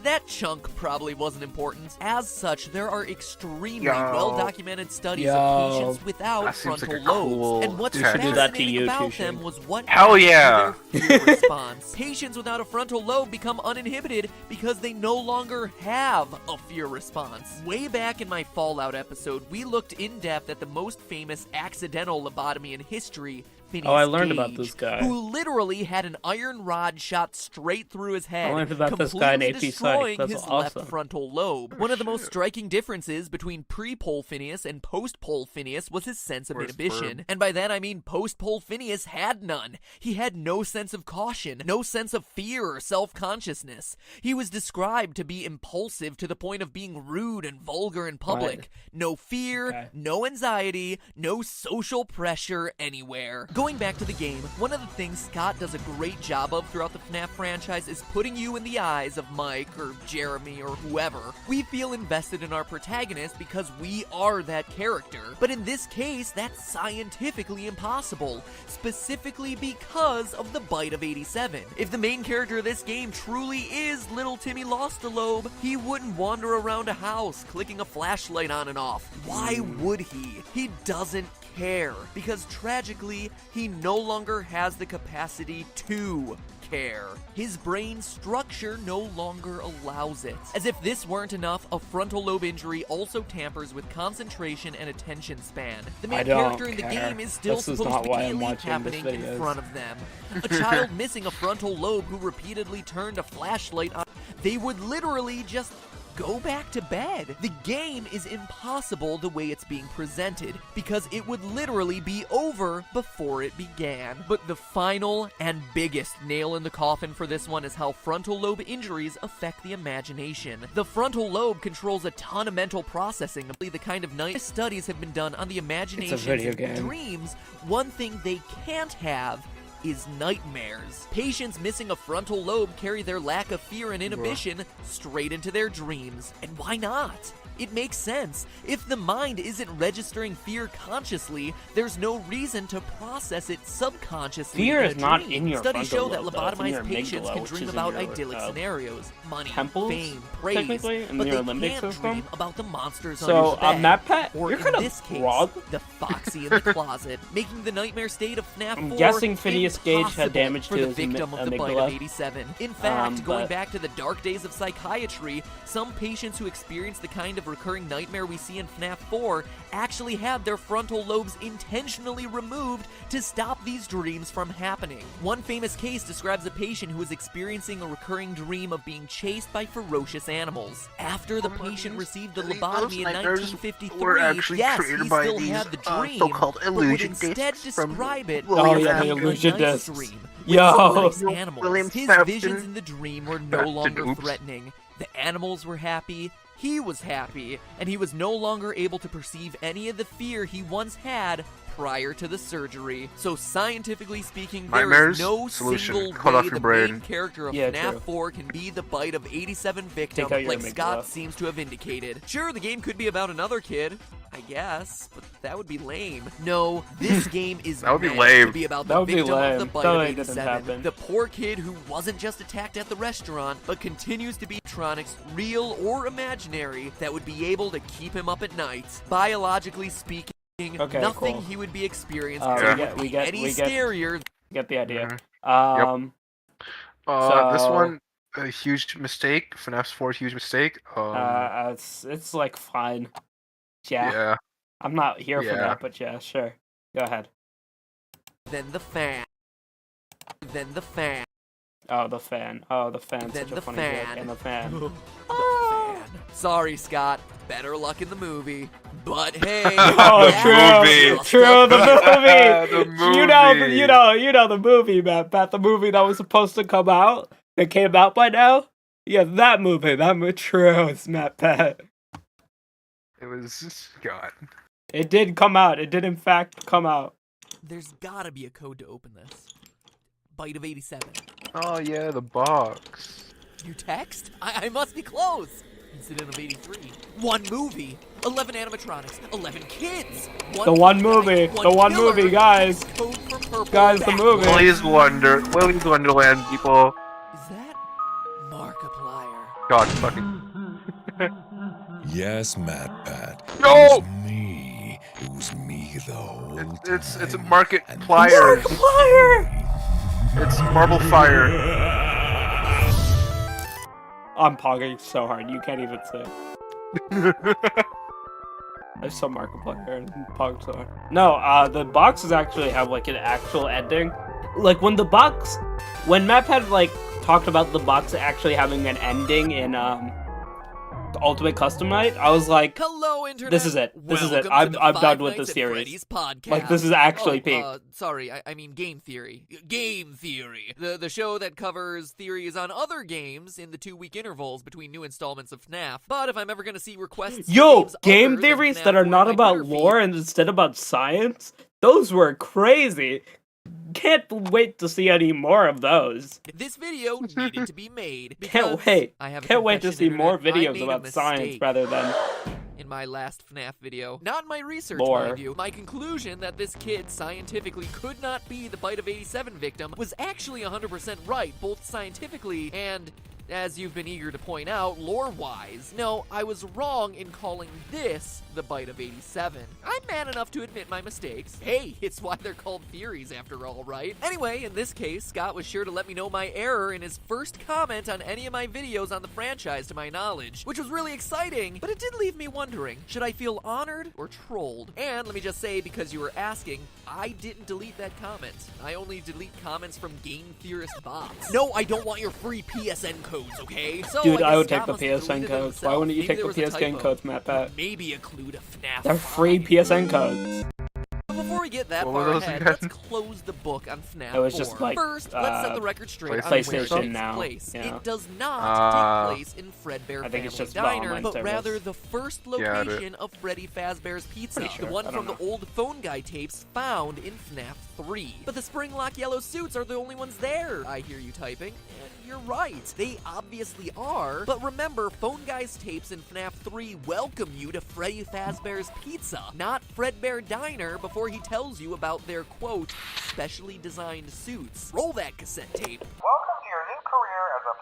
That chunk probably wasn't important. As such, there are extremely Yo. well-documented studies Yo. of patients without That seems frontal like a lobes. cool And what's We should do that to fascinating you, about Tushin. them was what Hell happened to yeah. their fear response. Patients without a frontal lobe become uninhibited because they no longer have a fear response. Way back in my Fallout episode, we looked in depth at the most famous accidental lobotomy in history, Phineas Oh, I learned about Gage, this guy. who literally had an iron rod shot straight through his head, I learned about this guy in completely AP Psych. destroying That's his awesome. left frontal lobe. One of the most striking differences between pre-Pol Phineas and post-Pol Phineas was his sense of Where's inhibition. Verb? And by that I mean post-Pol Phineas had none. He had no sense of caution, no sense of fear or self-consciousness. He was described to be impulsive to the point of being rude and vulgar in public. Right. No fear, Okay. no anxiety, no social pressure anywhere. Going back to the game, one of the things Scott does a great job of throughout the FNAF franchise is putting you in the eyes of Mike or Jeremy or whoever. We feel invested in our protagonist because we are that character. But in this case, that's scientifically impossible, specifically because of the bite of 87. If the main character of this game truly is Little Timmy Lost a Lobe, he wouldn't wander around a house clicking a flashlight on and off. Why would he? He doesn't care, because tragically, he no longer has the capacity to care. His brain structure no longer allows it. As if this weren't enough, a frontal lobe injury also tampers with concentration and attention span. The main character in the game is still supposed to be a leap happening in front of them. A child missing a frontal lobe who repeatedly turned a flashlight on, they would literally just go back to bed. The game is impossible the way it's being presented, because it would literally be over before it began. But the final and biggest nail in the coffin for this one is how frontal lobe injuries affect the imagination. The frontal lobe controls a ton of mental processing, the kind of nice studies have been done on the imagination and dreams. One thing they can't have is nightmares. Patients missing a frontal lobe carry their lack of fear and inhibition straight into their dreams. And why not? It makes sense. If the mind isn't registering fear consciously, there's no reason to process it subconsciously. Fear is not in your Studies show that frontal lobe, lobotomized patients can dream about idyllic scenarios, money, temples, fame, praise, in but the they limbic can't system. dream about the monsters So, under the bed. MatPat, Or you're in kind of this case, wrong. the Foxy in the closet, making the nightmare state of FNAF 4 I'm guessing Phineas Gage had damage for to the his victim of the bite of amygdala. 87. In fact, going but- back to the dark days of psychiatry, some patients who experience the kind of recurring nightmare we see in FNAF 4 actually had their frontal lobes intentionally removed to stop these dreams from happening. One famous case describes a patient who was experiencing a recurring dream of being chased by ferocious animals. After the patient received a lobotomy in 1953, yes, he still had the dream, so-called but would illusion instead discs from describe it William yeah, as the being illusion a nice discs. dream with Yo. some nice animals. William His Safton. visions in the dream were no longer Oops. threatening. The animals were happy, he was happy, and he was no longer able to perceive any of the fear he once had prior to the surgery. So scientifically speaking, there Nightmares? is no Solution. single Cut way off your the brain. main character of Yeah, FNAF true. 4 can be the bite of 87 victim, Take out your like amygdala. Scott seems to have indicated. Sure, the game could be about another kid, I guess, but that would be lame. No, this game is That would be meant lame. to be about That the would be victim of the lame. bite Totally of didn't 87. happen. The poor kid who wasn't just attacked at the restaurant, but continues to be animatronics, real or imaginary, that would be able to keep him up at night. Biologically speaking, Okay, nothing cool. he would be experiencing we get any we get scarier. get the idea. Mhm. This So- one, a huge mistake. FNAF 4, huge mistake. It's like fine. Yeah, yeah. I'm not here for Yeah. that, but yeah, sure. Go ahead. Then the fan. Then the fan. Oh, the fan. Oh, the fan's Then such a the funny fan. joke. And the fan. The fan. Sorry, Scott. Better luck in the movie. But hey, Oh, that's true. just True, a the fact. movie. The You know, movie. you know the movie, Matt. The movie that was supposed to come out, that came out by now. Yeah, that movie. True, it's Matt Pat. It was God. It did come out. It did in fact come out. There's gotta be a code to open this. Bite of 87. Oh yeah, the box. You text? I must be close. Incident of 83. One movie. 11 animatronics. 11 kids. The one movie. The one killer. movie, guys. Code for purple. Guys, the movie. Willy's Wonderland, people. Is that Markiplier? God fucking. Yes, MatPat. No! It was me. It was me the whole It's a time. market And pliers. Markiplier! It's Marble Fire. I'm pogging so hard, you can't even say. I saw Markiplier and pogged so hard. No, the boxes actually have like an actual ending. Like when Matt had like talked about the box actually having an ending in the Ultimate Custom Night, I was like, Hello, Internet. This is it. This is it. Welcome to I'm the done Five with the Nights at series. Freddy's podcast. Like, this is actually peak. Sorry, I mean Game Theory. Game Theory. The show that covers theories on other games in the 2-week intervals between new installments of FNAF. But if I'm ever gonna see requests for yo, games game other than theories FNAF that are 4 not on my about Twitter feed, lore and instead about science, those were crazy. can't wait to see any more of those. This video needed to be made Can't because wait. I have a Can't wait to confession, see more Internet. I videos made a about science mistake rather than in my last FNAF video. Not my research, Lore. mind you. My conclusion that this kid scientifically could not be the Bite of 87 victim was actually 100% right, both scientifically and, as you've been eager to point out, lore-wise. No, I was wrong in calling this the Bite of 87. I'm man enough to admit my mistakes. Hey, it's why they're called theories after all, right? Anyway, in this case, Scott was sure to let me know my error in his first comment on any of my videos on the franchise to my knowledge, which was really exciting, but it did leave me wondering, should I feel honored or trolled? And let me just say, because you were asking, I didn't delete that comment. I only delete comments from game theorist bots. No, I don't want your free PSN codes, okay? So Dude, I guess would take Scott the must have PSN deleted them codes. Why himself. wouldn't you Maybe take there the was a PSN typo. codes, Matt Pat? Maybe a clue to FNAF They're free 5. PSN codes. But before we get that What were far those ahead, again? let's close the book on FNAF It was 4. just like, First, let's set the record straight on PlayStation where it takes now, place. yeah. It does not take place in I Fredbear think Family it's just Diner, online but service. rather the first Yeah, location of Freddy Fazbear's Pizza, Pretty sure. the one I from don't the old phone guy tapes found in FNAF 3. But the spring lock yellow suits are the only ones there, I hear you typing. And you're right, they obviously are. But remember, phone guy's tapes in FNAF 3 welcome you to Freddy Fazbear's Pizza, not Fredbear Diner, before he tells you about their, quote, specially designed suits. Roll that cassette tape. Welcome to your new career as a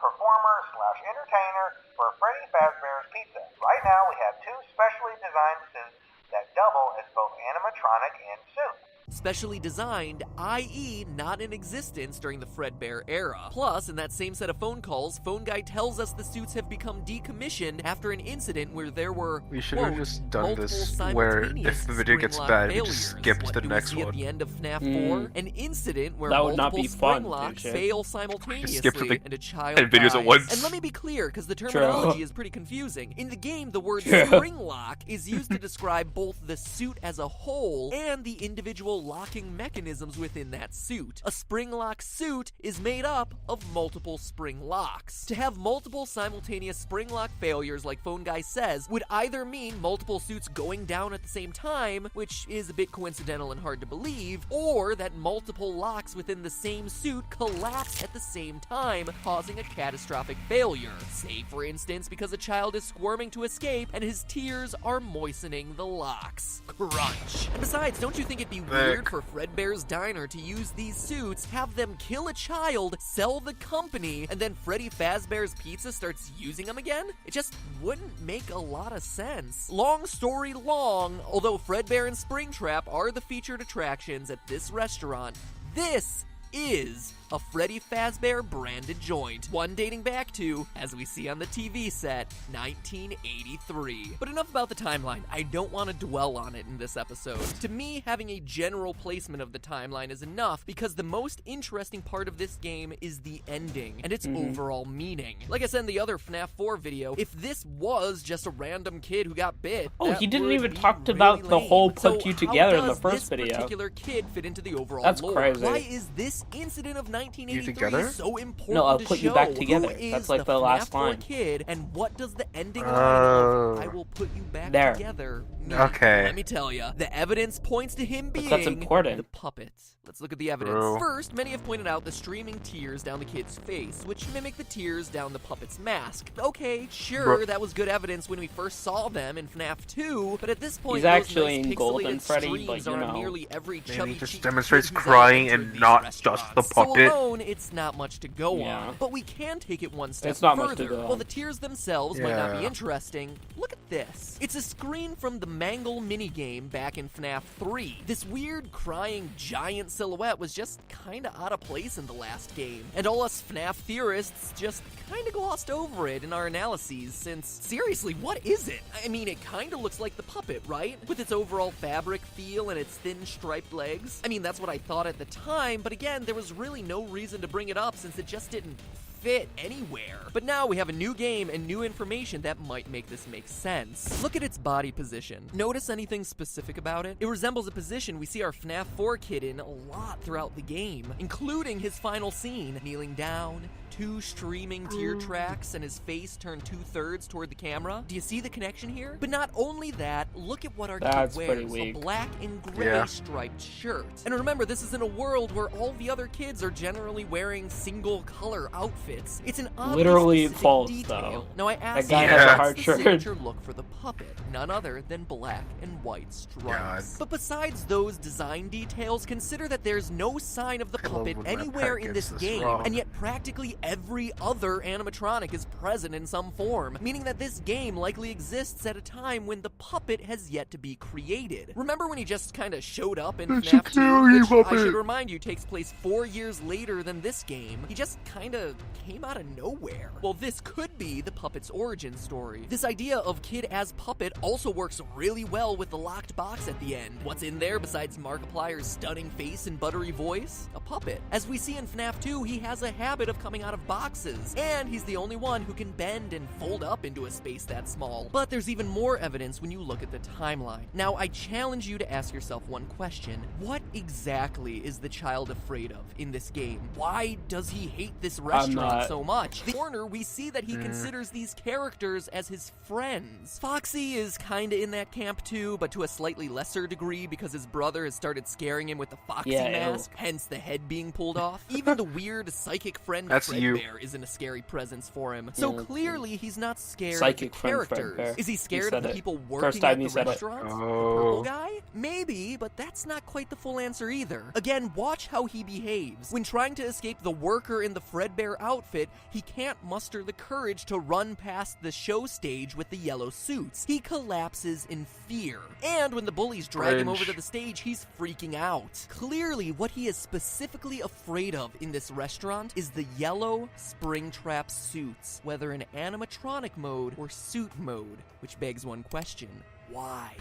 performer/entertainer for Freddy Fazbear's Pizza. Right now, we have 2 specially designed suits that double as both animatronic and suit. Specially designed, i.e. not in existence during the Fredbear era. Plus, in that same set of phone calls, Phone Guy tells us the suits have become decommissioned after an incident where there were, We should have quote, just done multiple this where simultaneous if the video gets spring-lock bad, we failures. just skip What to the do we next see at one. the end of FNAF Mm. 4? An incident where That would not multiple be fun, spring locks dude. fail simultaneously skip to the and a child 10 videos dies. at once. And let me be clear, because the True. terminology is pretty confusing. In the game, the word True. spring lock is used to describe both the suit as a whole and the individual locking mechanisms within that suit. A spring lock suit is made up of multiple spring locks. To have multiple simultaneous spring lock failures, like Phone Guy says, would either mean multiple suits going down at the same time, which is a bit coincidental and hard to believe, or that multiple locks within the same suit collapse at the same time, causing a catastrophic failure. Say, for instance, because a child is squirming to escape and his tears are moistening the locks. Crunch. And besides, don't you think it'd be weird for Fredbear's Diner to use these suits, have them kill a child, sell the company, and then Freddy Fazbear's Pizza starts using them again? It just wouldn't make a lot of sense. Long story long, although Fredbear and Springtrap are the featured attractions at this restaurant, this is a Freddy Fazbear branded joint, one dating back to, as we see on the TV set, 1983. But enough about the timeline. I don't want to dwell on it in this episode. To me, having a general placement of the timeline is enough because the most interesting part of this game is the ending and its overall meaning. Like I said in the other FNAF 4 video, if this was just a random kid who got bit, Oh, that he didn't would even be talk really about the lame. whole So put you how together in the does first this video. particular kid fit into the overall That's lore? crazy. Why is this incident of 1983 together? so important No, I'll to put show? you back together. Who That's is like the last FNAF 4 line. kid, and what does the ending line Oh. of I will put you back There. together mean? Okay. Let me tell you, the evidence points to him being that's important. the puppet. Let's look at the evidence. True. First, many have pointed out the streaming tears down the kid's face, which mimic the tears down the puppet's mask. Okay, sure, Bro. that was good evidence when we first saw them in FNAF 2, but at this point, He's those actually nice in Golden pixelated Freddy, streams but, you are on know. nearly every Maybe chubby he just cheeked demonstrates kid who's crying entered and these not just the restaurants. puppet. So alone, it's not much to go Yeah. on, but we can take it one step It's not further. much to go While on. the tears themselves might not be Yeah. interesting, look at this. It's a screen from the Mangle minigame back in FNAF 3. This weird, crying, giant silhouette was just kinda out of place in the last game, and all us FNAF theorists just kinda glossed over it in our analyses, since, seriously, what is it? I mean, it kinda looks like the puppet, right? With its overall fabric feel and its thin, striped legs. I mean, that's what I thought at the time, but again, there was really no reason to bring it up since it just didn't fit anywhere. But now we have a new game and new information that might make this make sense. Look at its body position. Notice anything specific about it? It resembles a position we see our FNAF 4 kid in a lot throughout the game, including his final scene, kneeling down 2 streaming tear tracks and his face turned 2/3 toward the camera? Do you see the connection here? But not only that, look at what our That's kid pretty wears, weak. a black and gray Yeah. striped shirt. And remember, this is in a world where all the other kids are generally wearing single color outfits. It's an oddly Literally specific false, detail. though. Now I asked guy you, has a what's hard the shirt. signature look for the puppet? None other than black and white stripes. God. But besides those design details, consider that there's no sign of the I love puppet when Red anywhere Pat in gets this this game, wrong. and yet practically every other animatronic is present in some form, meaning that this game likely exists at a time when the puppet has yet to be created. Remember when he just kind of showed up in It's a FNAF 2, cutie which I puppet. should remind you takes place 4 years later than this game? He just kind of came out of nowhere. Well, this could be the puppet's origin story. This idea of kid as puppet also works really well with the locked box at the end. What's in there besides Markiplier's stunning face and buttery voice? A puppet. As we see in FNAF 2, he has a habit of coming out of boxes, and he's the only one who can bend and fold up into a space that small. But there's even more evidence when you look at the timeline. Now, I challenge you to ask yourself one question. What exactly is the child afraid of in this game? Why does he hate this restaurant not. so much? In the corner, we see that he considers these characters as his friends. Foxy is kinda in that camp too, but to a slightly lesser degree because his brother has started scaring him with the Foxy Yeah, ew. mask, hence the head being pulled off. Even the weird psychic friend That's you. Fredbear isn't a scary presence for him. So Yeah, that's clearly he's not scared Psychic of the friend characters. Fredbear. Is he He scared said of the it. people First working time at he the said it. restaurant? The Oh. purple guy? Maybe, but that's not quite the full answer either. Again, watch how he behaves. When trying to escape the worker in the Fredbear outfit, he can't muster the courage to run past the show stage with the yellow suits. He collapses in fear. And when the bullies drag him over Cringe. to the stage, he's freaking out. Clearly, what he is specifically afraid of in this restaurant is the yellow Springtrap suits, whether in animatronic mode or suit mode, which begs one question. Why?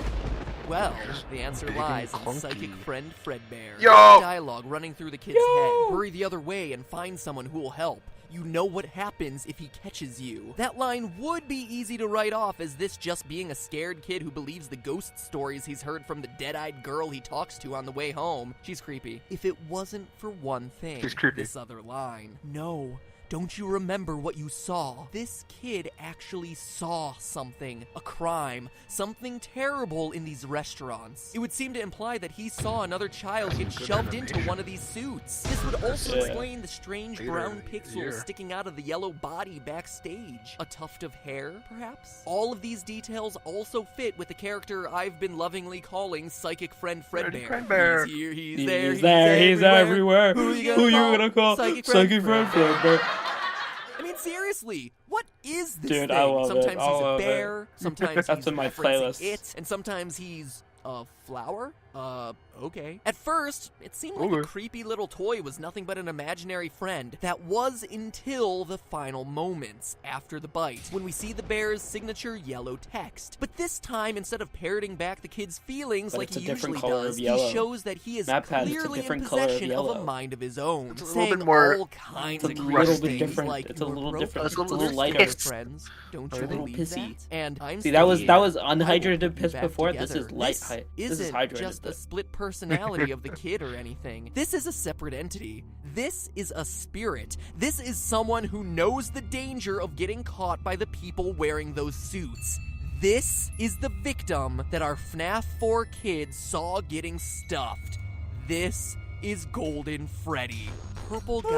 Well, the answer big lies and in clunky. Psychic Friend Fredbear. Yo! Dialogue running through the kid's head. Hurry the other way and find someone who will help. You know what happens if he catches you. That line would be easy to write off as this just being a scared kid who believes the ghost stories he's heard from the dead-eyed girl he talks to on the way home. She's creepy. If it wasn't for one thing, She's creepy. this other line. No. Don't you remember what you saw? This kid actually saw something, a crime, something terrible in these restaurants. It would seem to imply that he saw another child get shoved into one of these suits. This would also Yeah. explain the strange Later brown in the pixels year. sticking out of the yellow body backstage. A tuft of hair, perhaps? All of these details also fit with the character I've been lovingly calling Psychic Friend Fredbear. Fredbear. He's here, he's He's there, there, he's everywhere. Who you Who gonna you gonna call? Psychic Psychic Friend Friend Fredbear. I mean, seriously, what is this Dude, thing? I love it. Sometimes I he's a love it. bear, sometimes That's he's in my referencing playlist. it, and sometimes he's a flower? Okay. At first, it seemed like Okay. a creepy little toy was nothing but an imaginary friend. That was until the final moments after the bite, when we see the bear's signature yellow text. But this time, instead of parroting back the kid's feelings But like it's a he different usually color of does, he yellow. shows that he is Map pad, it's a clearly in different color of possession of a yellow. mind of his own, It's a little saying bit more- all kinds It's a of little gross bit things different. like It's a little "You're different. It's a broken, little you're lighter. scared, friends. Don't A you little believe pissy. that? And I'm See, still that was here. unhydrated I will put piss you back before. This together. is light. This This is isn't hydrated just a piss. split personality of the kid or anything. This is a separate entity. This is a spirit. This is someone who knows the danger of getting caught by the people wearing those suits. This is the victim that our FNAF 4 kids saw getting stuffed. This is Golden Freddy, Purple Guy's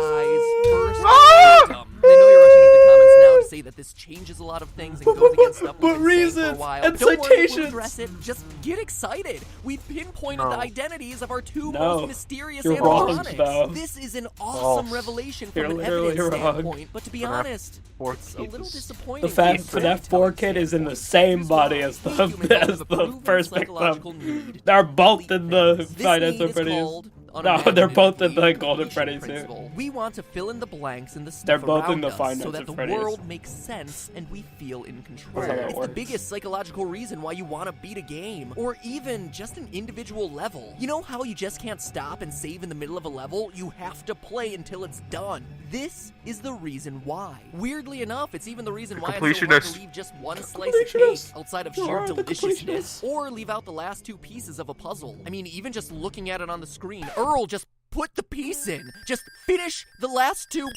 first victim. And I know you're rushing into the comments now to say that this changes a lot of things and goes against stuff we've But been saying for a reasons while. and Don't worry, we'll citations. address it. Just get excited. We've pinpointed No. the identities of our two No. most mysterious You're wrong, animatronics. though. This is an awesome False. revelation You're from an literally evidence wrong. standpoint, but to be FNAF honest, 4 it's a little kids. disappointing. The from a FNAF 4 kid is in the storytelling same standpoint. body First as of all, the humans have as a the proven first psychological victim. need They're to both complete in the things. This Five Nights need at is Freddy's. called No, they're both in the unimaginable Golden completion Freddy's too. principle. We want to fill in the blanks in the stuff They're both in around the us Five so Nights that at the Freddy's. world makes sense and we feel in control. That's how that It's the works. biggest psychological reason why you want to beat a game, or even just an individual level. You know how you just can't stop and save in the middle of a level? You have to play until it's done. This is the reason why. Weirdly enough, it's even the reason why it's so hard to Completionist. leave just one slice of cake Completionist. outside of You sheer are the deliciousness, completionist. or leave out the last two pieces of a puzzle. I mean, even just looking at it on the screen, Earl just put the piece in. Just finish the last two.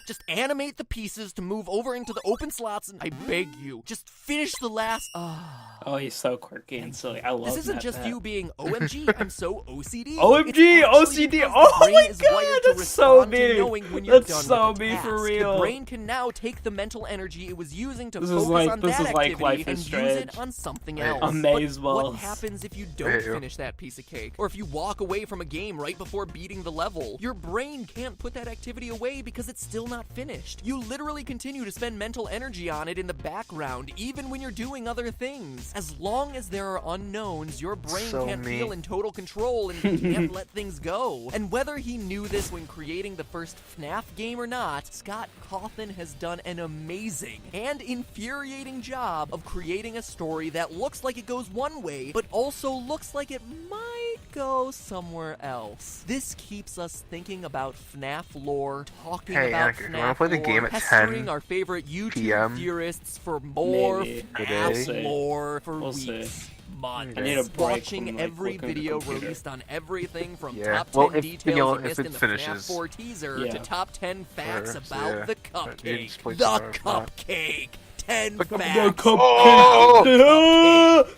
Just animate the pieces to move over into the open slots, and I beg you, just finish the last. Oh, he's so quirky and silly. I love This isn't just Matt. you being OMG, I'm so OCD. OMG, It's actually OCD. because Oh the brain my is God, wired to that's so respond to me. knowing when you're That's done so with the me for task. real. The brain can now take the mental energy it was using to This is focus like- on this that is like activity Life and is use it Strange. on something Wait, else. Amaze But what balls. happens if you don't Wait, finish that piece of cake? Or if you walk away from a game right before beating the level? Your brain can't put that activity away because it's still not finished. You literally continue to spend mental energy on it in the background, even when you're doing other things. As long as there are unknowns, your brain So can't me. feel in total control and can't let things go. And whether he knew this when creating the first Fnaf game or not, Scott Cawthon has done an amazing and infuriating job of creating a story that looks like it goes one way, but also looks like it might go somewhere else. This keeps us thinking about Fnaf lore, talking Hey, about Annika, you Fnaf wanna play the lore, game at pestering 10 our favorite YouTube PM? theorists for more Maybe. Fnaf We'll see. lore for We'll see. weeks. Months. I need a break Watching from, like, every looking at the video computer. released on everything from Yeah. top 10 Well, if, details you know, you missed if it in the finishes. FNAF 4 teaser Yeah. to top 10 facts Sure, about yeah. the But you didn't cupcake. spoil The it, it's not. cupcake. 10 The facts. Oh!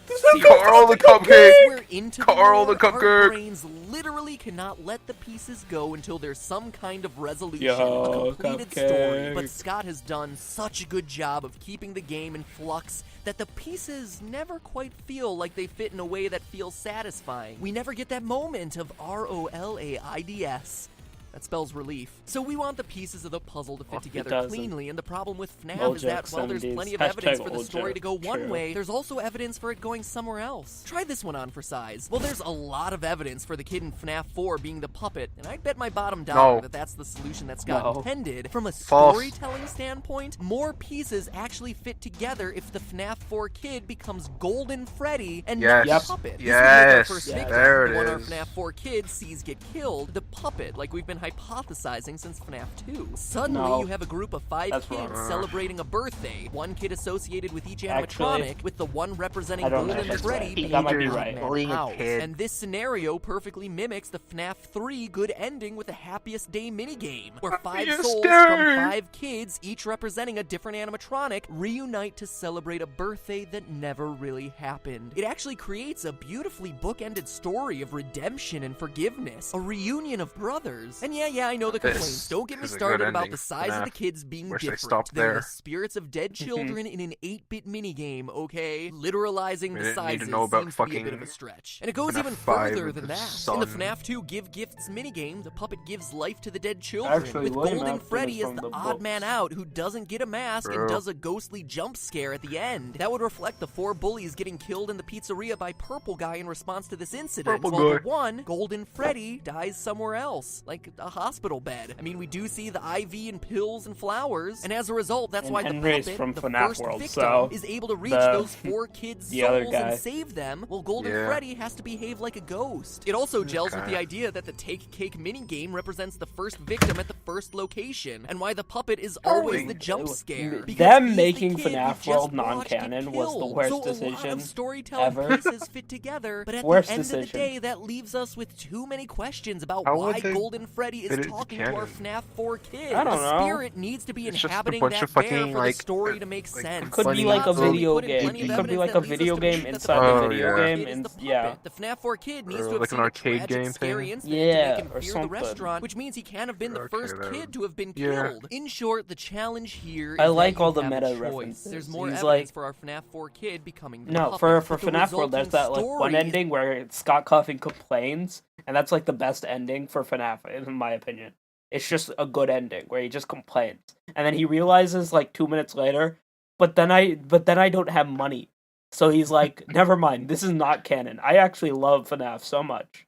Seriously. Carl the cupcake! We're into Carl the the lore, our cupcake! brains literally cannot let the pieces go until there's some kind of resolution, Yo, a completed story. But cupcake. Scott has done such a good job of keeping the game in flux that the pieces never quite feel like they fit in a way that feels satisfying. We never get that moment of ROLAIDS. That spells relief. So we want the pieces of the puzzle to fit It together doesn't. cleanly, and the problem with FNAF Old is that joke while there's 70s. plenty of evidence Hashtag for the old story joke. to go one True. way, there's also evidence for it going somewhere else. Try this one on for size. Well, there's a lot of evidence for the kid in FNAF 4 being the puppet, and I bet my bottom dollar No. that that's the solution that Scott No. intended. From a False. storytelling standpoint, more pieces actually fit together if the FNAF 4 kid becomes Golden Freddy and Yes. not the puppet. This would make Yes. our first Yes. victim, There it the one our is. FNAF 4 kid sees get killed, the puppet, like we've been hypothesizing since FNAF 2. Suddenly, No. you have a group of 5 That's kids wrong. celebrating a birthday. One kid associated with each Actually, animatronic, with the one representing I don't know Golden if that's Freddy right. being That might the be odd right. man Bullying a out. kid. And this scenario perfectly mimics the FNAF 3 good ending with the Happiest Day minigame, where 5 Happiest souls day. from 5 kids, each representing a different animatronic, reunite to celebrate a birthday that never really happened. It actually creates a beautifully bookended story of redemption and forgiveness, a reunion of brothers. And yeah, I know the This complaints. Don't get me is a good started about ending the for size of the FNAF. kids being Wish I different. stopped They're the there. spirits of dead children in an 8-bit minigame, okay? Literalizing We the didn't need to sizes know about seems to be a bit of fucking a stretch. And it goes FNAF even 5 further with than the that. In the sun. FNAF 2 Give Gifts minigame, the puppet gives life to the dead children, Actually, with William Golden Afton is Freddy as from the the odd man books. out who doesn't get a mask and True. does a ghostly jump scare at the end. That would reflect the 4 bullies getting killed in the pizzeria by Purple Guy in response to this incident, Purple while the Guy. one, Golden Freddy, dies somewhere else, like a hospital bed. I mean, we do see the IV and pills and flowers, and as a result, that's And why Henry's the puppet, from the FNAF first World, victim, so is able to reach the- those 4 kids' the other souls guy. and save them, while Golden Yeah. Freddy has to behave like a ghost. It also gels with Okay. the idea that the Take Cake minigame represents the first victim at the first location, and why the puppet is always Darling. the jump scare. because Them he's the making kid we FNAF just World watched get non-canon was the killed. worst So a lot decision of storytelling ever. pieces fit together, but at Worst the end of the decision. day, that leaves us with too many questions about How why would they Golden Freddy fit is it to talking to our canon? FNAF 4 kids. I don't the know. spirit needs to be It's just a inhabiting bunch that of bear fucking, for like, the story to make like, sense. It could Funny be like a little video put in game. plenty of It could be evidence like a that leads us video to game believe that inside the the Oh, video yeah. game, kid is and the yeah. puppet. The FNAF 4 kid needs Or to have like seen an a arcade tragic, game scary thing. incident Yeah, to make him or fear the something. restaurant, which means he can't have been the Okay, first that kid to have been yeah. killed. In short, the challenge here is I like that you all the have a meta choice. references. There's more He's evidence like- for our FNAF 4 kid becoming the No, puppet, for but the FNAF World, there's resulting that like one story is- ending where Scott Cawthon complains, and that's like the best ending for FNAF, in my opinion. It's just a good ending where he just complains, and then he realizes like 2 minutes later, but then I don't have money, so he's like, never mind, this is not canon. I actually love FNAF so much.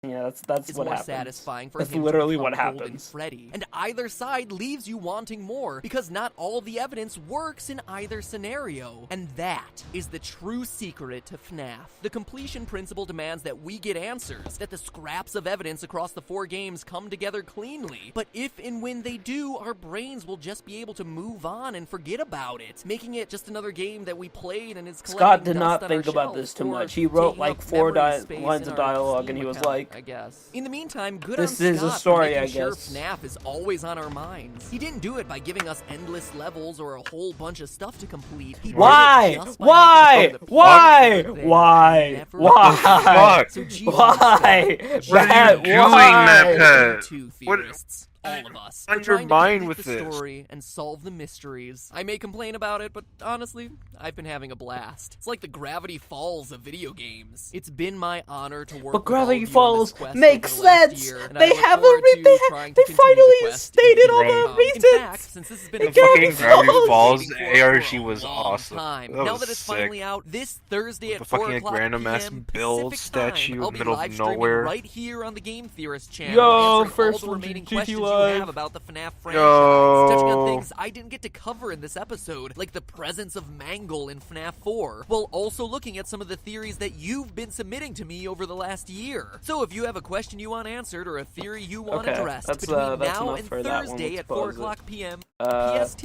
Yeah, that's is what more happens. satisfying for That's him literally to what become Golden happens. Freddy. And either side leaves you wanting more, because not all the evidence works in either scenario. And that is the true secret to FNAF. The completion principle demands that we get answers, that the scraps of evidence across the 4 games come together cleanly. But if and when they do, our brains will just be able to move on and forget about it, making it just another game that we played and is collecting Scott did dust not on think our about shelves, this too or much. He wrote taking like up 4 memory space lines in of our dialogue, Steam and he was account. like, I guess. In the meantime, good This on is a Scott story, for I making sure guess. Fnaf is always on our minds. He didn't do it by giving us endless levels or a whole bunch of stuff to complete. He did it Why? just by Why? making sure the Why? pieces were there, Why? never Why? Fuck. So gee, Scott, Why? What are Matt, you doing, why? Matt? two What- theorists, all of us, on for your trying to mind complete with the this? story and solve the mysteries. I may complain about it, but honestly, I've been having a blast. It's like the Gravity Falls of video games. It's been my honor to work But with all of Gravity you on this Falls quest makes over the last sense. year, and They I look have forward to they trying to they continue the finally quest stated in all years the to come. reasons. In fact, since this has been The a Gravity series I've been Falls waiting for ARG for a was long awesome. time. That Now was that it's sick. finally out this Thursday The at 4 fucking o'clock random ass p.m. build Pacific statue time, in I'll the be middle of live streaming nowhere. right here on the Game Theorist channel. Yo, answering first all the one remaining GT questions you Live. have about the FNAF franchise, Yo. touching on things I didn't get to cover in this episode, like the presence of Mangle in FNAF 4, while also looking at some of the theories that you've been submitting to me over the last year. So if you have a question you want answered or a theory you want Okay, addressed that's between that's now enough and for that one. Thursday Let's at 4 pause it. o'clock p.m. PST.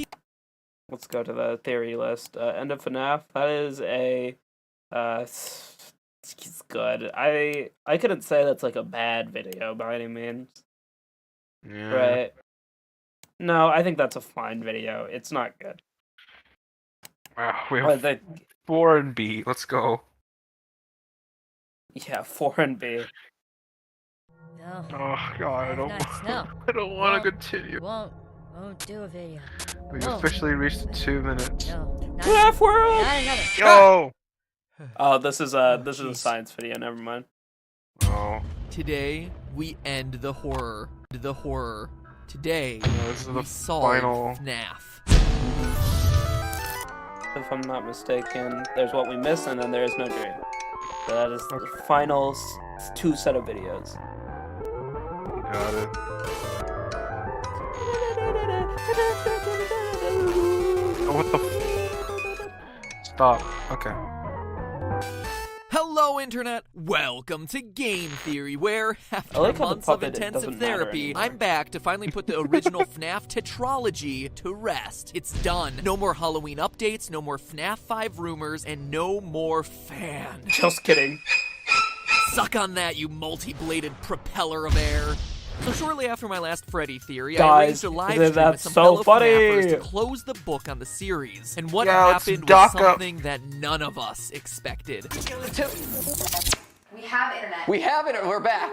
Let's go to the theory list. End of FNAF. That is a it's good. I couldn't say that's like a bad video by any means. Yeah. Right. No, I think that's a fine video. It's not good. Wow, we But have the 4 and B. Let's go. yeah, 4 and B. No, Oh god, No. I don't want Won't. to continue. won't do a video. We've Won't. officially reached the 2 minutes. No, not, FNAF World. not another. Yo! Oh, this is a jeez. science video. Never mind. Oh, Today, we end the horror. The horror. Today, this is we the solve final. FNAF. If I'm not mistaken, there's what we miss, and then there is no dream. So that is the final 2 set of videos. Got it. Oh, what the Stop. Okay. Hello, Internet! Welcome to Game Theory, where, after I like how the months of puppet, it intensive doesn't matter therapy, anymore. I'm back to finally put the original FNAF tetralogy to rest. It's done. No more Halloween updates, no more FNAF 5 rumors, and no more fan. Just kidding. Suck on that, you multi-bladed propeller of air. So shortly after my last Freddy theory, I Guys, arranged a live stream with that's some so fellow funny. FNAFers to close the book on the series. And what Yeah, let's happened was dock up. something that none of us expected. We have internet. We have it. We're back.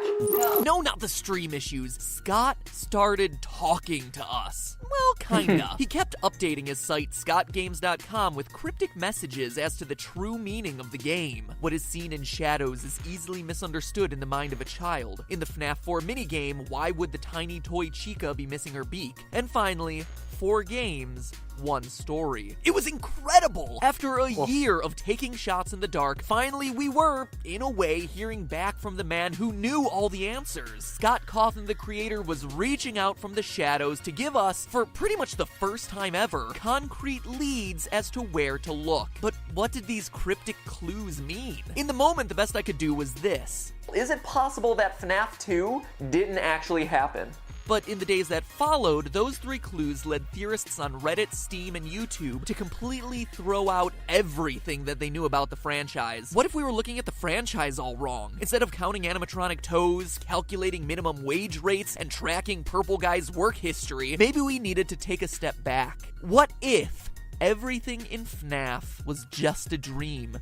No, not the stream issues. Scott started talking to us. Well, kinda. He kept updating his site, scottgames.com, with cryptic messages as to the true meaning of the game. What is seen in shadows is easily misunderstood in the mind of a child. In the FNAF 4 minigame, why would the tiny toy Chica be missing her beak? And finally, 4 games, 1 story. It was incredible! After a year of taking shots in the dark, finally we were, in a way, hearing back from the man who knew all the answers. Scott Cawthon, the creator, was reaching out from the shadows to give us, for pretty much the first time ever, concrete leads as to where to look. But what did these cryptic clues mean? In the moment, the best I could do was this. Is it possible that FNAF 2 didn't actually happen? But in the days that followed, those 3 clues led theorists on Reddit, Steam, and YouTube to completely throw out everything that they knew about the franchise. What if we were looking at the franchise all wrong? Instead of counting animatronic toes, calculating minimum wage rates, and tracking Purple Guy's work history, maybe we needed to take a step back. What if everything in FNAF was just a dream?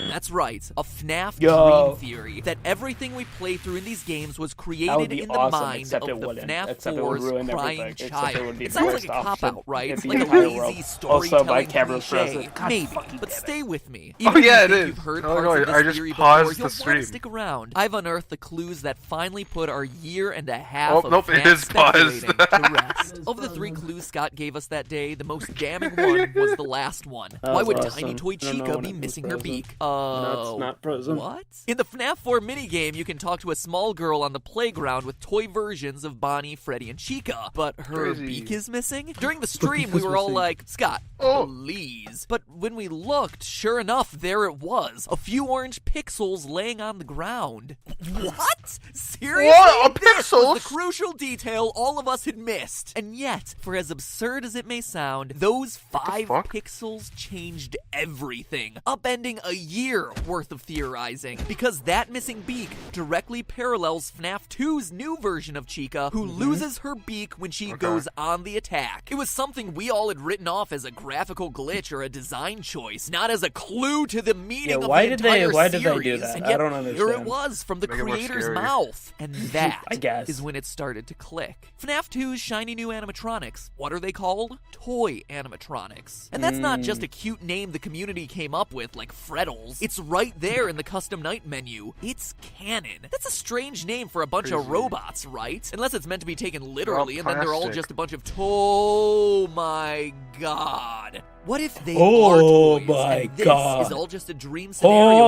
That's right, a FNAF dream theory. That everything we play through in these games was That would created be in the awesome, mind except of it the wouldn't. FNAF Except it would 4's ruin crying everything. Except it child. would be It sounds like first a cop-out, option right? if the Like a entire lazy world. storytelling Also by Cameron cliche. Crowe. God Maybe, fucking but damn it. stay with me. Oh, Even if yeah, you it think is. You've heard Oh, parts no, of this I just theory paused before, the you'll stream. want to stick around. I've unearthed the clues that finally put our year and a half Oh, of nope, it FNAF is paused. speculating to rest. Of the 3 clues Scott gave us that day, the most damning one was the last one. That Why was would awesome. Tiny Toy I don't know Chica when be it was missing her frozen. beak? No, it's not frozen. What? In the FNAF 4 minigame, you can talk to a small girl on the playground with toy versions of Bonnie, Freddy, and Chica, but her Crazy. beak is missing? During the stream, we were all like, Scott, Oh. please. But when we looked, sure enough, there it was. A few orange pixels laying on the ground. What? Seriously? What? A This was pixels? the crucial detail all of us had missed. And yet, for as absurd as it may sound, those Those 5 fuck? pixels changed everything, upending a year worth of theorizing, because that missing beak directly parallels FNAF 2's new version of Chica, who loses her beak when she goes on the attack. It was something we all had written off as a graphical glitch or a design choice, not as a clue to the meaning of the entire series. Why did they do that? And yet, I don't understand. here it was from the Make it more creator's scary. mouth. And that I guess. is when it started to click. FNAF 2's shiny new animatronics. What are they called? Toy animatronics. And that's not just a cute name the community came up with, like Freddles. It's right there in the custom night menu. It's canon. That's a strange name for a bunch of robots, right? Unless it's meant to be taken literally, and then they're all plastic. just a bunch of oh my god. What if they are toys, my and this God. is all just a dream scenario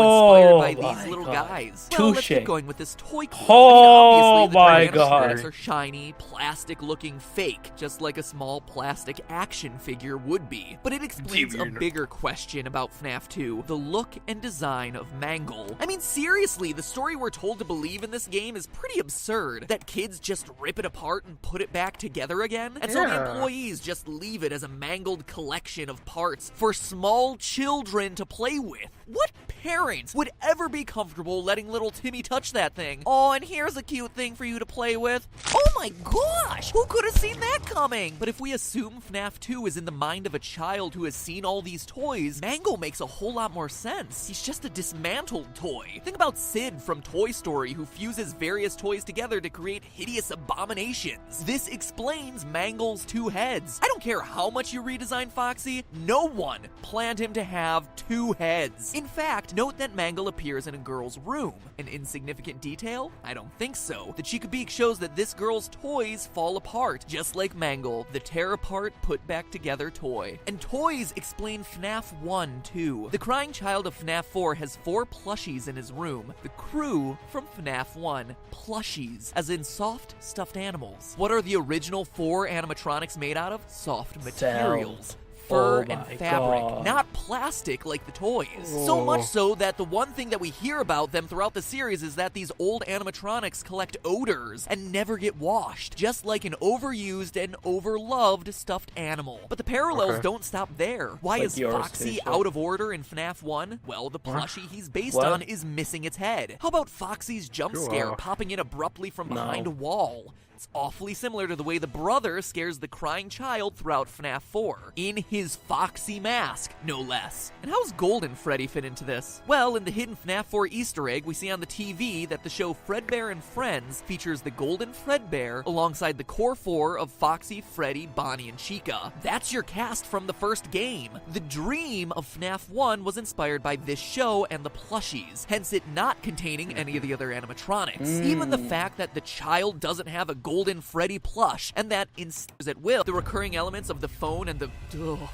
inspired by my these little God. guys? Well, let's Touche. keep going with this toy clue. Oh my I mean, obviously, the God. animatronics are shiny, plastic-looking fake, just like a small plastic action figure would be. But it explains a Weird. bigger question about FNAF 2, the look and design of Mangle. I mean, seriously, the story we're told to believe in this game is pretty absurd. That kids just rip it apart and put it back together again? And so the Yeah. employees just leave it as a mangled collection of parts for small children to play with. What parents would ever be comfortable letting little Timmy touch that thing? Oh, and here's a cute thing for you to play with. Oh my gosh! Who could have seen that coming? But if we assume FNAF 2 is in the mind of a child who has seen all these toys, Mangle makes a whole lot more sense. He's just a dismantled toy. Think about Sid from Toy Story, who fuses various toys together to create hideous abominations. This explains Mangle's 2 heads. I don't care how much you redesign Foxy, no one planned him to have 2 heads. In fact, note that Mangle appears in a girl's room. An insignificant detail? I don't think so. The Chica Beak shows that this girl's toys fall apart, just like Mangle, the tear-apart, put-back-together toy. And toys explain FNAF 1, too. The crying child of FNAF 4 has 4 plushies in his room. The crew from FNAF 1, plushies, as in soft, stuffed animals. What are the original 4 animatronics made out of? Soft materials. Fur Oh and my fabric, God. not plastic like the toys. So much so that the one thing that we hear about them throughout the series is that these old animatronics collect odors and never get washed, just like an overused and overloved stuffed animal. But the parallels don't stop there. Why Like is yours, Foxy too, so. out of order in FNAF 1? Well, the plushie he's based What? on is missing its head. How about Foxy's jump scare Sure. popping in abruptly from No. behind a wall? It's awfully similar to the way the brother scares the crying child throughout FNAF 4. In his Foxy mask, no less. And how's Golden Freddy fit into this? Well, in the hidden FNAF 4 Easter egg, we see on the TV that the show Fredbear and Friends features the Golden Fredbear alongside the core 4 of Foxy, Freddy, Bonnie, and Chica. That's your cast from the first game. The dream of FNAF 1 was inspired by this show and the plushies, hence it not containing any of the other animatronics. Even the fact that the child doesn't have a Golden Freddy plush, and that insters at will the recurring elements of the phone and the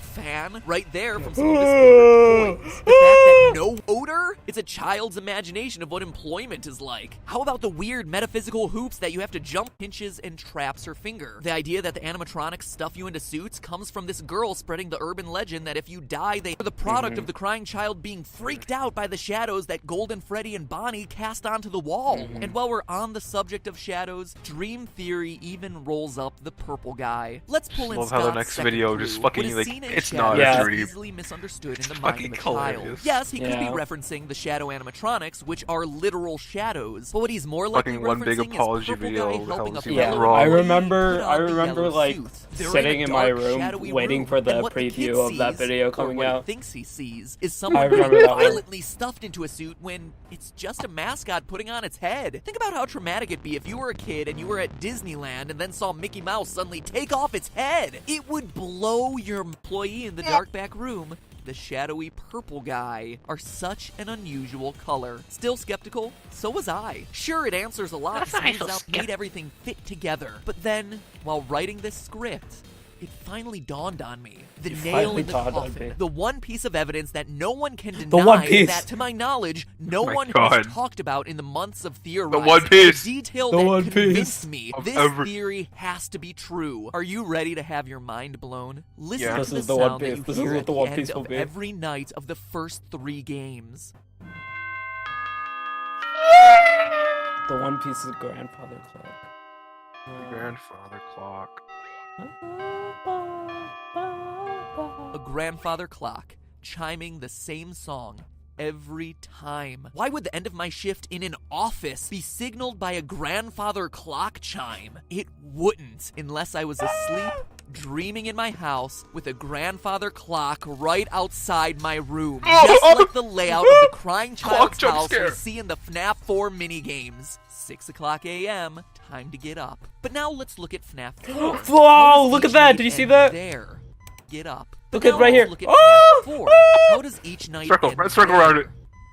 fan right there from some of his favorite toys. The fact that no odor? It's a child's imagination of what employment is like. How about the weird metaphysical hoops that you have to jump, pinches, and traps her finger? The idea that the animatronics stuff you into suits comes from this girl spreading the urban legend that if you die, they are the product of the crying child being freaked out by the shadows that Golden Freddy and Bonnie cast onto the wall. And while we're on the subject of shadows, Dream Theory even rolls up the purple guy. Let's pull in Love how the Scott's next second video clue. just fucking, What is like, seen in it's shadows not a is dream. easily misunderstood in the It's mind fucking of a child. hilarious. Yes, he could be Yeah. referencing the shadow animatronics, which are literal shadows. But what he's more likely Fucking one big referencing apology is purple video guy how helping a it's Yeah, fellow wrong. I employee remember. put I on the remember yellow like suit. They're sitting a in my dark, room shadowy waiting room, for the and what the kid preview of that sees, video or coming what he out. thinks he sees is someone remember being that one. violently stuffed into a suit when it's just a mascot putting on its head. Think about how traumatic it'd be if you were a kid and you were at Disneyland and then saw Mickey Mouse suddenly take off its head. It would blow your employee in the dark back room. The shadowy purple guy are such an unusual color. Still skeptical? So was I. Sure, it answers a lot, smooths out, made everything fit together. But then, while writing this script, it finally dawned on me. The It nail finally in the dawned on me. coffin. The one piece of evidence that no one can one deny piece. that, to my knowledge, no my one God. has talked about in the months of theorizing. One Piece. The detail The that One convinced Piece. me Of this every- theory has to be true. Are you ready to have your mind blown? Listen Yeah. to This the is the One sound that Piece. you This is hear what at the the One end Piece will of be. every night of the first 3 games. The One Piece's grandfather clock. Grandfather clock. A grandfather clock chiming the same song every time. Why would the end of my shift in an office be signaled by a grandfather clock chime? It wouldn't, unless I was asleep, dreaming in my house with a grandfather clock right outside my room. Just like the layout of the crying child's house we see in the Fnaf 4 minigames. 6 o'clock a.m., time to get up. But now let's look at Fnaf 4. Whoa, look at that. Did you see that? There. Get up. Look at right here. Look at Fnaf 4. How does each night Circle, end red circle there? around it.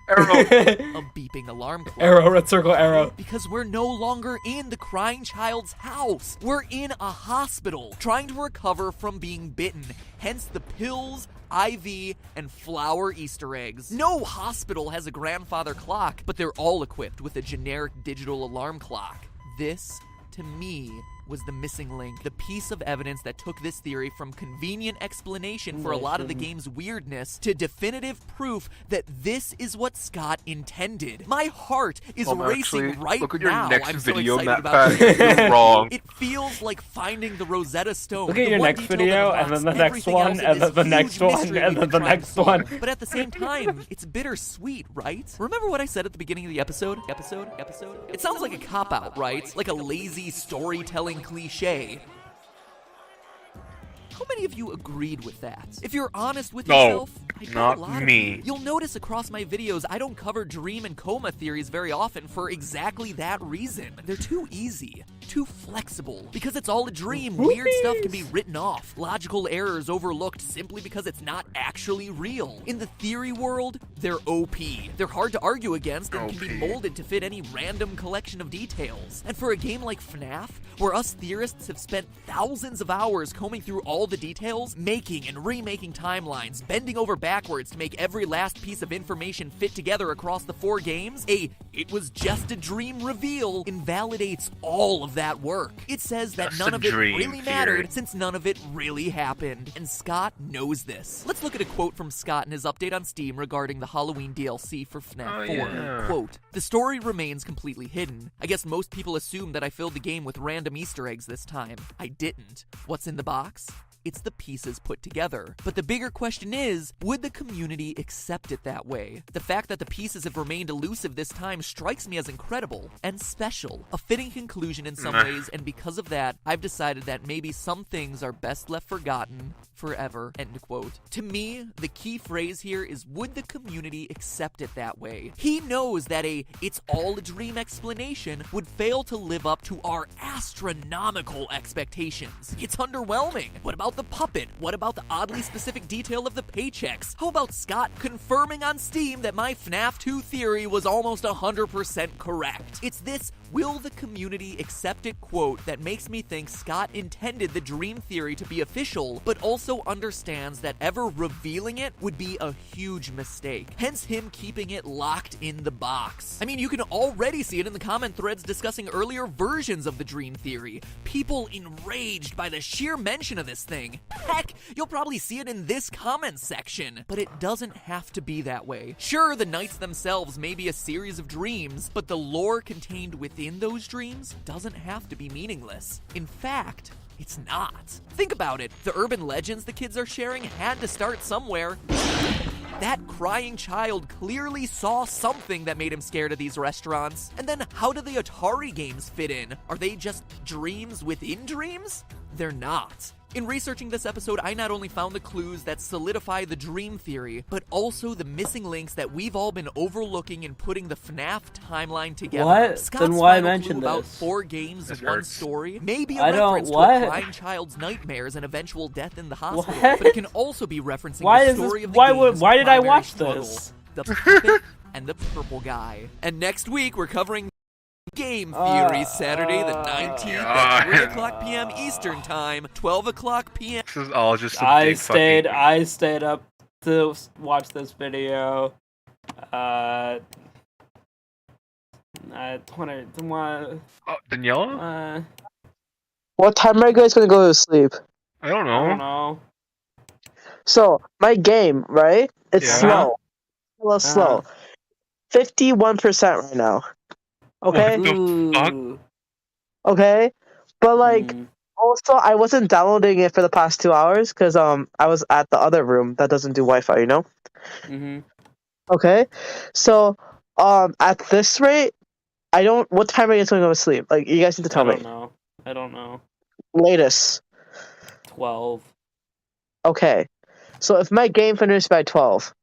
Arrow. A beeping alarm clock. Arrow, red circle, arrow. Because we're no longer in the crying child's house. We're in a hospital, trying to recover from being bitten. Hence the pills, IV, and flower Easter eggs. No hospital has a grandfather clock, but they're all equipped with a generic digital alarm clock. This, to me, was the missing link, the piece of evidence that took this theory from convenient explanation for a lot of the game's weirdness to definitive proof that this is what Scott intended. My heart is racing right look at your now. next I'm so video, excited Matt about this. You're wrong. It feels like finding the Rosetta Stone. Look at the your one next detail video, that and then unlocks the next everything one, else in and this then the next huge one, mystery and we've then the been trying to next solve. one. But at the same time, it's bittersweet, right? Remember what I said at the beginning of the episode? It sounds like a cop-out, right? Like a lazy storytelling cliche. How many of you agreed with that? If you're honest with yourself, I bet not a lot me. Of you. You'll notice across my videos, I don't cover dream and coma theories very often for exactly that reason. They're too easy, too flexible. Because it's all a dream, weird stuff can be written off. Logical errors overlooked simply because it's not actually real. In the theory world, they're OP. They're hard to argue against and can be molded to fit any random collection of details. And for a game like Fnaf, where us theorists have spent thousands of hours combing through all the details, making and remaking timelines, bending over backwards to make every last piece of information fit together across the 4 games, it was just a dream reveal invalidates all of that work. It says that Just none a of it dream really theory. mattered since none of it really happened. And Scott knows this. Let's look at a quote from Scott in his update on Steam regarding the Halloween DLC for Fnaf 4. yeah. Quote, "The story remains completely hidden. I guess most people assume that I filled the game with random Easter eggs this time. I didn't. What's in the box? It's the pieces put together. But the bigger question is, would the community accept it that way? The fact that the pieces have remained elusive this time strikes me as incredible and special. A fitting conclusion in some ways, and because of that, I've decided that maybe some things are best left forgotten forever." End quote. To me, the key phrase here is, would the community accept it that way? He knows that it's all a dream explanation would fail to live up to our astronomical expectations. It's underwhelming. What about the puppet? What about the oddly specific detail of the paychecks? How about Scott confirming on Steam that my FNAF 2 theory was almost 100% correct? It's this "will the community accept it" quote that makes me think Scott intended the dream theory to be official, but also understands that ever revealing it would be a huge mistake. Hence him keeping it locked in the box. I mean, you can already see it in the comment threads discussing earlier versions of the dream theory. People enraged by the sheer mention of this thing. Heck, you'll probably see it in this comment section. But it doesn't have to be that way. Sure, the nights themselves may be a series of dreams, but the lore contained within those dreams doesn't have to be meaningless. In fact, it's not. Think about it. The urban legends the kids are sharing had to start somewhere. That crying child clearly saw something that made him scared of these restaurants. And then how do the Atari games fit in? Are they just dreams within dreams? They're not. In researching this episode, I not only found the clues that solidify the dream theory, but also the missing links that we've all been overlooking in putting the FNAF timeline together. What? Scott's Then why final mention clue about this? 4 games, This 1 hurts. story, may be a I don't- reference to what? a crying child's nightmares and eventual death in the hospital, What? but it can also be referencing Why the is story this? of the Why game's did I primary watch struggle, this? the puppet and the purple guy. And next week, we're covering Game Theory, Saturday the 19th at 3 o'clock p.m. Eastern Time, 12 o'clock p.m. This is all just a I big stayed up to watch this video. Oh, Daniela? What time are you guys gonna go to sleep? I don't I don't know. know. So, my game, right? It's Yeah. slow. A little slow. 51% right now. Okay? What the fuck? Ooh. Okay? But, like, Mm. Also, I wasn't downloading it for the past 2 hours because I was at the other room that doesn't do Wi-Fi. You know. Mm-hmm. Okay, so at this rate, I don't. What time are you going to go to sleep? Like, you guys need to I tell me. don't know. I don't know. Latest. 12. Okay, so if my game finishes by 12,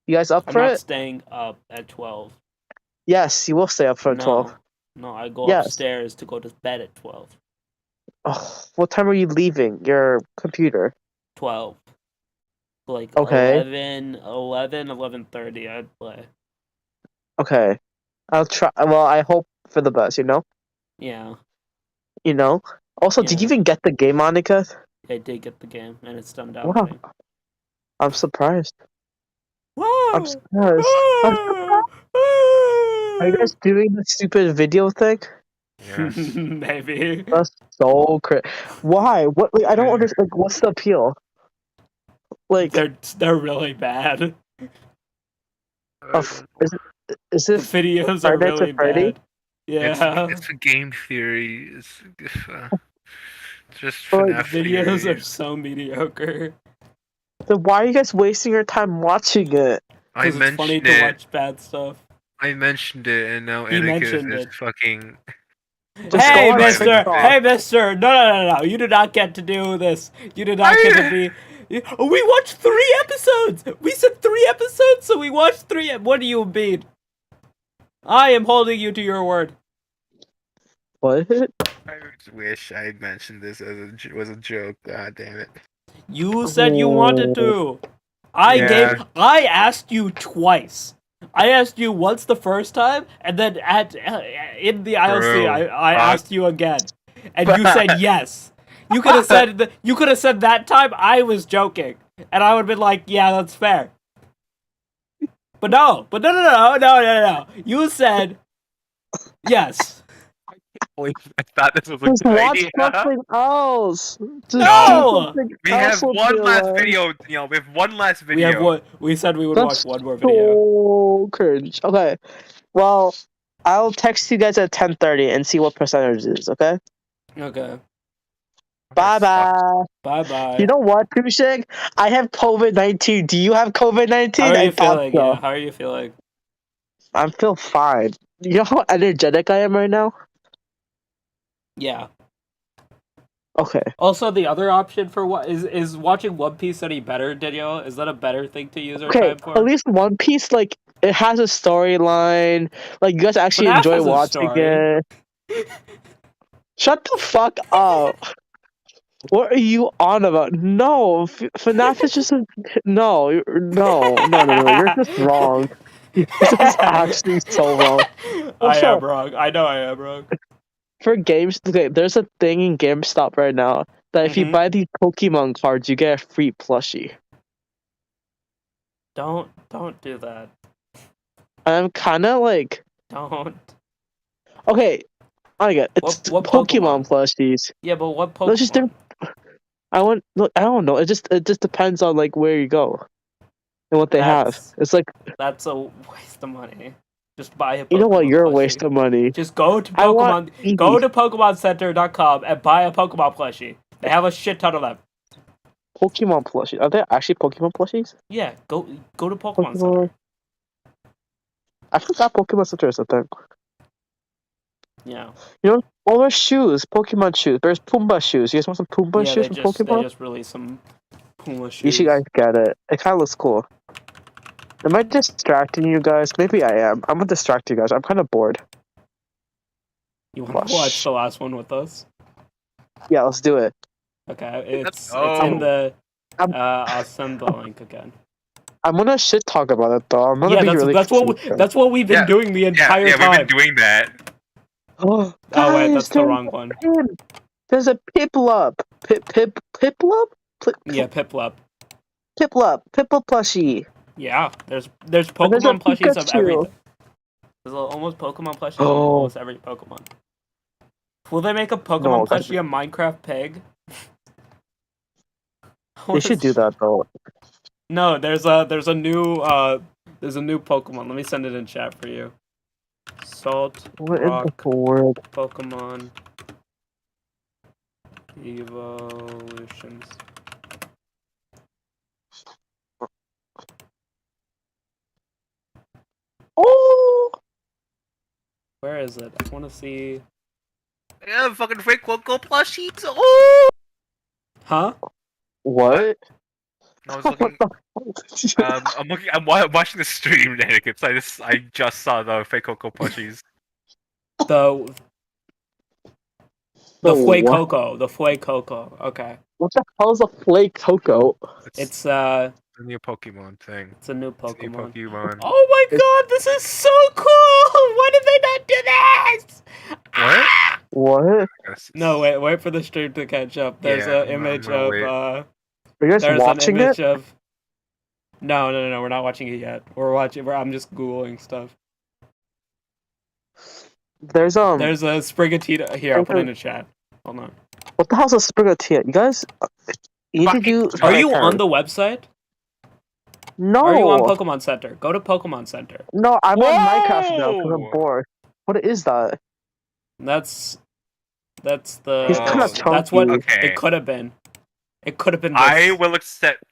you guys up I'm for not it? staying up at 12. Yes, you will stay up for 12. No. No, I go Yes. upstairs to go to bed at 12. Oh, what time are you leaving your computer? 12. Like Okay. 11:30 I'd play. Okay. I'll try. Well, I hope for the best. You know. Yeah. You know. Also, did you Yeah. even get the game, Monica? I did get the game and it's done Wow. downloading. I'm surprised. I'm Whoa! surprised. I'm surprised. Are you guys doing the stupid video thing? Yes. Maybe. That's so crazy. Why? What? Like, I don't understand. Like, what's the appeal? Like, They're really bad. of is The this videos are Friday to really Freddy? bad. Yeah. It's a game theory. It's just Or, The FNAF videos are theory. so mediocre. then why are you guys wasting your time watching it? I Because it's funny mentioned to it. watch bad stuff. I mentioned it, and now He Anakin mentioned is it. fucking. Just Hey, go on Right with mister! TikTok. Hey, mister! No. You do not get to do this. You do not get to be. We watched 3 episodes! We said 3 episodes, so we watched 3. What do you mean? I am holding you to your word. What? I wish I mentioned this as was a joke. God damn it. You said you wanted to. I asked you twice. I asked you once the first time, and then in the ILC, Bro, I asked you again, and you said yes. You could have said that time I was joking, and I would have been like, yeah, that's fair. But no. You said yes. I thought this was a Just good watch idea. something else. Just do No! something We else have with one your last life. video. We have one last We have video. what we said we would That's watch one more video. so cringe. Okay, well, I'll text you guys at 10:30 and see what percentage it is. Okay. Okay. Bye bye. Bye bye. You know what, Tushig? I have COVID-19. Do you have How COVID-19? are I you thought feeling? so. Yeah. How are you feeling? I feel fine. You know how energetic I am right now? Yeah. Okay. Also, the other option for what is watching One Piece any better, Danielle? Is that a better thing to use our Okay, time for? at least One Piece, like, it has a storyline. Like, you guys actually FNAF enjoy has a watching story. it. Shut the fuck up. What are you on about? No, FNAF is just a... No, no. You're just wrong. This is actually so wrong. I Also, am wrong. I know I am wrong. for games, okay, there's a thing in GameStop right now that if you Mhm. buy these Pokemon cards, you get a free plushie. Don't do that. I'm kind of like, Don't. okay, I get it's What Pokemon Pokemon? plushies. Yeah, but what Let's just Pokemon? I don't know. It just depends on like where you go and what they have. It's like, That's a waste of money. Just buy a you know what? Pokemon You're a plushie. waste of money. Just go to I want Pokemon. Go to PokemonCenter.com and buy a Pokemon plushie. They have a shit ton of them. Pokemon plushies. Are there actually Pokemon plushies? Yeah, go to Pokemon Center. Pokemon. I forgot Pokemon Center is a thing. Yeah. You know, all their shoes, Pokemon shoes. There's Pumbaa shoes. You guys want some Pumbaa Yeah, shoes from Pokemon? they just released some Puma You shoes. should guys get it. It kind of looks cool. Am I distracting you guys? Maybe I am. I'm gonna distract you guys. I'm kind of bored. You want to watch the last one with us? Yeah, let's do it. Okay, it's go. in the. I'm- I'll send the link again. I'm gonna shit talk about it though. I'm gonna Yeah, be really. that's what we've been doing the entire Yeah, time. we've been doing that. Oh, Oh wait, that's the there's wrong one. There's a Piplup. Piplup? Yeah, Piplup. Piplup plushie. Yeah, there's there's a Pokemon plushies of Pikachu. everything. There's almost Pokemon plushies of Oh. almost every Pokemon. Will they make a Pokemon No, that's- plushie of Minecraft Pig? They should do that though. No, there's a new Pokemon. Let me send it in chat for you. Salt What in Rock the world? Pokemon Evolutions. Oh! Where is it? I want to see. Yeah, fucking fake Coco plushies. Oh! Huh? What? I was What looking. the fuck? I'm looking. Watching the stream, Anakin. So I just saw the fake Coco plushies. The Fue what? Coco. The Fue Coco. Okay. What the hell is a flake cocoa? It's the new Pokemon thing. It's a new It's a new Pokemon. Pokemon. Oh my god, this is so cool! Why did they not do this? What? What? No, wait for the stream to catch up. There's Yeah, an image I'm gonna of wait. Are you guys there's watching an image it? of No, we're not watching it yet. I'm just googling stuff. There's There's a Sprigatito here, I'll put it in the chat. Hold on. What the hell's a Sprigatito? You guys you need to do. Are you on the website? No. Or are you on Pokemon Center? Go to Pokemon Center. No, I'm on Minecraft now because I'm Whoa! bored. What is that? That's He's the kinda that's what chunky. Okay. it could have been. It could have been this. I will accept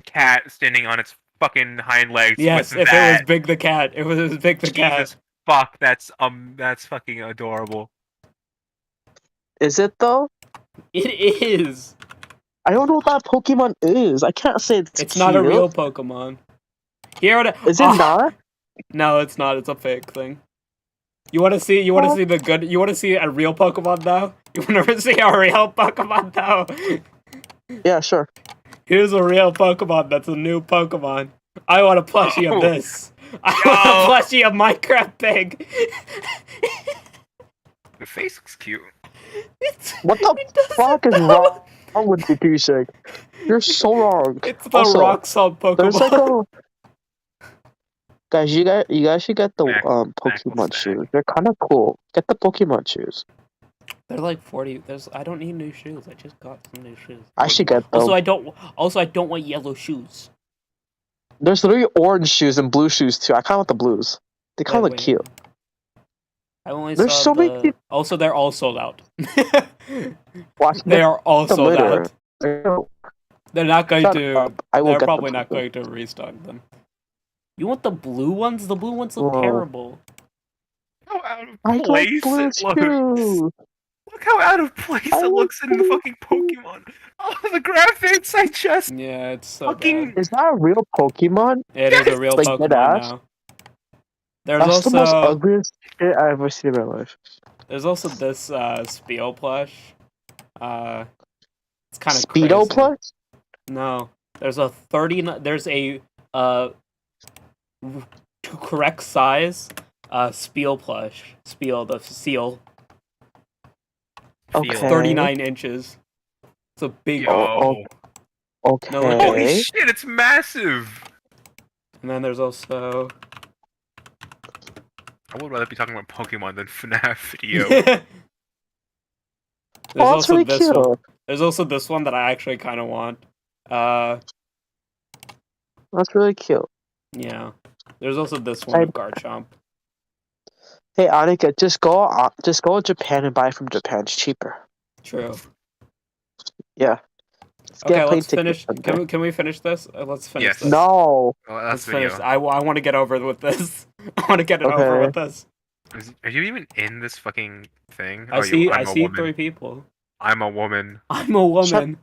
cat standing on its fucking hind legs. Yes, with if that. it was Big the Cat. It was Big the Cat. Jesus fuck, that's fucking adorable. Is it though? It is. I don't know what that Pokemon is. I can't say it's It's not a cute. real Pokemon. Here it Is it not? No, it's not. It's a fake thing. You want to see? You want to see the good? You want to see a real Pokemon though? You want to see a real Pokemon though? Yeah, sure. Here's a real Pokemon. That's a new Pokemon. I want a plushie of this. I Yo. want a plushie of Minecraft Pig. The face looks cute. What the fuck is wrong with you, Kushik? You're so wrong. It's the Also, rock salt Pokemon. There's like a guys, you guys should get the Snack will Pokemon snack. shoes. They're kind of cool. Get the Pokemon shoes. They're like 40. I don't need new shoes. I just got some new shoes. I should get them. Also, I don't want yellow shoes. There's literally orange shoes and blue shoes too. I kind of want the blues. They kind of Wait, look wait. cute. I only There's saw so the... many people- Also, they're all sold out. Watch They are all the sold litter. out. They're not going Shut to. up. I will They're get probably them. not going to restock them. You want the blue ones? The blue ones look Whoa. terrible. How out of I like place blue it looks. shoes. Look how out of place I it like looks in the blue fucking Pokemon. Oh, the graphics! I just Yeah, it's so fucking. bad. Is that a real Pokemon? It is a real Like Pokemon deadass? now. There's That's the most also ugliest shit I've ever seen in my life. there's also this Spiel plush. It's kind of Speedo crazy. plush? No, there's a to correct size Spiel plush. Spiel the seal. Okay. 39 inches. It's a big. Yo. Oh, Okay. No, look Holy shit! It's massive. And then there's also. I would rather be talking about Pokemon than FNAF video. There's Oh, that's also really this cute. one. There's also this one that I actually kind of want. That's really cute. Yeah. There's also this one of Garchomp. Hey, Annika, just go to Japan and buy it from Japan. It's cheaper. True. Yeah. Okay, plane let's finish. tickets. Can we finish this? Let's finish Yes. this. No. Well, Let's that's video. finish. I want to get over with this. I want to get it over Okay. with this. Are you even in this fucking thing? I Oh, see. I'm I a see woman. 3 people. I'm a woman. I'm a woman.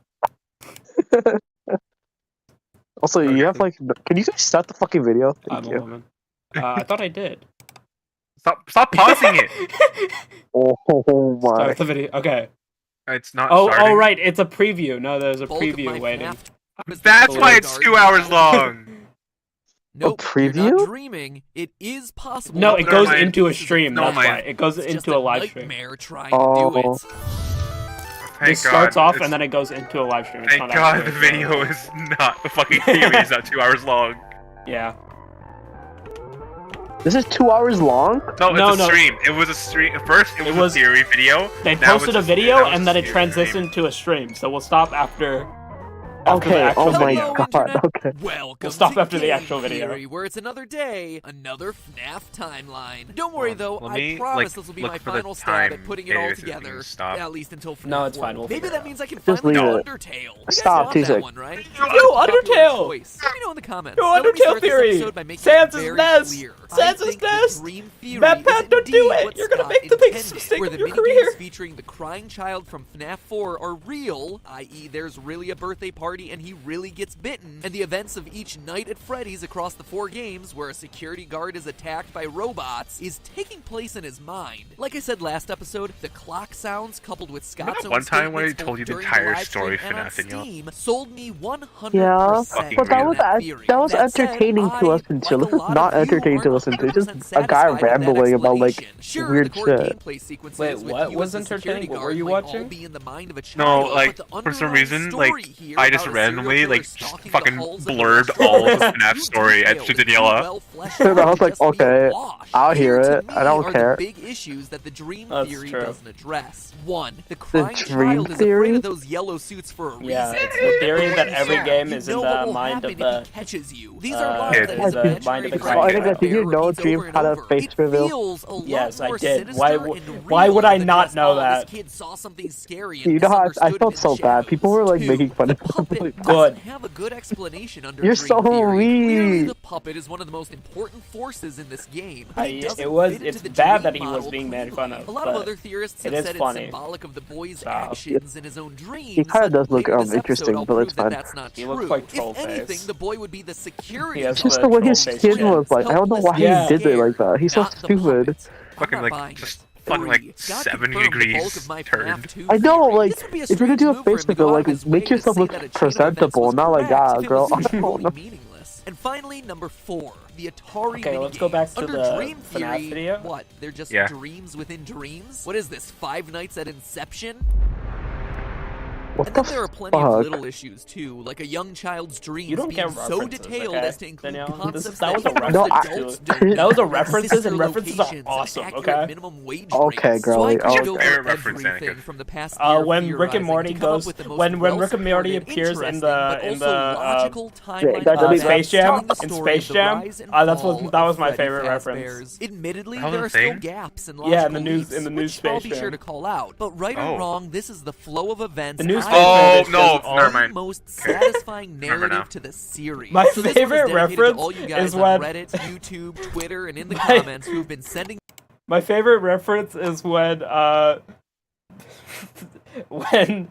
Also, Okay. you have like. Can you guys start the fucking video? I'm Thank a you. woman. I thought I did. Stop pausing it. Oh my. Start the video. Okay. It's not. Oh, starting. right. It's a preview. No, there's a Bulk of preview my waiting. FNAF is That's the why Blue it's Garden. 2 hours long. Nope, you're preview? not dreaming. It is possible. No, Oh, it never goes mind. into a stream. Never That's mind. why. It goes It's just into a live stream. nightmare trying to do Oh. it. Thank It starts God. off It's- and then it goes into a live stream. It's Thank not God actually the a show. video is not the fucking theory is not 2 hours long. Yeah. This is 2 hours long? No, it's No, a no. stream. It was a stream. First, it was a theory video. They now posted it's a video now and it's then it theory stream. transitioned to a stream. So we'll stop after After the Okay, actual oh my video. god, Internet. okay. Welcome We'll stop to after the Game actual video. Theory, where it's another day, another FNAF timeline. Don't worry though, Let I me, promise like, this will be look my for the final stab time at putting it all videos so we can together. stop. At least until FNAF No, it's 1. fine, we'll Maybe figure that it means I can Just finally leave do it. Undertale. You guys Stop, want that T-Six. one, right? Yo, Popular Undertale! choice. Let me know in the comments. Yo, Now, let me Undertale start this theory! episode by making Sans it is very Nest! clear. Sans I is think Nest! the Dream Theory Matt is Pat, don't do indeed it! what You're gonna Scott make the biggest intended, mistake where of the your minigames career! featuring the crying child from FNAF 4 are real, i.e. there's really a birthday party and he really gets bitten, and the events of each night at Freddy's across the 4 games where a security guard is attacked by robots is taking place in his mind. Like I said last episode, the clock sounds coupled with Scott's own one time when I statements told you the both during entire live stream story, and on FNAF, Danielle? Steam sold me 100%. Yeah, but that was that theory. that was That said, entertaining to I, listen to. like a This is lot not of you, entertaining to aren't listen to. It's just 100% a guy satisfied with that rambling about like explanation. Sure, weird the core shit. gameplay sequences Wait, with what you was as the security entertaining? What guard were you might watching? all be in the mind of a No, child, like, but the for some underlying reason, like, story here I just about a serial randomly, killer like, stalking the fucking halls of a blurred restaurant all of is the FNAF too story at detailed and too Daniela. well fleshed And I out was to like, just be a okay, wash. I'll hear Here, it. to I me, don't are care. the big issues that the Dream That's Theory true. doesn't address. One, the crying Dream child is Theory? afraid of those yellow suits for a reason. Yeah, it's the theory that every So, game you is in know what the will mind happen of the if he catches you. These uh, are lines that is his the mind imaginary of the friend crying Freddy child. Did you Bear know repeats Dream over and had a over. face It reveal? feels a lot Yes, I more did. sinister Why and why would real I than not just, know oh, that? This kid saw something scary You and know how I misunderstood felt him so in the bad. People were like shadows. making fun The of him. puppet Like, Good. doesn't have a good explanation under You're Dream so Theory. Clearly, weak. the puppet is one of the most important forces in this game. I- But he doesn't it was- fit into it's the bad Dream that he was model being made cleanly. fun of, A lot of but other theorists it have is said funny. it's symbolic of the boy's So, actions in his own dreams. He kinda but does look, later this interesting, episode, I'll but it's prove that fine. that's not He true. looks like If troll anything, face. the boy would be the security He has It's just the the way troll his face skin chin. was like. I don't know why Yeah. he did it like that. He's so not the stupid. puppet. I'm Fucking, not like, buying just it. fucking, like, Three, Scott 70 confirmed the bulk degrees of my turned. FNAF 2 I know, theory. like, This would be a if you're gonna strange do a move for him face to go reveal, out like, of his way make to yourself say look that a chain of events presentable, was not like, correct ah, if it girl. was I don't know. truly meaningless. And finally, number 4, the Atari Okay, let's go minigames. back to Under the Dream FNAF Theory, video. what? They're just Yeah. dreams within dreams? What is this, Five Nights at Inception? What And the then there are plenty of fuck? little issues too, like a young child's dreams You don't being get so references, detailed okay, as to include Danielle? concepts That was a even reference most to- adults I- don't that know, was a like references, sister and references are locations and awesome, accurate okay? minimum wage Okay, rates. So I girly, could okay. go Fair over reference, everything Anakin. from the past year When Rick and theorizing Morty to come up goes with the most when Rick and Morty well-supported, appears in interesting, the but also logical timeline guys, of let me- events Space Jam, telling the in story Space of the Jam, rise and that fall was of my Freddy favorite reference. Fazbear's. Admittedly, That was there a are still thing? gaps and Yeah, logical in the news- leaps, in the new which I'll Space be sure Jam. to call out. But right Oh. or wrong, this is the flow of events. The new I Space think Oh, is no, the never mind. most satisfying Remember now. narrative to the series. My So this one is favorite dedicated to reference all you guys is on when- Reddit, YouTube, Twitter, and in the My- comments who've been sending My favorite reference is when when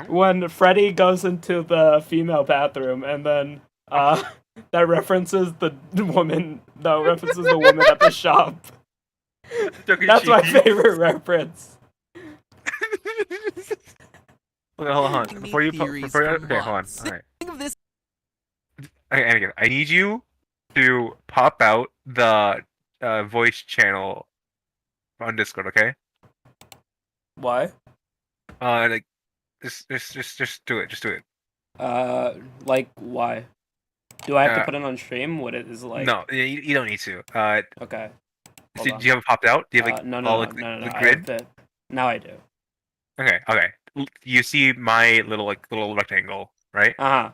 when Freddy goes into the female bathroom and then that references the woman at the shop. That's my favorite reference. Okay, hold on. me Before you theories before you, for okay, hold on. months. All right. Think of this Okay, Anakin, I need you to pop out the voice channel on Discord, okay? Why? Like, just do it. Just do it. Like why? Do I have to Uh, put it on stream? What it is like? No, you don't need to. Okay. Do Hold on. you have it popped out? Do you have like no, all no, like, no, no, the no. I grid? have to. Now I do. Okay. You see my little rectangle, right? Uh-huh.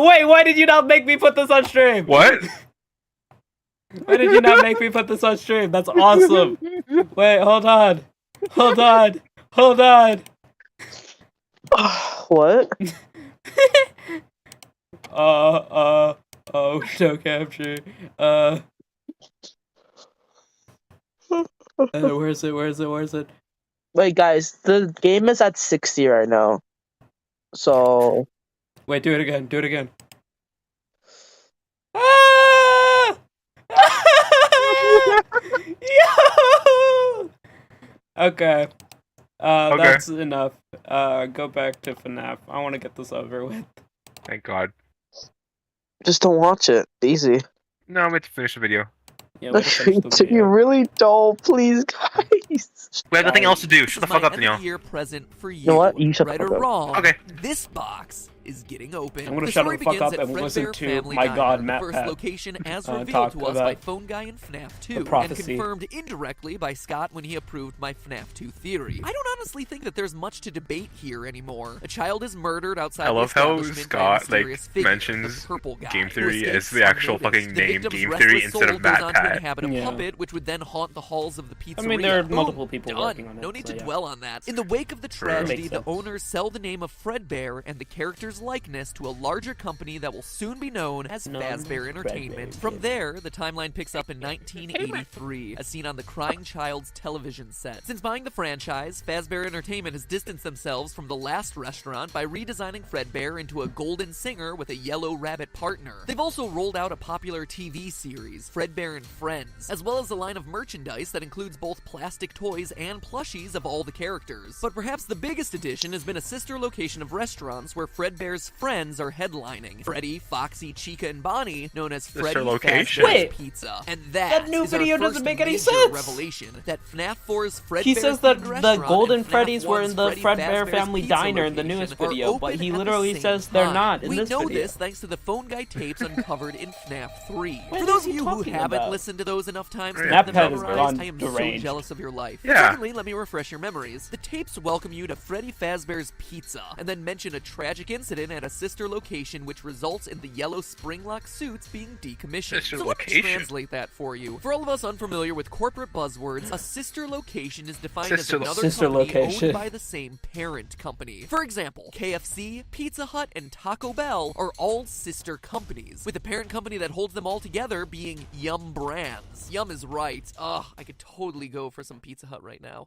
Wait, why did you not make me put this on stream? What? Why did you not make me put this on stream? That's awesome. Wait, hold on. What? Window capture. Where's it? Wait, guys, the game is at 60 right now. So Wait, do it again. Ah! Yo! Okay. Okay. That's enough. Go back to FNAF. I want to get this over with. Thank God. just don't watch it. Easy. No, I'm going to finish the video. Yeah, we can finish the You video. really don't, please, guys. We have nothing else to do. Shut the This is fuck my up, end of Danielle. the year present for you. know what? You shut the right fuck or up. wrong. Okay. This box is getting open. I'm gonna The shut story the fuck begins up at and listen Fredbear to Family my Diner, god, the Matt first Pat, location as talk revealed to us by about Phone Guy in FNAF 2, and prophecy. confirmed indirectly by Scott when he approved my FNAF 2 theory. I don't honestly think that there's much to debate here anymore. A child is murdered outside I the love how establishment by a Scott like mysterious figure, mentions the purple guy, game who theory as escapes the actual unnoticed. fucking The name victim's game theory restless instead soul of goes Matt on to Pat. inhabit a Yeah. puppet, which would then haunt the halls of the pizzeria. I mean, there are Boom, multiple people done. working on it. No need so to yeah. dwell on that. In the wake of the tragedy, Makes the sense. owners sell the name of Fredbear and the character's likeness to a larger company that will soon be known as Fazbear Entertainment. From there, the timeline picks up in 1983, as seen on the Crying Child's television set. Since buying the franchise, Fazbear Entertainment has distanced themselves from the last restaurant by redesigning Fredbear into a golden singer with a yellow rabbit partner. They've also rolled out a popular TV series, Fredbear and Friends, as well as a line of merchandise that includes both plastic toys and plushies of all the characters. But perhaps the biggest addition has been a sister location of restaurants where Fredbear's friends are headlining. Freddy, Foxy, Chica, and Bonnie, known as Freddy location? Fazbear's Wait. Pizza. And That new is our video first doesn't make any major sense. revelation that FNAF 4's Fredbear He says that themed the restaurant Golden and FNAF Freddy's were 1's in the Freddy Fredbear Fazbear's Family Pizza Diner in the location newest are video, but open he at the literally same says they're time. not in we this know video. this thanks to the Phone Guy tapes uncovered in FNAF 3. What For is those he of you who talking haven't about? listened to those enough times to Matt have them Pat has memorized, gone I am deranged. so jealous of your life. Yeah. Secondly, let me refresh your memories. The tapes welcome you to Freddy Fazbear's Pizza, and then mention a tragic incident at a sister location which results in the yellow springlock suits being decommissioned. Sister So let me location? translate that for you. For all of us unfamiliar with corporate buzzwords, a sister location is defined Sister as another Sister company location. owned by the same parent company. For example, KFC, Pizza Hut, and Taco Bell are all sister companies, with the parent company that holds them all together being Yum Brands. Yum is right. Ugh, I could totally go for some Pizza Hut right now.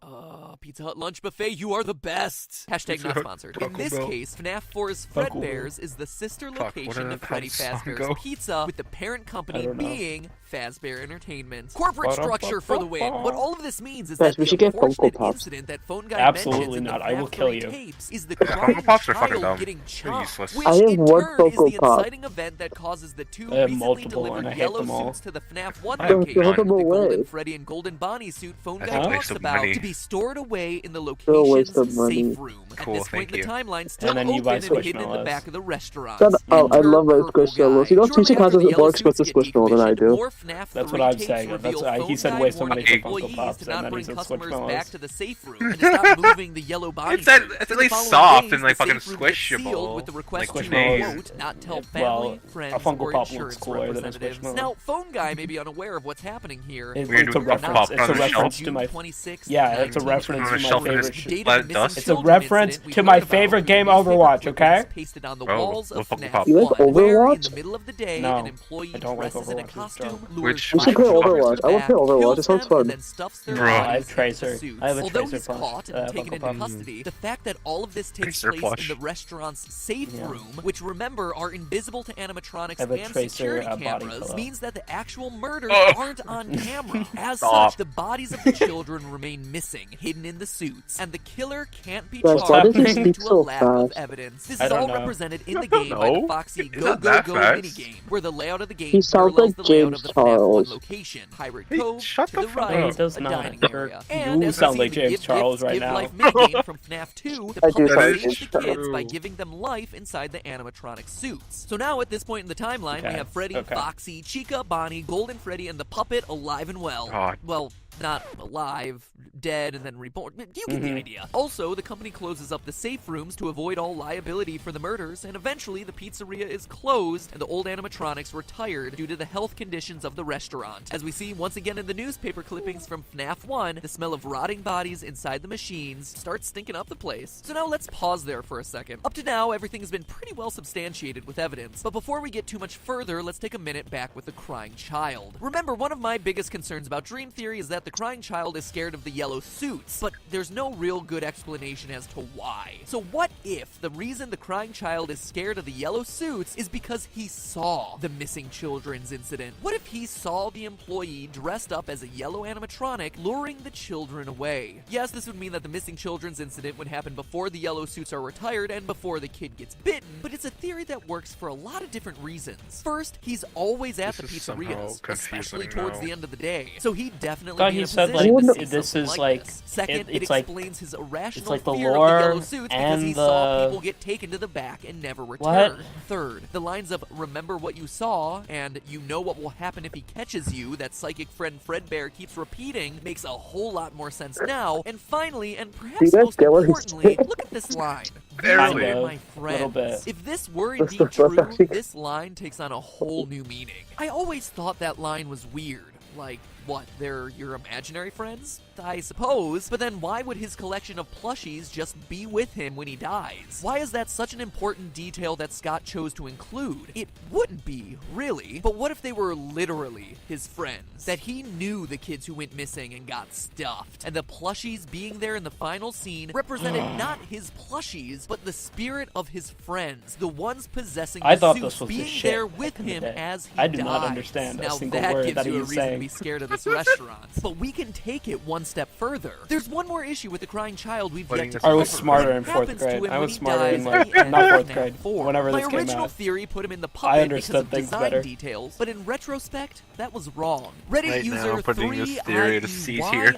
Pizza Hut lunch buffet, you are the best. Hashtag Pizza not Hut, sponsored. Taco In this Bell. case, FNAF 4's Taco Fredbear's is the sister Fuck, what location did of that Freddy song Fazbear's go? Pizza, with the parent I company don't know. being Fazbear Entertainment. Corporate structure for the win. What all of this means is Guys, that we the should get Funko unfortunate Pops. incident that Phone Guy Absolutely mentions in not. the I will FNAF kill 3 you. tapes is the Funko crying Pops are fucking child dumb. getting They're chomped, useless. which I have in one turn is Funko the Pop. inciting event that causes the two I have recently multiple, and delivered I hate yellow them all. suits to the FNAF 1 Don't location. throw them The away. Golden Freddy and Golden Bonnie suit Phone That's Guy a waste talks of about money. to be stored away in the They're a waste location's of money. safe room. Cool, At this point thank in the you. timeline, still And then you buy open and hidden in the Squishmallows. back of the restaurant. Shut up. I Enter love my Purple Squishmallows. Guy. You know, Shortly Teaching after has the more yellow expensive suits get Squishmallow than I decommissioned, do. more FNAF That's 3 what I'm tapes saying. reveal That's he Phone said Guy waste of warning money for Funko employees Pops, to and not then he bring said customers Squishmallows. back to the safe room and to stop moving the yellow body It's at suits. at In least the following soft days, and like the fucking safe room gets sealed squishable. with the request Like to, Squishmallows. quote, not tell Well, family, a friends, Funko or Pop looks insurance cooler than a representatives. Squishmallow. Now, Phone Guy may be unaware of what's happening here. It's, Weird it's a with reference. Pop It's on a the reference shelf. to my. 26th, Yeah, it's a 19th. reference On to the my shelf and favorite. just The date let of it the dust. missing It's a children reference incident we to my heard about favorite through game, newspaper Overwatch, clippings okay? pasted on the Oh, walls well, of Funko FNAF Pop. You like 1, where in Overwatch? the middle of the day, No, an employee I don't like dresses in a Overwatch, it's costume, dumb. lures Which- We should play five children Overwatch. to the I wanna back, play Overwatch. kills It sounds them, fun. and then stuffs their Bro. I bodies have Tracer. into the suits. I have a Although Tracer he's plush. caught and taken Funko into Pop. custody, the fact that all of this takes Tracer place plush. in the restaurant's safe Yeah. room, which remember are invisible to animatronics I have a and Tracer, security body cameras, pillow. means that the actual murders Oh. aren't on camera. As Stop. such, the bodies of the children remain missing, hidden in the suits, and the killer can't be Guys, charged why did you due speak to a so lack of fast? evidence. This I is don't all know. represented in the I don't game by the know. Foxy It's Go not Go that Go fast. minigame, where the layout of the game He sounds parallels like the layout James of the FNAF 1 Charles. location. Pirate Hey, Cove shut to the the fuck right, up. He a does not. dining You're- area. you And as we sound see like in the James Give Charles Gifts, right Give now. Life minigame from FNAF 2, the I do puppet sound like saves James the kids by Charles. giving them life inside the animatronic suits. So now at this point in the timeline, we Okay, have Freddy, okay. Foxy, Chica, Bonnie, Golden Freddy, and the puppet alive and well. God. Well, not alive, dead, and then reborn. You get the idea. Also, the company closes up the safe rooms to avoid all liability for the murders, and eventually the pizzeria is closed and the old animatronics retired due to the health conditions of the restaurant. As we see once again in the newspaper clippings from FNAF 1, the smell of rotting bodies inside the machines starts stinking up the place. So now let's pause there for a second. Up to now, everything has been pretty well substantiated with evidence, but before we get too much further, let's take a minute back with the crying child. Remember, one of my biggest concerns about Dream Theory is that the crying child is scared of the yellow suits, but there's no real good explanation as to why. So what if the reason the crying child is scared of the yellow suits is because he saw the missing children's incident? What if he saw the employee dressed up as a yellow animatronic luring the children away? Yes, this would mean that the missing children's incident would happen before the yellow suits are retired and before the kid gets bitten, but it's a theory that works for a lot of different reasons. First, he's always at This the is somehow pizzerias, especially confusing towards now. the end of the day, so he definitely God, he in a said, position like, to see this something is, like, this. Second, it it's like- explains his irrational like the fear of the lore yellow suits because he and saw the- people get taken to the back and never return. What? Third, the lines of "remember what you saw" and "you know what will happen if he catches you" that psychic friend Fredbear keeps repeating makes a whole lot more sense now. And finally, and Do you perhaps guys most get what he's importantly, saying? look at this line. Barely. These are Kind my of, little friends. bit. If this were That's indeed the true, first- this line takes on a whole new meaning. I always thought that line was weird. Like, what, they're your imaginary friends? I suppose. But then why would his collection of plushies just be with him when he dies? Why is that such an important detail that Scott chose to include? It wouldn't be, really. But what if they were literally his friends? That he knew the kids who went missing and got stuffed. And the plushies being there in the final scene represented not his plushies, but the spirit of his friends. The ones possessing I the thought suits this was the being shit there back with in the him day. as he I do not dies. understand a now single that word gives that you he a was reason to saying. be scared of this restaurant. But we can take it one step further. There's one more issue with the crying child we've Putting yet to this- cover. I was smarter What in fourth happens to grade. him I when was he smarter dies in, at like, the end not of fourth Fnaf grade, 4? whenever My this came original out. theory put him in the I puppet because understood of things design better. details, but in retrospect, that was wrong. Reddit Right user now, I'm putting this 3 theory to C tier.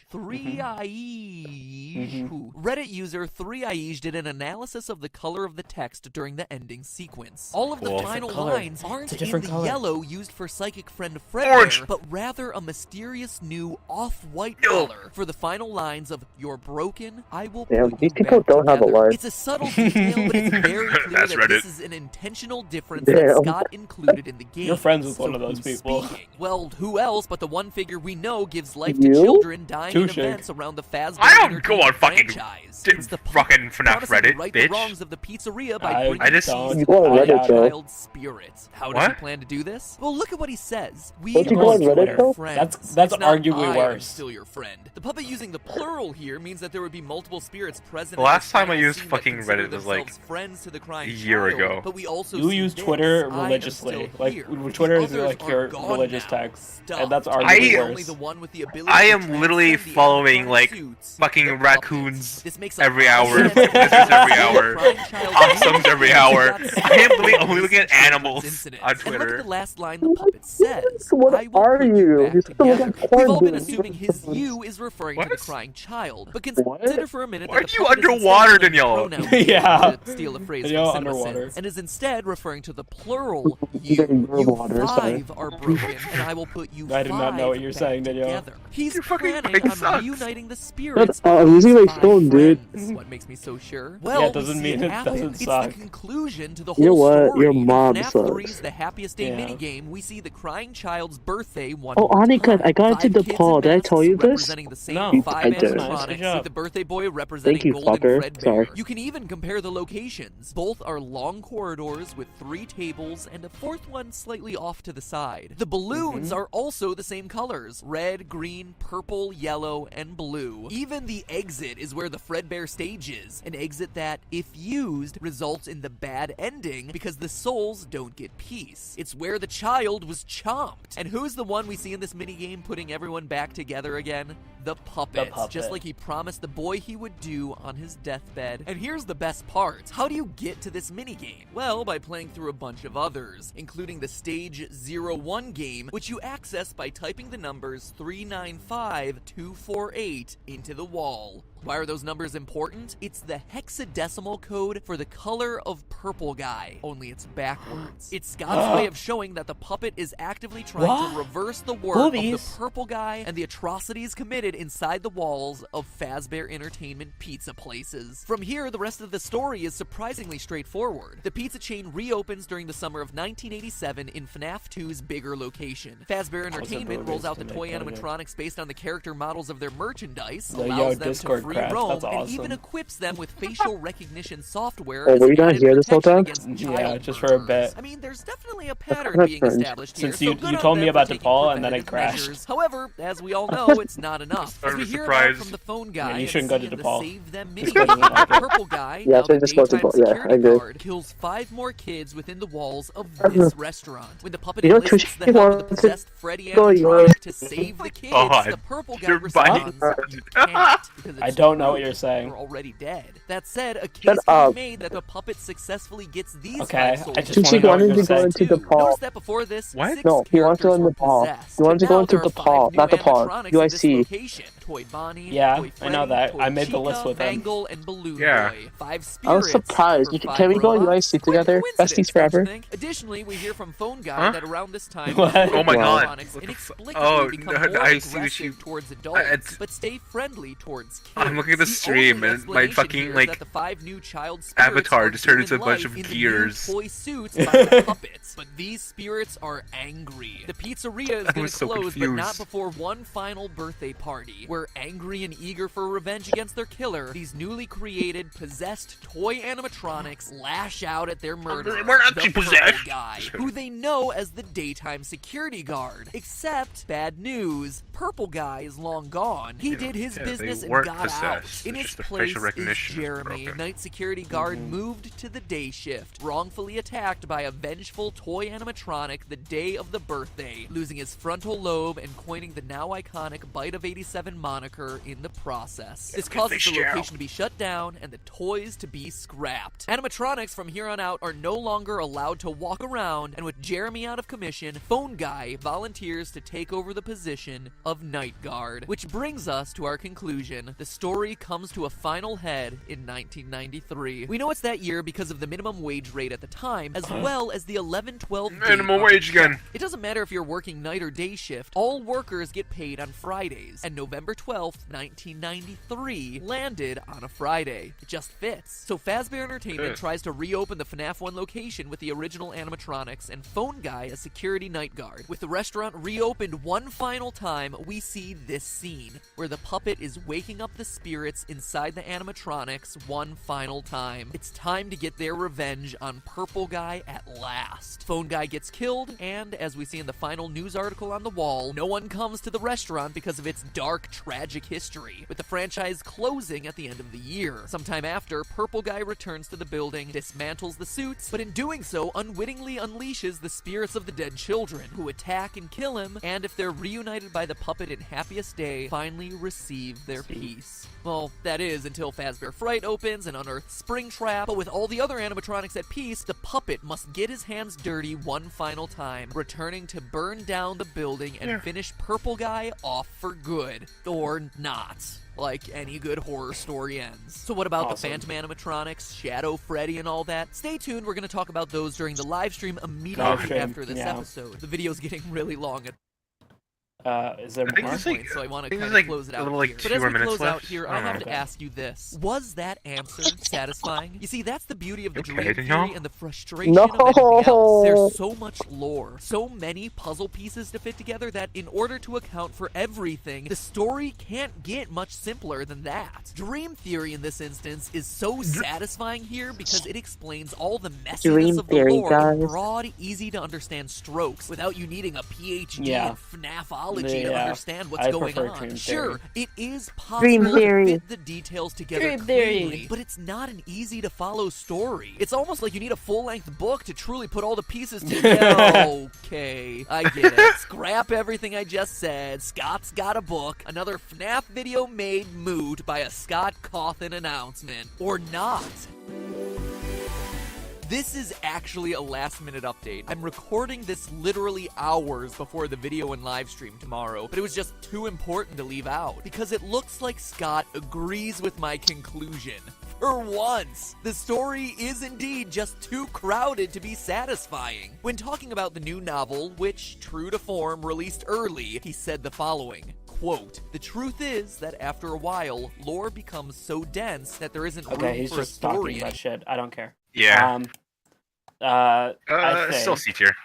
3 Reddit user 3 did an analysis of the color of the text during the ending sequence. All of the Cool. final Color. lines It's aren't a in different the color. yellow used for psychic friend Orange. Fredbear, but rather a mysterious new off-white Yo. color for the final lines of "You're broken, I will Damn, put these you people back don't have a together." line. It's a subtle detail, but it's very clear That's that this Reddit. is an intentional difference Damn. that Scott included in the game. You're friends with So one of those who's people. speaking? Well, who else but the one figure we know gives life You? to children dying in Touche. events around the Fazbear I don't go on Entertainment fucking franchise. d- It's the fucking FNAF promising to Reddit, right the bitch. wrongs of the pizzeria by I bringing just- peace don't. to You go on the Reddit, though. child's spirits. How does he What? plan to do this? Well, look at what he says. We Don't you go are on still Reddit, your though? friends. That's It's not arguably I am worse. still your friend. The puppet using the plural here means that there would be multiple spirits present. The in last this time I final used scene that fucking consider Reddit was, like, themselves friends to the crying a year child, ago. But we also You see use this. Twitter I am religiously. still Like, here. Twitter The is others like are your gone religious now, text, stuffed. and that's I arguably am only worse. the one with the ability I to am literally transcend the following, electronic like, suits, fucking the puppet. raccoons This makes a every lot of hour, sense lizards because every the hour, crying child possums knew every he hour. got I am stuck literally in only this looking at children's animals incident. on And look Twitter. at the last line the puppet says. What I will are put you? back You still look together. like We've all been corn assuming his beans. "you" is referring to the What? crying child, but What? consider for a minute Why that the are you puppet isn't underwater, saying Danielle? pronouns, Yeah. to steal a phrase Danielle from CinemaSins, underwater. and is instead referring to the plural Yeah, "you." you're You water, sorry. 5 are broken, and I will put you I did not know 5 what you're back saying, Danielle. together. He's Your fucking planning brain on sucks. reuniting the spirits. I'm of using his my 5 phone, dude. friends. What makes me so sure? Well, it doesn't we see mean it happen. doesn't It's suck. the conclusion to the You know whole what? story. Your In mom FNAF sucks. 3's The Happiest Day Yeah. minigame, we see the crying child's birthday one Oh, more Annika, time. I got into 5 kids DePaul. in Did I masks tell you this? representing the same No. 5 I did. Nice, good job. with the birthday boy representing Thank you, Golden fucker. Fredbear. Sorry. You can even compare the locations. Both are long corridors with 3 tables and a 4th one slightly off to the side. The balloons are also the same colors: red, green, purple, yellow, and blue. Even the exit is where the Fredbear stage is, an exit that, if used, results in the bad ending because the souls don't get peace. It's where the child was chomped. And who's the one we see in this minigame putting everyone back together again? The puppet. puppet. Just like he promised the boy he would do on his deathbed. And here's the best part. How do you get to this minigame? Well, by playing through a bunch of others, including the Stage 01 game, which you access by typing the numbers 395248 into the wall. Why are those numbers important? It's the hexadecimal code for the color of purple guy, only it's backwards. It's Scott's way of showing that the puppet is actively trying What? to reverse the work of the Boobies. purple guy and the atrocities committed inside the walls of Fazbear Entertainment pizza places. From here, the rest of the story is surprisingly straightforward. The pizza chain reopens during the summer of 1987 in FNAF 2's bigger location. Fazbear Entertainment rolls out the toy animatronics based on the character models of their merchandise, Yo, allows them Discord to free crash, roam, that's and even awesome. equips them with facial recognition software. Oh, as were you not added here this whole protection time? against Yeah, child just for a murderers. bit. I mean, there's definitely a pattern That's being cringe. established here. Since you- so good you on told me them for about taking DePaul and then it preventative crashed. measures. However, as we all know, it's not enough. As Started we a hear surprise. about from the phone guy, Yeah, you and shouldn't go to see in the DePaul. Save Them Just go to minigame, the the purple guy, Yeah, now so the just go to daytime DePaul. Yeah, security I agree. guard, kills 5 more kids within the walls of this restaurant. When the puppet You know, enlists Tush, the help of the wants to possessed Freddy go, you animatronic to save the kids, God. the purple guy You're responds, biting. "You can't," because I it's don't know what proof you're saying. They're already dead. That said, a case Shut can up. be made that the puppet successfully gets these Okay, 5 souls. I just Tucci want to know what wanted you're to go saying. into the paw. Notice that before this, What? 6 No, he wants to go characters in were the paw. possessed. He wanted to but go now into there the are 5 paw, new not the paw. animatronics in this UIC. location. Toy Bonnie, Yeah, Toy I know Freddy, that. Toy I made the Chica, list with him. Mangle, and Balloon Yeah. Boy. 5 spirits. I was surprised. for Can 5 we go robots. UIC together? Quite a Besties coincidence, forever? don't you think? Additionally, we hear from Phone Guy Huh? that around this time, What? Oh my Wow. god. animatronics What the inexplicably oh, become no, more I see what aggressive you. towards adults, it's- but stay friendly towards kids. I'm looking at the stream only and my explanation fucking, here is like, that the 5 new child spirits avatar are just turned given into a bunch life of in the gears. new toy suits by the puppets, but these spirits are angry. The pizzeria is I going was to so close, but not confused. before one final birthday party, where angry and eager for revenge against their killer, these newly created, possessed toy animatronics lash out at their murderer, We're not the too Purple possessed. Guy, who they know as the daytime security guard. Except, bad news, Purple Guy is long gone. He did his yeah, business they and weren't got out. possessed. In It's his just their place facial is recognition is Jeremy, broken. night security guard moved to the day shift, wrongfully attacked by a vengeful toy animatronic the day of the birthday, losing his frontal lobe and coining the now iconic Bite of 87 moniker in the process. This causes the location to be shut down and the toys to be scrapped. Animatronics from here on out are no longer allowed to walk around, and with Jeremy out of commission, Phone Guy volunteers to take over the position of Night Guard. Which brings us to our conclusion. The story comes to a final head in 1993. We know it's that year because of the minimum wage rate at the time, as well as the 11-12 date Minimum of the wage check. again. It doesn't matter if you're working night or day shift, all workers get paid on Fridays, and November 12th, 1993 landed on a Friday. It just fits. So Fazbear Entertainment tries to reopen the FNAF 1 location with the original animatronics and Phone Guy as security night guard. With the restaurant reopened one final time, we see this scene, where the puppet is waking up the spirits inside the animatronics one final time. It's time to get their revenge on Purple Guy at last. Phone Guy gets killed, and as we see in the final news article on the wall, no one comes to the restaurant because of its dark, tragic history, with the franchise closing at the end of the year. Sometime after, Purple Guy returns to the building, dismantles the suits, but in doing so, unwittingly unleashes the spirits of the dead children, who attack and kill him, and if they're reunited by the puppet in Happiest Day, finally receive their peace. Well, that is until Fazbear Fright opens and unearths Springtrap, but with all the other animatronics at peace, the puppet must get his hands dirty one final time, returning to burn down the building and finish Purple Guy off for good. Or not. Like any good horror story ends. So what about the Phantom animatronics, Shadow Freddy, and all that? Stay tuned, we're going to talk about those during the live stream immediately after this episode. The video's getting really long at Is there I think more? it's like, so I want to think kind there's of like close it a out little, like, here. 2 But as more we minutes close out left. here, I I don't have know. to ask you this. Was that answer satisfying? You see, that's the beauty of the Okay, dream Danielle? theory and the frustration of anything else. No. There's so much lore, so many puzzle pieces to fit together that in order to account for everything, the story can't get much simpler than that. Dream theory in this instance is so satisfying here because it explains all the messiness Dream of the theory, lore in guys. broad, easy to understand strokes without you needing a PhD Yeah. in FNAFology to Yeah. understand what's I going prefer on. dream Sure, theory. it is Dream possible to theory. fit the details together Dream theory. cleanly, but it's not an easy to follow story. It's almost like you need a full-length book to truly put all the pieces together. Okay, I get it. Scrap everything I just said. Scott's got a book. Another FNAF video made moot by a Scott Cawthon announcement. Or not. This is actually a last-minute update. I'm recording this literally hours before the video and live stream tomorrow, but it was just too important to leave out, because it looks like Scott agrees with my conclusion. For once, the story is indeed just too crowded to be satisfying. When talking about the new novel, which, true to form, released early, he said the following. Quote, "The truth is that after a while, lore becomes so dense that there isn't room Okay, he's for a just talking story about shit. I don't care. Yeah. I Still think C tier.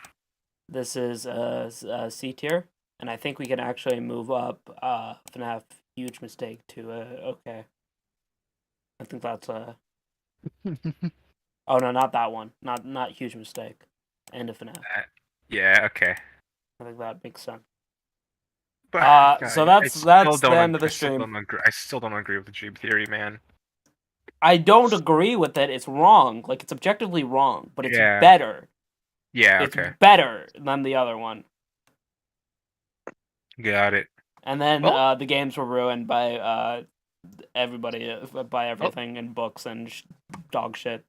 this is a C tier, and I think we can actually move up FNAF Huge Mistake to okay. I think that's a. Oh no, not that one. Not Huge Mistake. End of FNAF. Yeah, okay. I think that makes sense. But, So I that's still the don't end of the I still stream. don't agree- I still don't agree with the dream theory, man. I don't agree with it. It's wrong. Like, it's objectively wrong, but it's Yeah. better. Yeah, It's okay. better than the other one. Got it. And then Well- the games were ruined by everybody buy everything in books and dog shit.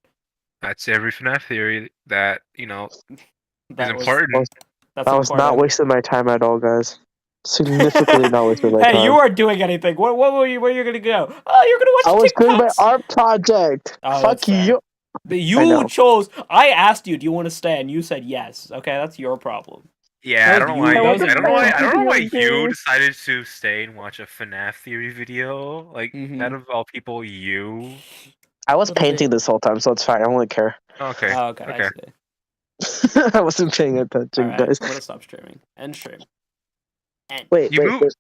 That's every FNAF theory that is That was important. that's I was not important. wasting my time at all, guys. Significantly not wasting my Hey, time. you weren't doing anything. Where were you? Where you gonna go? Oh, you're gonna watch I was doing my TikToks. art project. Oh, Fuck that's fair. you. But I you know. chose. I asked you, "Do you want to stay?" and you said yes. Okay, that's your problem. Yeah, That I don't was know why. you- that was I don't know your why. I don't know problem. why Video you game. decided to stay and watch a FNAF theory video. Like Mhm. out of all people, you. I was What is painting it? this whole time, so it's fine. I don't really care. Okay. Oh, okay, Okay. I see. I wasn't paying attention, All right, guys. I'm gonna stop streaming. End stream. End. Wait, You wait, moved. wait.